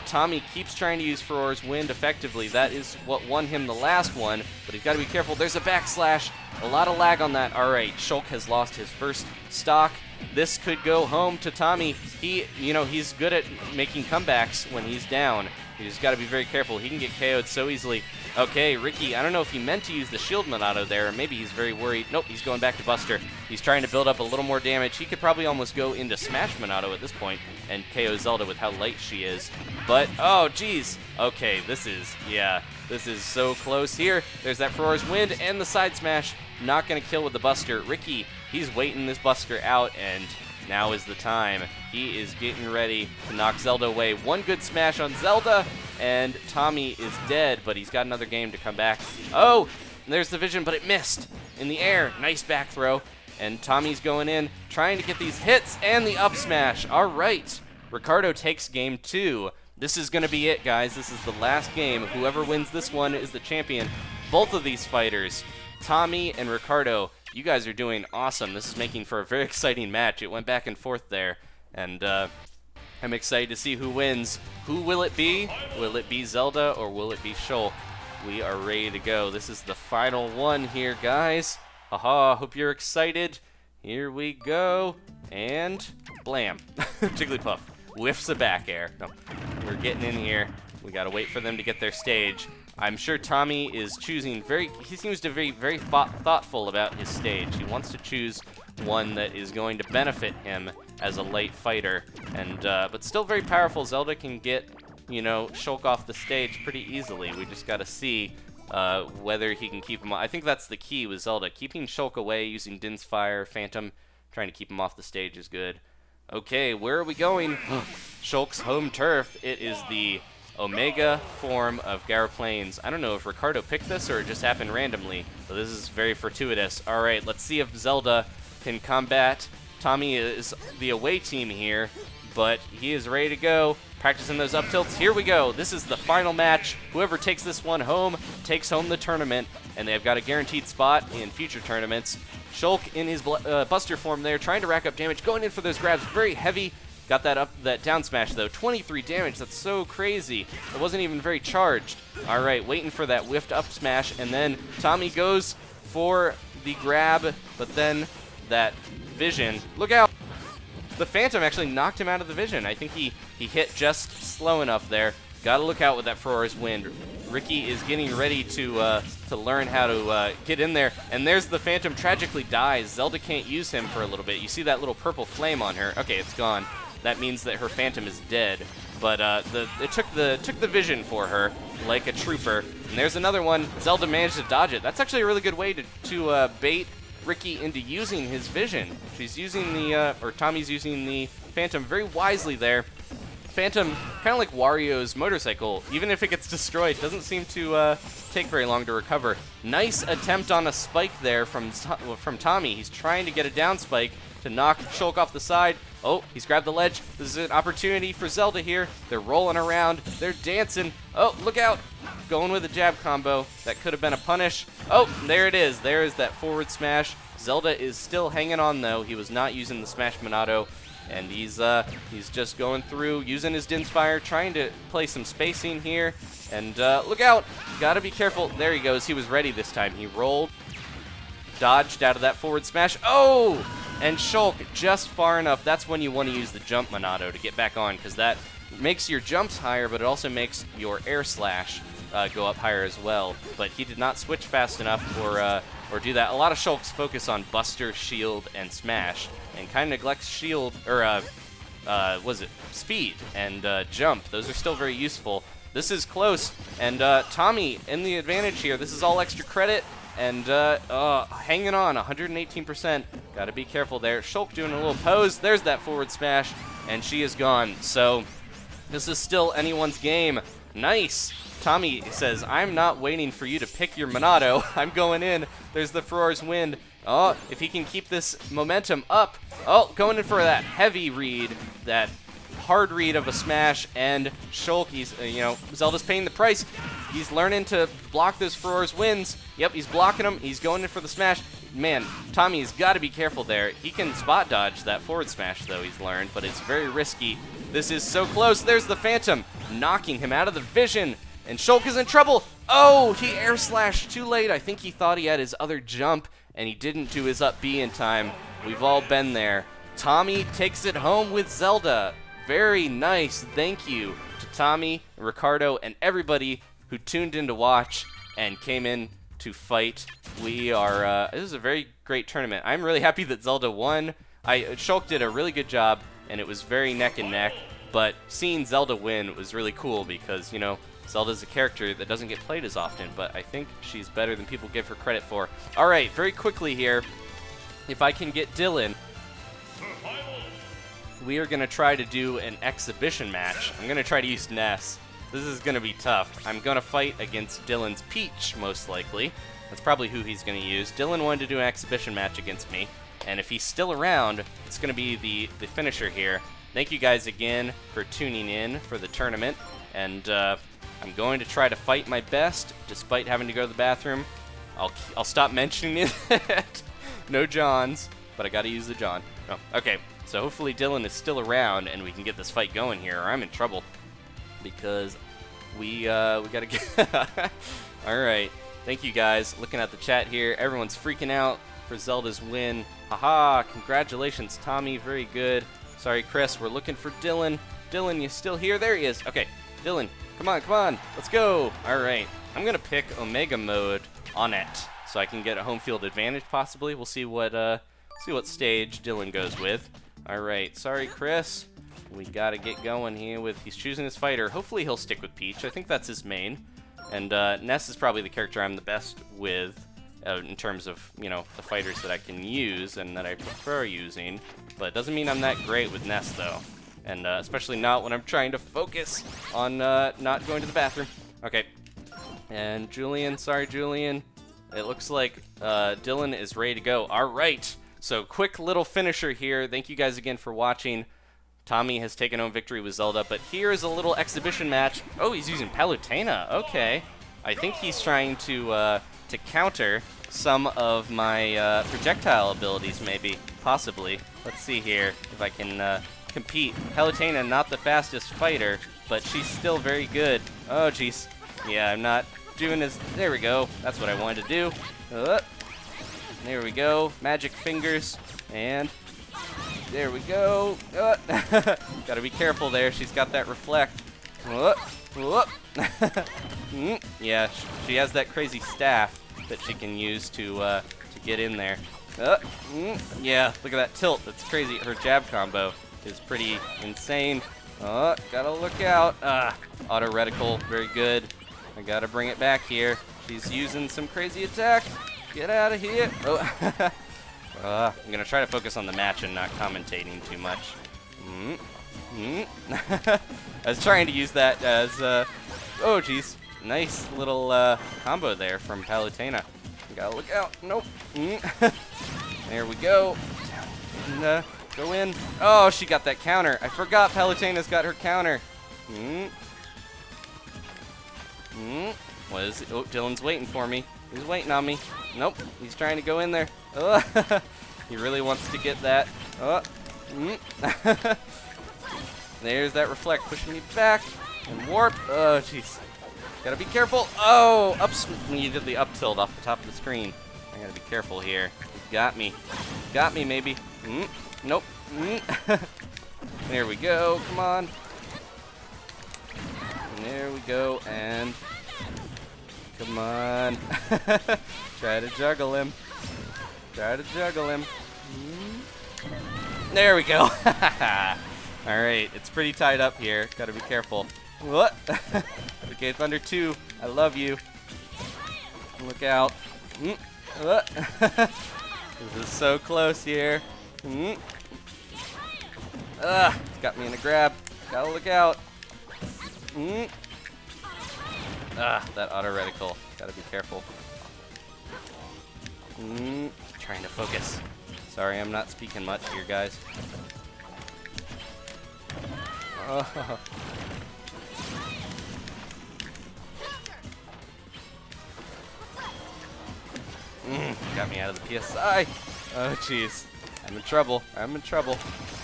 Tommy keeps trying to use Furore's Wind effectively. That is what won him the last one, but he's got to be careful. There's a backslash. A lot of lag on that. All right, Shulk has lost his first stock. This could go home to Tommy. He's good at making comebacks when he's down. You just got to be very careful. He can get KO'd so easily. Okay, Ricky, I don't know if he meant to use the shield Monado there, or maybe he's very worried. Nope, he's going back to Buster. He's trying to build up a little more damage. He could probably almost go into Smash Monado at this point and KO Zelda with how light she is. But, oh, geez. Okay, this is so close here. There's that Furore's Wind and the side smash. Not going to kill with the Buster. Ricky, he's waiting this Buster out, and now is the time. He is getting ready to knock Zelda away. One good smash on Zelda, and Tommy is dead, but he's got another game to come back. Oh, there's the vision, but it missed in the air. Nice back throw, and Tommy's going in, trying to get these hits and the up smash. All right, Ricardo takes game 2. This is going to be it, guys. This is the last game. Whoever wins this one is the champion. Both of these fighters, Tommy and Ricardo, you guys are doing awesome. This is making for a very exciting match. It went back and forth there, and I'm excited to see who wins. Who will it be? Will it be Zelda or will it be Shulk? We are ready to go. This is the final one here, guys. Haha, hope you're excited. Here we go, and blam. Jigglypuff whiffs a back air. No, we're getting in here. We gotta wait for them to get their stage. I'm sure Tommy is choosing he seems to be very thoughtful about his stage. He wants to choose one that is going to benefit him as a light fighter, and but still very powerful. Zelda can get, Shulk off the stage pretty easily. We just got to see whether he can keep him. I think that's the key with Zelda. Keeping Shulk away using Din's Fire, Phantom, trying to keep him off the stage is good. Okay, where are we going? Shulk's home turf. It is the Omega form of Gara Plains. I don't know if Ricardo picked this or it just happened randomly, but this is very fortuitous. All right, let's see if Zelda can combat. Tommy is the away team here, but he is ready to go. Practicing those up tilts. Here we go. This is the final match. Whoever takes this one home takes home the tournament, and they've got a guaranteed spot in future tournaments. Shulk in his Buster form there, trying to rack up damage, going in for those grabs. Very heavy. Got that down smash, though. 23 damage. That's so crazy. It wasn't even very charged. All right, waiting for that whiffed up smash, and then Tommy goes for the grab, but then that vision. Look out! The Phantom actually knocked him out of the vision. I think he hit just slow enough there. Gotta look out with that Furore's Wind. Ricky is getting ready to learn how to get in there, and there's the Phantom. Tragically dies. Zelda can't use him for a little bit. You see that little purple flame on her. Okay, it's gone. That means that her Phantom is dead. But it took the vision for her, like a trooper. And there's another one. Zelda managed to dodge it. That's actually a really good way to bait Ricky into using his vision. She's using the, or Tommy's using the Phantom very wisely there. Phantom, kind of like Wario's motorcycle, even if it gets destroyed, doesn't seem to take very long to recover. Nice attempt on a spike there from Tommy. He's trying to get a down spike to knock Shulk off the side. Oh, he's grabbed the ledge. This is an opportunity for Zelda here. They're rolling around. They're dancing. Oh, look out. Going with a jab combo. That could have been a punish. Oh, there it is. There is that forward smash. Zelda is still hanging on, though. He was not using the Smash Monado. And he's just going through, using his Din's Fire, trying to play some spacing here. And look out! Gotta be careful. There he goes. He was ready this time. He rolled, dodged out of that forward smash. Oh! And Shulk just far enough. That's when you want to use the jump Monado to get back on, because that makes your jumps higher, but it also makes your air slash go up higher as well. But he did not switch fast enough or do that. A lot of Shulks focus on Buster, Shield, and Smash, and kind of neglects Shield, or Speed and Jump. Those are still very useful. This is close, and Tommy in the advantage here. This is all extra credit, and hanging on, 118%. Got to be careful there. Shulk doing a little pose. There's that forward smash, and she is gone. So this is still anyone's game. Nice. Tommy says, I'm not waiting for you to pick your Monado. I'm going in. There's the Farore's Wind. Oh, if he can keep this momentum up. Oh, going in for that heavy read, that hard read of a smash, and Shulk, he's, Zelda's paying the price. He's learning to block those Farore's Winds. Yep, he's blocking them. He's going in for the smash. Man, Tommy's got to be careful there. He can spot dodge that forward smash, though, he's learned, but it's very risky. This is so close. There's the Phantom, knocking him out of the vision. And Shulk is in trouble. Oh, he air slashed too late. I think he thought he had his other jump, and he didn't do his up B in time. We've all been there. Tommy takes it home with Zelda. Very nice. Thank you to Tommy, Ricardo, and everybody who tuned in to watch and came in to fight. We are, this is a very great tournament. I'm really happy that Zelda won. Shulk did a really good job, and it was very neck and neck, but seeing Zelda win was really cool because, Zelda's a character that doesn't get played as often, but I think she's better than people give her credit for. All right, very quickly here, if I can get Dylan, we are going to try to do an exhibition match. I'm going to try to use Ness. This is going to be tough. I'm going to fight against Dylan's Peach, most likely. That's probably who he's going to use. Dylan wanted to do an exhibition match against me, and if he's still around, it's going to be the finisher here. Thank you guys again for tuning in for the tournament, and I'm going to try to fight my best, despite having to go to the bathroom. I'll stop mentioning it. No Johns, but I got to use the John. Oh, okay, so hopefully Dylan is still around, and we can get this fight going here, or I'm in trouble. Because we got to get... All right, thank you guys. Looking at the chat here, everyone's freaking out for Zelda's win. Haha, congratulations, Tommy, very good. Sorry, Chris, we're looking for Dylan. Dylan, you still here? There he is. Okay, Dylan. Come on, let's go. All right, I'm going to pick Omega Mode on it so I can get a home field advantage possibly. We'll see what stage Dylan goes with. All right, sorry, Chris. We got to get going here with, he's choosing his fighter. Hopefully he'll stick with Peach. I think that's his main. And Ness is probably the character I'm the best with in terms of, the fighters that I can use and that I prefer using. But it doesn't mean I'm that great with Ness, though. And especially not when I'm trying to focus on not going to the bathroom. Okay. And Julian, sorry, Julian. It looks like Dylan is ready to go. All right. So quick little finisher here. Thank you guys again for watching. Tommy has taken home victory with Zelda, but here is a little exhibition match. Oh, he's using Palutena. Okay. I think he's trying to counter some of my projectile abilities, maybe, possibly. Let's see here if I can compete. Palutena, not the fastest fighter, but she's still very good. Oh, jeez. Yeah, I'm not doing this. There we go. That's what I wanted to do. There we go. Magic fingers. And there we go. Gotta be careful there. She's got that reflect. Yeah, she has that crazy staff that she can use to get in there. Yeah, look at that tilt. That's crazy. Her jab combo is pretty insane. Gotta look out. Auto reticle, very good. I gotta bring it back here. She's using some crazy attack. Get out of here. Oh, I'm gonna try to focus on the match and not commentating too much. I was trying to use that as, oh geez, nice little combo there from Palutena. Gotta look out. Nope. There we go. And, go in. Oh, she got that counter. I forgot Palutena's got her counter. What is it? Oh, Dylan's waiting for me. He's waiting on me. Nope. He's trying to go in there. He really wants to get that. There's that reflect pushing me back. And warp. Oh, jeez. Gotta be careful. Oh, you did the up tilt off the top of the screen. I gotta be careful here. Got me. Got me, maybe. Nope. There we go. Come on. And there we go. And come on. Try to juggle him. Try to juggle him. There we go. Alright, it's pretty tied up here. Gotta be careful. What? Okay, Thunder 2. I love you. Look out. This is so close here. Got me in a grab. Gotta look out. That auto reticle. Gotta be careful. Trying to focus. Sorry, I'm not speaking much here, guys. Got me out of the PSI. Oh, jeez. I'm in trouble. I'm in trouble.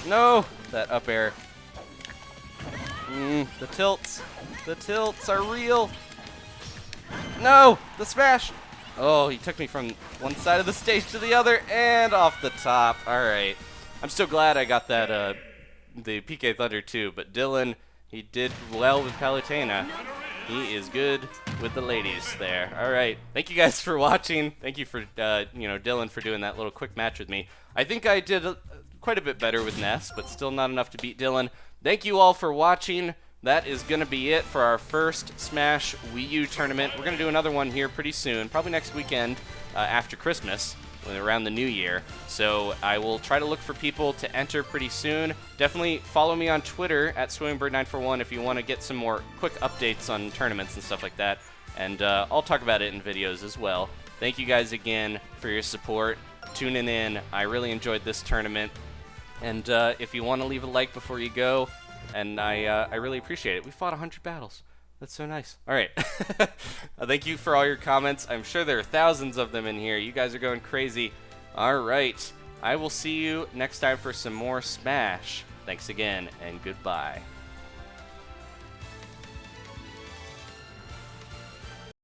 No! That up air. The tilts. The tilts are real. No! The smash! Oh, he took me from one side of the stage to the other and off the top. Alright. I'm still glad I got that, the PK Thunder 2, but Dylan, he did well with Palutena. He is good with the ladies there. All right. Thank you guys for watching. Thank you for, Dylan for doing that little quick match with me. I think I did quite a bit better with Ness, but still not enough to beat Dylan. Thank you all for watching. That is going to be it for our first Smash Wii U tournament. We're going to do another one here pretty soon, probably next weekend after Christmas, around the new year. So I will try to look for people to enter pretty soon. Definitely follow me on Twitter at SwimmingBird941 if you want to get some more quick updates on tournaments and stuff like that. And I'll talk about it in videos as well. Thank you guys again for your support, tuning in. I really enjoyed this tournament. And if you want to leave a like before you go, and I really appreciate it. We fought 100 battles. That's so nice. All right. Thank you for all your comments. I'm sure there are thousands of them in here. You guys are going crazy. All right. I will see you next time for some more Smash. Thanks again, and goodbye.